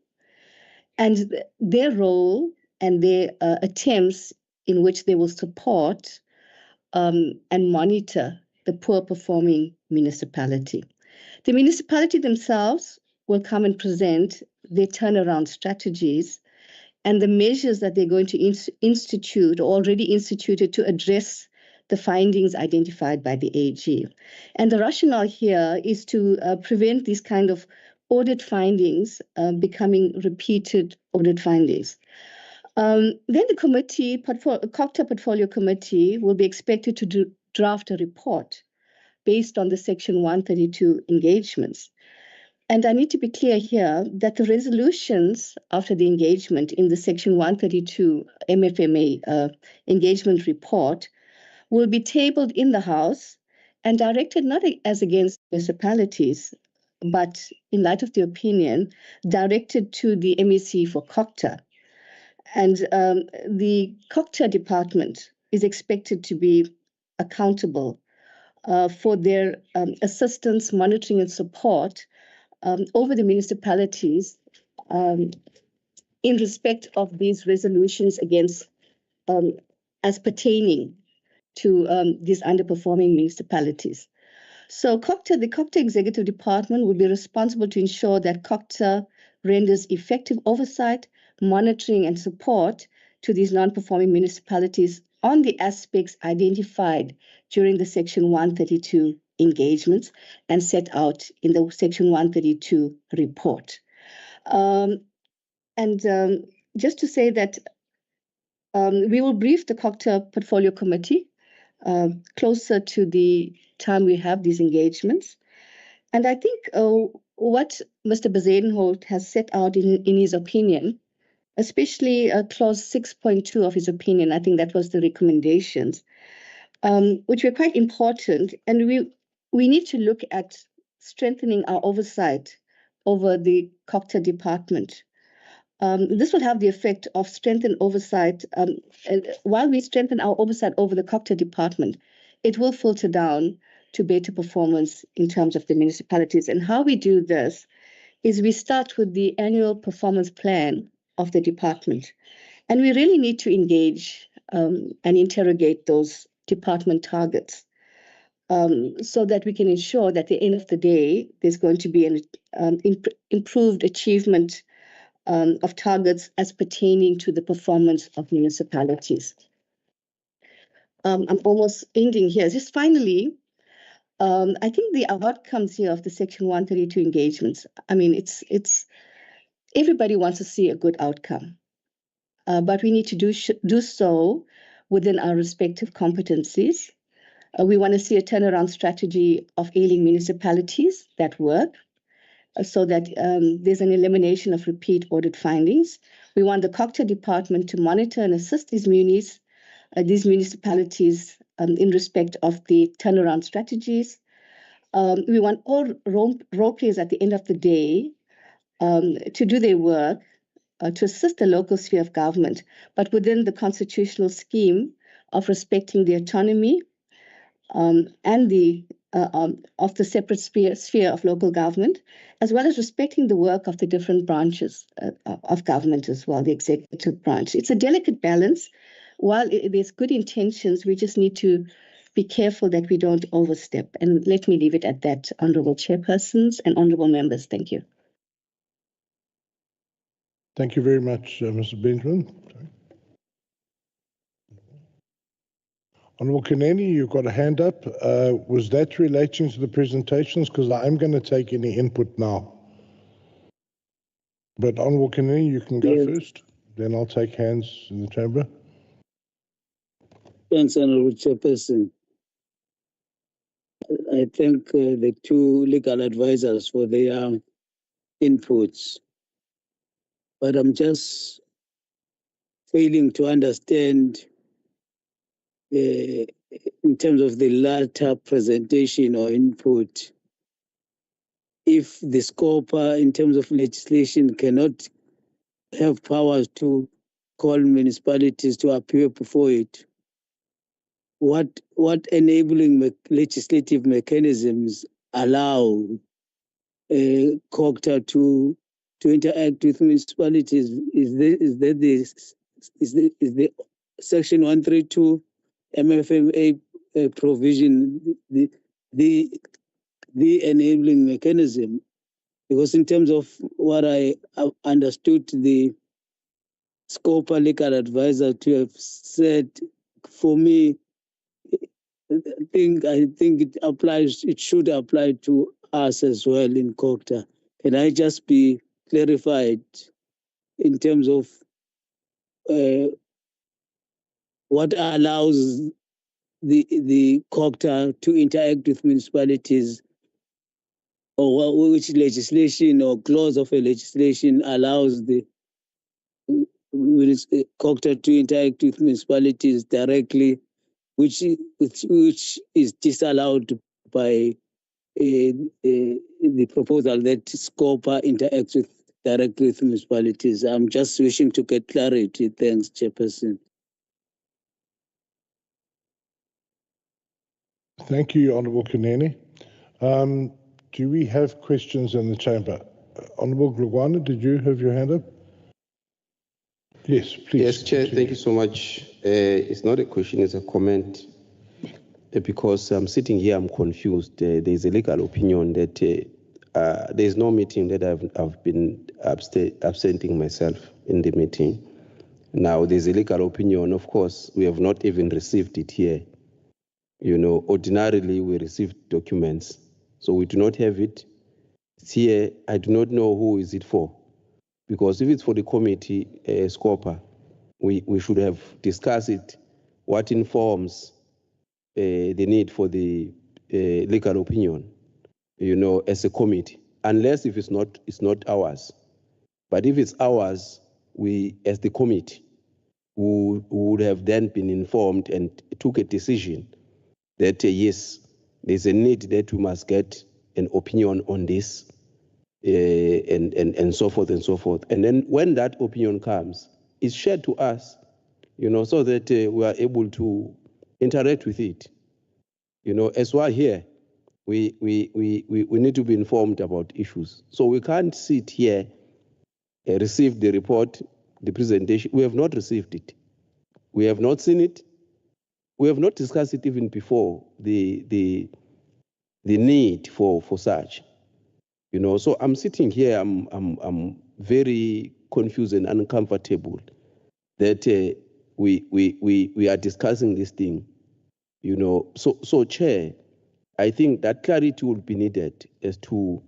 and their role and their attempts in which they will support and monitor the poor performing municipality. The municipality themselves will come and present their turnaround strategies and the measures that they're going to institute or already instituted to address the findings identified by the AG. And the rationale here is to prevent these kind of audit findings becoming repeated audit findings. Then the COGTA Portfolio Committee will be expected to draft a report based on the Section 132 engagements. And I need to be clear here that the resolutions after the engagement in the Section 132 MFMA engagement report will be tabled in the House and directed not as against municipalities, but in light of the opinion, directed to the MEC for COGTA. And the COGTA department is expected to be accountable for their assistance, monitoring, and support over the municipalities in respect of these resolutions against, as pertaining to these underperforming municipalities. So COGTA, the COGTA Executive Department will be responsible to ensure that COGTA renders effective oversight, monitoring, and support to these non-performing municipalities on the aspects identified during the Section 132 engagements and set out in the Section 132 report. Just to say that we will brief the COGTA Portfolio Committee closer to the time we have these engagements. And I think what Mr. Bezuidenhout has set out in his opinion, especially clause 6.2 of his opinion, I think that was the recommendations, which were quite important. And we need to look at strengthening our oversight over the COGTA department. This will have the effect of strengthened oversight. While we strengthen our oversight over the COGTA department, it will filter down to better performance in terms of the municipalities. And how we do this is we start with the annual performance plan of the department. And we really need to engage and interrogate those department targets so that we can ensure that at the end of the day, there's going to be an improved achievement of targets as pertaining to the performance of municipalities. I'm almost ending here. Just finally, I think the outcomes here of the Section 132 engagements, I mean, it's everybody wants to see a good outcome, but we need to do so within our respective competencies. We want to see a turnaround strategy of ailing municipalities that work, so that there's an elimination of repeat audit findings. We want the COGTA department to monitor and assist these municipalities in respect of the turnaround strategies. We want all role players at the end of the day to do their work, to assist the local sphere of government, but within the constitutional scheme of respecting the autonomy and the of the separate sphere of local government, as well as respecting the work of the different branches of government as well, the executive branch. It's a delicate balance. While there's good intentions, we just need to be careful that we don't overstep. And let me leave it at that, Honourable Chairpersons and Honourable Members. Thank you. Thank you very much, Mr. Benjamin. Honourable Kaneni, you've got a hand up. Was that relating to the presentations? Because I'm going to take any input now. But Honourable Kaneni, you can go first. Then I'll take hands in the chamber. Thanks, Honourable Chairperson. I thank the two legal advisors for their inputs. But I'm just failing to understand in terms of the latter presentation or input, if the SCOPA in terms of legislation cannot have powers to call municipalities to appear before it, what enabling legislative mechanisms allow COGTA to interact with municipalities? Is the Section 132 MFMA provision the enabling mechanism? Because in terms of what I understood the SCOPA legal advisor to have said, for me, I think it applies. It should apply to us as well in COGTA. Can I just be clarified in terms of what allows the COGTA to interact with municipalities, or which legislation or clause of a legislation allows the COGTA to interact with municipalities directly, which is disallowed by the proposal that SCOPA interacts directly with municipalities. I'm just wishing to get clarity. Thanks, Chairperson. Thank you, Honourable Kunene. Do we have questions in the chamber? Honourable Glugwana, did you have your hand up? Yes, please. Yes, Chair, thank you so much. It's not a question, it's a comment. Because I'm sitting here, I'm confused. There's a legal opinion that there's no meeting that I've been absenting myself in the meeting. Now, there's a legal opinion. Of course, we have not even received it here. You know, ordinarily we receive documents, so we do not have it. It's here. I do not know who is it for, because if it's for the committee, SCOPA, we should have discussed it. What informs the need for the legal opinion, you know, as a committee, unless if it's not ours. But if it's ours, we, as the committee, would have then been informed and took a decision that yes, there's a need that we must get an opinion on this, and so forth and so forth. And then when that opinion comes, it's shared to us, you know, so that we are able to interact with it. You know, as we're here, we need to be informed about issues. So we can't sit here, receive the report, the presentation. We have not received it. We have not seen it. We have not discussed it even before the need for such. You know, so I'm sitting here, I'm very confused and uncomfortable that we are discussing this thing. You know, so Chair, I think that clarity will be needed as to,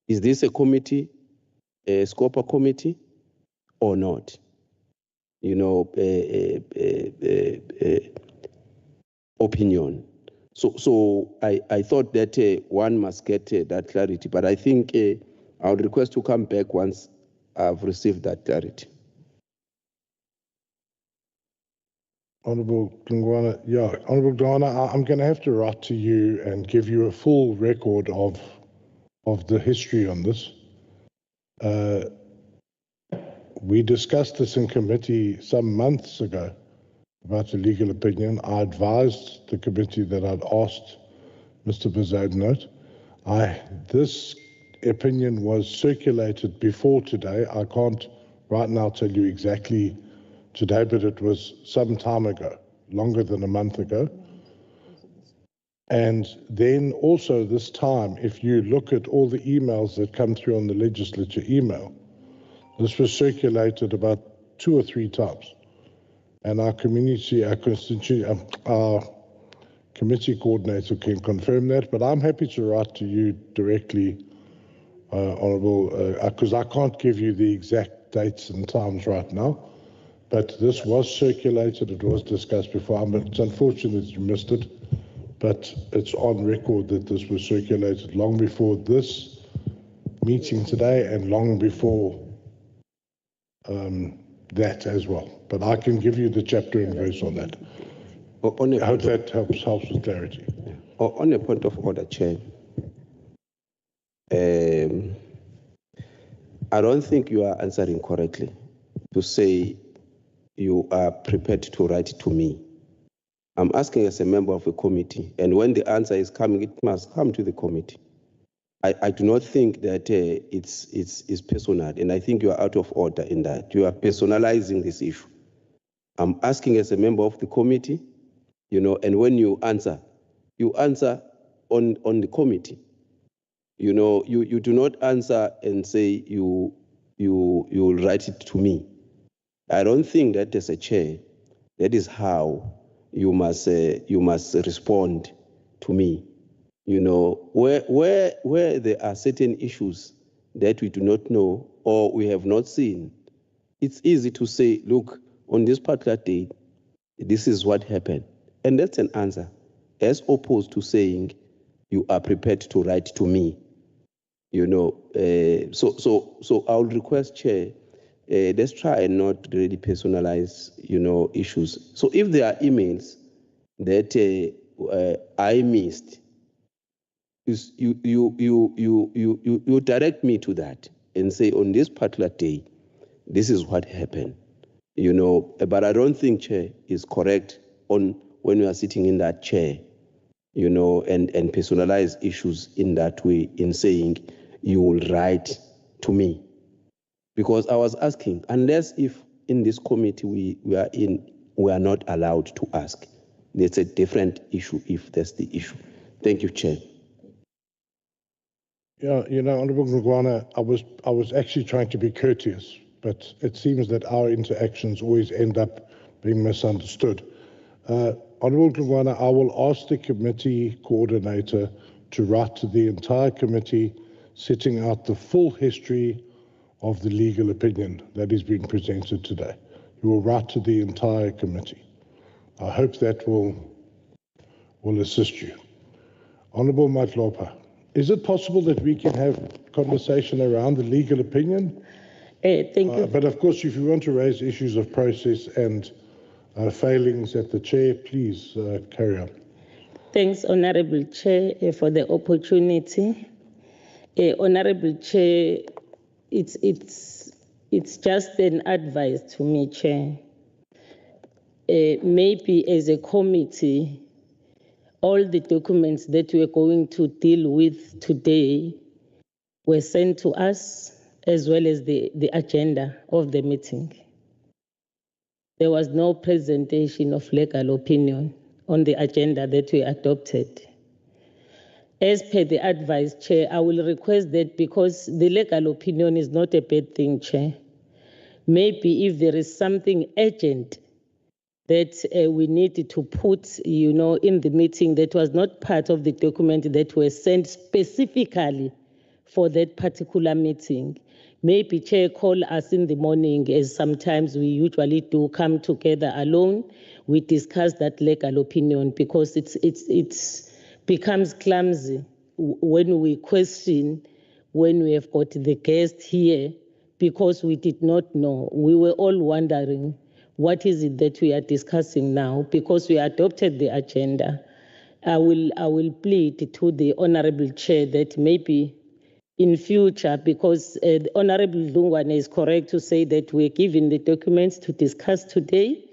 is this a committee, a SCOPA committee, or not? You know, opinion. So I thought that one must get that clarity, but I think I would request to come back once I've received that clarity. Honourable Glugwana, yeah, Honourable Glugwana, I'm going to have to write to you and give you a full record of the history on this. We discussed this in committee some months ago about a legal opinion. I advised the committee that I'd asked Mr. Bezuidenhout. This opinion was circulated before today. I can't right now tell you exactly today, but it was some time ago, longer than a month ago. And then also this time, if you look at all the emails that come through on the legislature email, this was circulated about 2 or 3 times. And our committee coordinator can confirm that, but I'm happy to write to you directly, Honourable, because I can't give you the exact dates and times right now. But this was circulated, it was discussed before. It's unfortunate you missed it, but it's on record that this was circulated long before this meeting today and long before that as well. But I can give you the chapter and verse on that. I hope that helps with clarity. On a point of order, Chair, I don't think you are answering correctly to say you are prepared to write to me. I'm asking as a member of a committee, and when the answer is coming, it must come to the committee. I do not think that it's personal, and I think you are out of order in that. You are personalizing this issue. I'm asking as a member of the committee, you know, and when you answer on the committee. You know, you do not answer and say you write it to me. I don't think that as a chair, that is how you must respond to me. You know, where there are certain issues that we do not know or we have not seen, it's easy to say, look, on this particular day, this is what happened. And that's an answer, as opposed to saying you are prepared to write to me. You know, so I would request, Chair, let's try and not really personalize, you know, issues. So if there are emails that I missed, is you direct me to that and say on this particular day, this is what happened, but I don't think, Chair, is correct on when we are sitting in that chair, and personalize issues in that way, in saying you will write to me. Because I was asking, unless if in this committee we are not allowed to ask. That's a different issue if that's the issue. Thank you, Chair. Yeah, Honourable Ngwana, I was actually trying to be courteous, but it seems that our interactions always end up being misunderstood. Honourable Ngwana, I will ask the committee coordinator to write to the entire committee, setting out the full history of the legal opinion that is being presented today. You will write to the entire committee. I hope that will assist you. Honourable Matlopa, is it possible that we can have conversation around the legal opinion? Thank you. But of course, if you want to raise issues of process and failings at the chair, please carry on. Thanks, Honourable Chair, for the opportunity. Honourable Chair, it's just an advice to me, Chair. Maybe as a committee, all the documents that we're going to deal with today were sent to us, as well as the agenda of the meeting. There was no presentation of legal opinion on the agenda that we adopted. As per the advice, Chair, I will request that, because the legal opinion is not a bad thing, Chair. Maybe if there is something urgent that we need to put, in the meeting that was not part of the document that was sent specifically for that particular meeting. Maybe, Chair, call us in the morning, as sometimes we usually do, come together alone. We discuss that legal opinion, because it's becomes clumsy when we question, when we have got the guest here, because we did not know. We were all wondering, what is it that we are discussing now? Because we adopted the agenda. I will plead to the Honourable Chair that maybe in future, because the Honourable Dungwane is correct to say that we're given the documents to discuss today,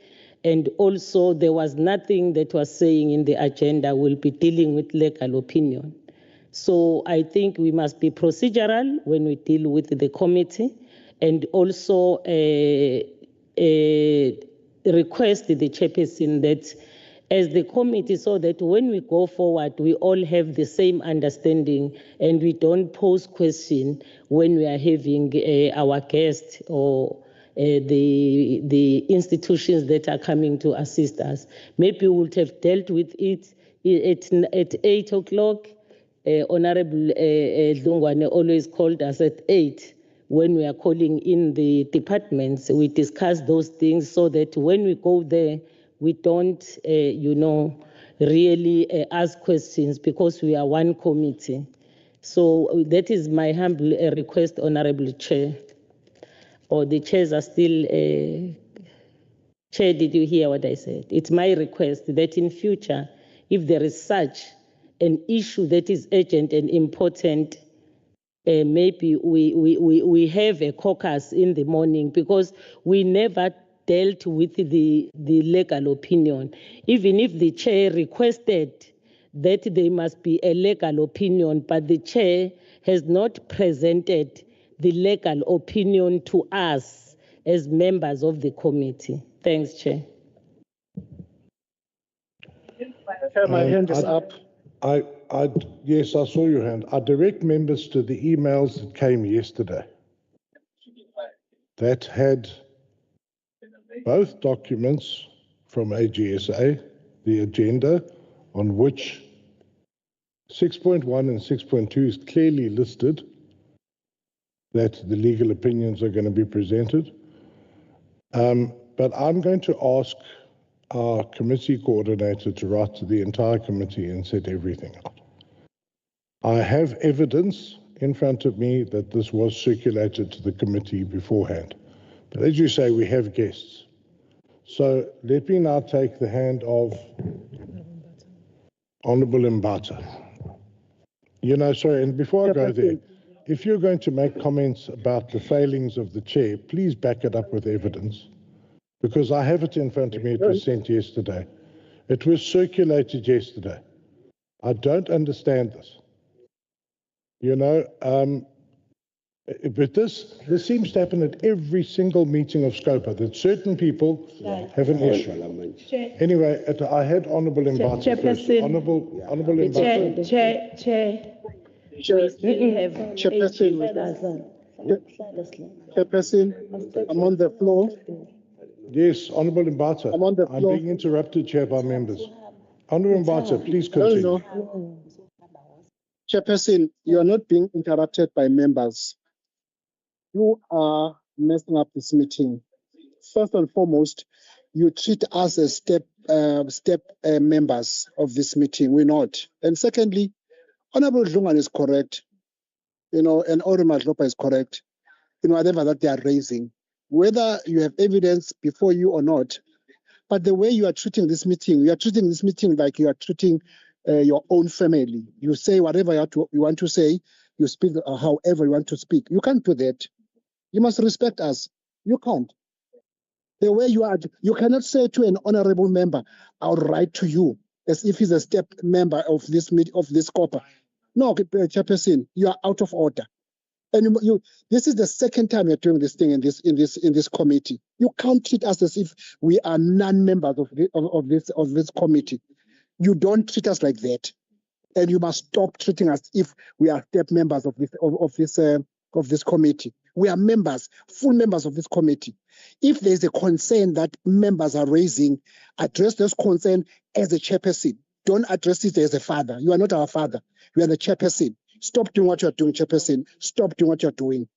and also there was nothing that was saying in the agenda we'll be dealing with legal opinion. So I think we must be procedural when we deal with the committee, and also request the chairperson that as the committee, so that when we go forward, we all have the same understanding and we don't pose question when we are having our guests or the institutions that are coming to assist us. Maybe we would have dealt with it at 8 o'clock. Honourable Dungwane always called us at 8 when we are calling in the departments. We discuss those things so that when we go there, we don't, really ask questions, because we are one committee. So that is my humble request, Honourable Chair. Or the chairs are still, Chair, did you hear what I said? It's my request that in future, if there is such an issue that is urgent and important, maybe we have a caucus in the morning, because we never dealt with the legal opinion. Even if the chair requested that there must be a legal opinion, but the chair has not presented the legal opinion to us as members of the committee. Thanks, Chair. My hand is up. Yes, I saw your hand. I direct members to the emails that came yesterday that had both documents from AGSA, the agenda, on which 6.1 and 6.2 is clearly listed that the legal opinions are going to be presented. But I'm going to ask our committee coordinator to write to the entire committee and set everything out. I have evidence in front of me that this was circulated to the committee beforehand. But as you say, we have guests. So let me now take the hand of Honourable Mbata. You know, sorry, and before I go there, if you're going to make comments about the failings of the chair, please back it up with evidence, because I have it in front of me. It was sent yesterday. It was circulated yesterday. I don't understand this. You know, but this seems to happen at every single meeting of SCOPA, that certain people have an issue. Anyway, I had Honourable Mbata first. Honourable Mbata. Chair. Chairperson, I'm on the floor. Yes, Honourable Mbata. I'm on the floor. I'm being interrupted here by members. Honourable Mbata, please continue. No. Chairperson, you are not being interrupted by members. You are messing up this meeting. First and foremost, you treat us as step members of this meeting. We're not. And secondly, Honourable Dlungan is correct, you know, and Honourable Madlopa is correct in whatever that they are raising, whether you have evidence before you or not. But the way you are treating this meeting, you are treating this meeting like you are treating your own family. You say whatever you want to say, you speak however you want to speak. You can't do that. You must respect us. You can't. The way you are, you cannot say to an honourable member, "I'll write to you," as if he's a step member of this SCOPA. No, Chairperson, you are out of order. And this is the second time you're doing this thing in this committee. You can't treat us as if we are non-members of this committee. You don't treat us like that, and you must stop treating us if we are step members of this committee. We are members, full members of this committee. If there is a concern that members are raising, address this concern as a chairperson. Don't address it as a father. You are not our father. You are the chairperson. Stop doing what you are doing, chairperson. Stop doing what you are doing.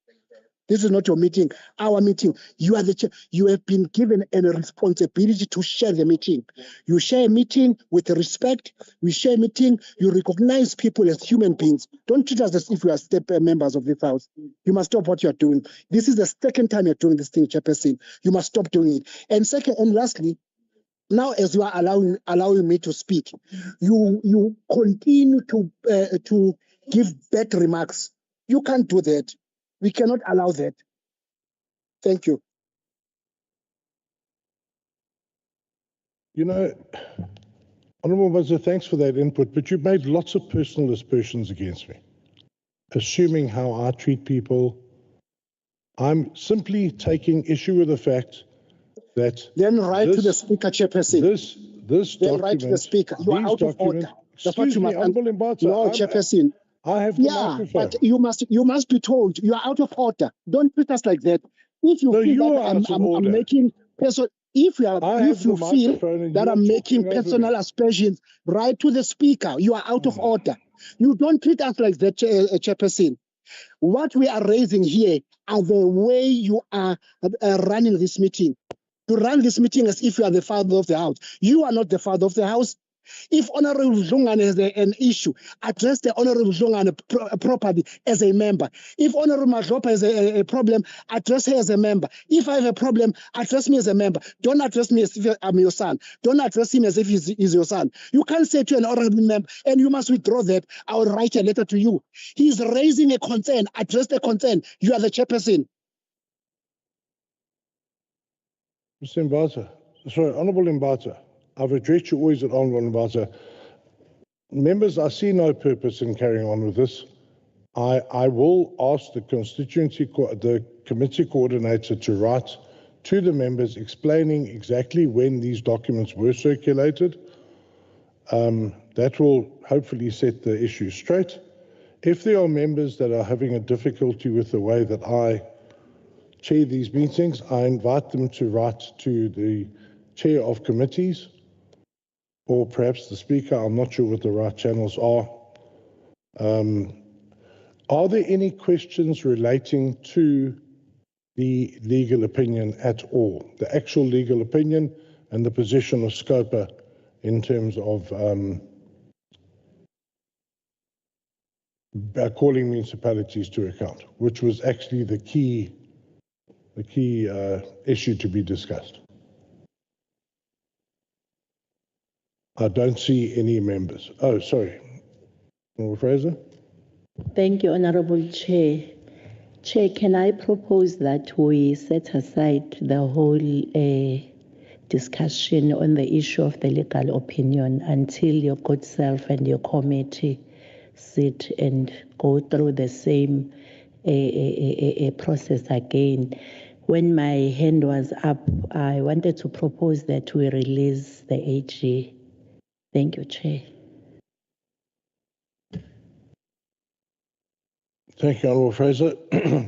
This is not your meeting, our meeting. You are the chair. You have been given a responsibility to share the meeting. You share a meeting with respect. We share a meeting. You recognize people as human beings. Don't treat us as if we are step members of this house. You must stop what you are doing. This is the second time you're doing this thing, chairperson. You must stop doing it. And second, and lastly, now as you are allowing me to speak, you continue to give bad remarks. You can't do that. We cannot allow that. Thank you. You know, Honourable Buzzer, thanks for that input, but you've made lots of personal aspersions against me, assuming how I treat people. I'm simply taking issue with the fact that... Then write to the Speaker, Chairperson. This then document... write to the Speaker. You are out of order. That's what you must... Honourable Mbata, no, Chairperson. I have the microphone. But you must be told you are out of order. Don't treat us like that. If you feel that I'm making personal, if you feel that I'm making personal aspersions, write to the Speaker. You are out of order. You don't treat us like that, Chairperson. What we are raising here are the way you are running this meeting. You run this meeting as if you are the father of the house. You are not the father of the house. If Honourable Dlungan has an issue, address the Honourable Dlungan properly as a member. If Honourable Madlopa has a problem, address her as a member. If I have a problem, address me as a member. Don't address me as if I'm your son. Don't address him as if he's your son. You can't say to an honourable member, and you must withdraw that, I will write a letter to you. He's raising a concern. Address the concern. You are the chairperson. Mr. Mbata, sorry, Honourable Mbata, I've addressed you always at Honourable Mbata. Members, I see no purpose in carrying on with this. I will ask the committee coordinator to write to the members explaining exactly when these documents were circulated. That will hopefully set the issue straight. If there are members that are having a difficulty with the way that I chair these meetings, I invite them to write to the chair of committees or perhaps the Speaker. I'm not sure what the right channels are. Are there any questions relating to the legal opinion at all, the actual legal opinion and the position of SCOPA in terms of calling municipalities to account, which was actually the key issue to be discussed? I don't see any members. Oh, sorry. Fraser? Thank you, Honorable Chair. Chair, can I propose that we set aside the whole discussion on the issue of the legal opinion until your good self and your committee sit and go through the same process again? When my hand was up, I wanted to propose that we release the AG. Thank you, Chair. Thank you, Honourable Fraser.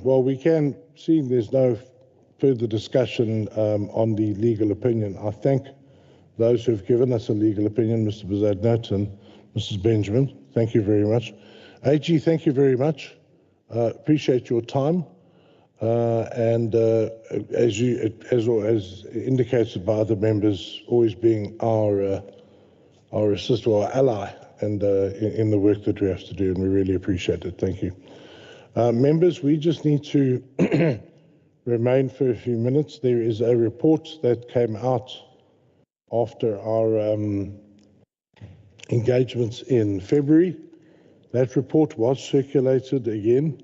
Well, we can see there's no further discussion on the legal opinion. I thank those who have given us a legal opinion, Mr. Bazadnat and Mrs. Benjamin. Thank you very much. AG, thank you very much. Appreciate your time. And as indicated by other members, always being our assist or our ally and in the work that we have to do, and we really appreciate it. Thank you. Members, we just need to remain for a few minutes. There is a report that came out after our engagements in February. That report was circulated again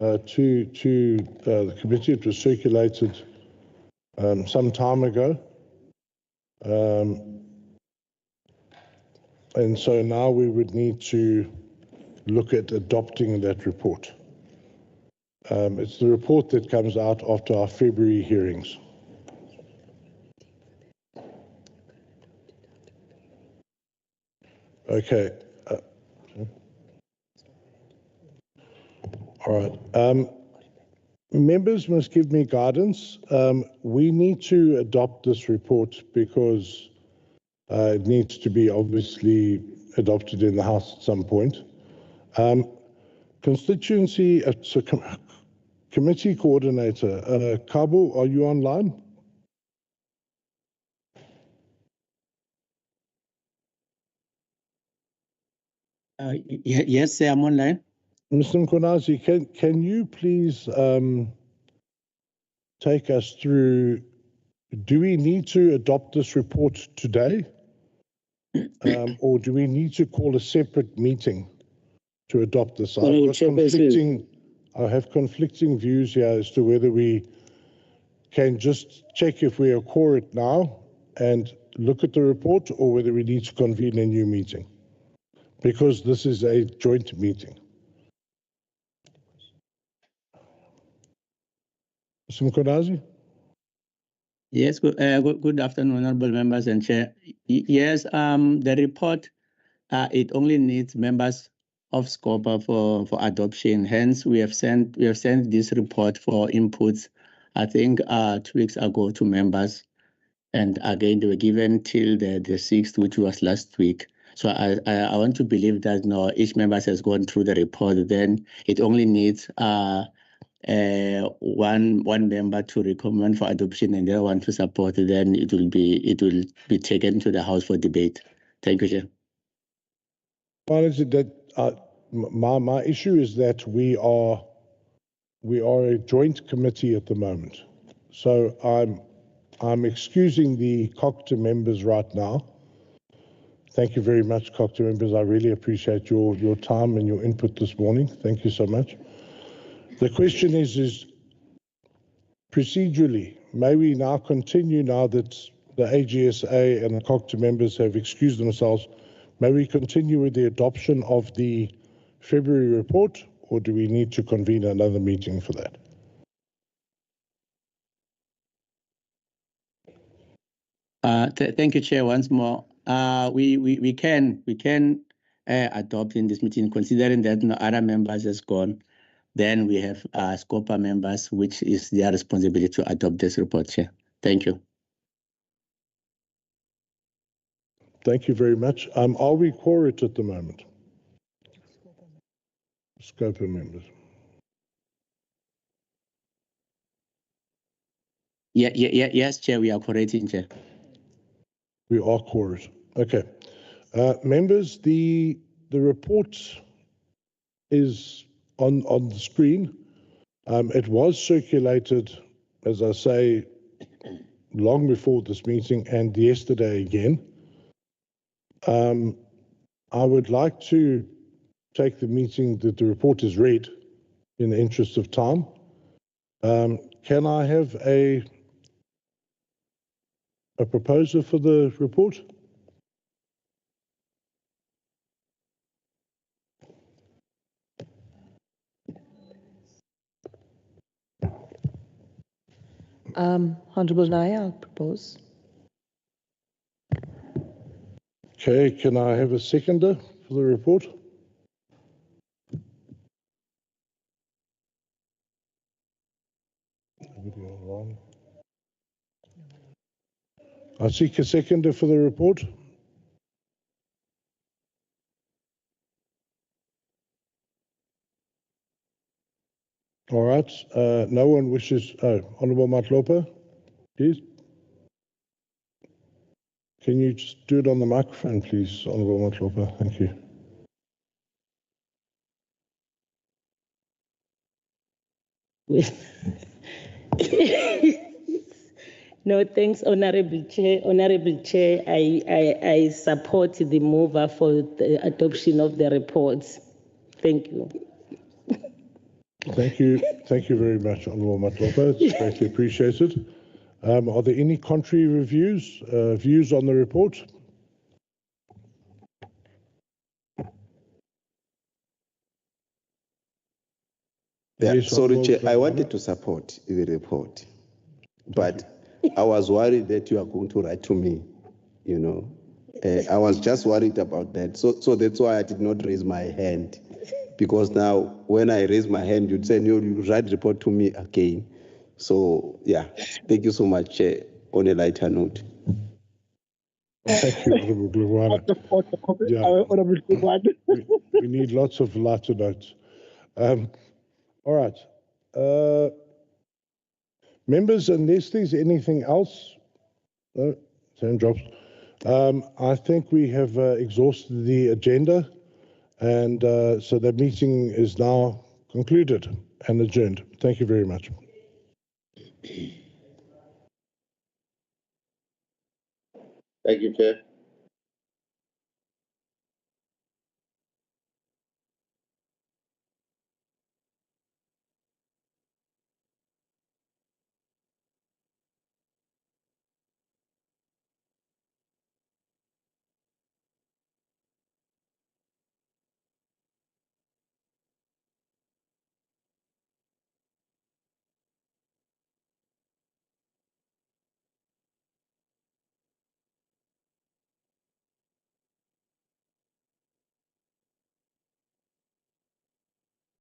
to the committee. It was circulated some time ago. And so now we would need to look at adopting that report. It's the report that comes out after our February hearings. Okay. All right. Members must give me guidance. We need to adopt this report because it needs to be obviously adopted in the House at some point. Constituency, committee coordinator, Kabo, are you online? Yes, sir, I'm online. Mr. Mkonazi, can you please take us through, do we need to adopt this report today? Or do we need to call a separate meeting to adopt this? I have conflicting views here as to whether we can just check if we are quorate now and look at the report, or whether we need to convene a new meeting, because this is a joint meeting. Mr. Mkonazi? Yes, good afternoon, honorable members and chair. Yes, the report, it only needs members of SCOPA for adoption. Hence, we have sent this report for inputs, I think 2 weeks ago, to members. And again, they were given till the 6th, which was last week. So I want to believe that now each member has gone through the report. Then it only needs one member to recommend for adoption and the other one to support. Then it will be taken to the House for debate. Thank you, Chair. Well, is it that my issue is that we are a joint committee at the moment. So I'm excusing the COGTA members right now. Thank you very much, COGTA members. I really appreciate your time and your input this morning. Thank you so much. The question is procedurally, may we now continue, now that the AGSA and the COGTA members have excused themselves, may we continue with the adoption of the February report, or do we need to convene another meeting for that? Thank you, Chair. Once more, we can adopt in this meeting, considering that no other members has gone. Then we have SCOPA members, which is their responsibility to adopt this report, Chair. Thank you. Thank you very much. Are we quorate at the moment? SCOPA members. Yes, Chair, we are quorating, Chair. We are quorate. Okay. Members, the report is on the screen. It was circulated, as I say, long before this meeting and yesterday again. I would like to take the meeting that the report is read in the interest of time. Can I have a proposer for the report? Honourable Naya, I'll propose. Okay, can I have a seconder for the report? I seek a seconder for the report. All right, no one wishes. Oh, Honourable Matlopa, please. Can you just do it on the microphone, please, Honourable Matlopa? Thank you. No, thanks, Honourable Chair. Honourable Chair, I support the mover for the adoption of the reports. Thank you. Thank you very much, Honourable Matlopa. It's greatly appreciated. Are there any contrary views on the report? Yeah, Yes, sorry, Chair, I Honourable wanted to support the report, but I was worried that you are going to write to me, you know. I was just worried about that. So that's why I did not raise my hand, because now when I raise my hand, you'd say, no, you write report to me again. So, yeah, thank you so much, Chair, on a lighter note. Thank you, Honourable Glugwana. Yeah, we need lots of lighter notes. All right. Members, unless there's anything else, no, hand drops. I think we have exhausted the agenda, and so the meeting is now concluded and adjourned. Thank you very much. Thank you, Chair.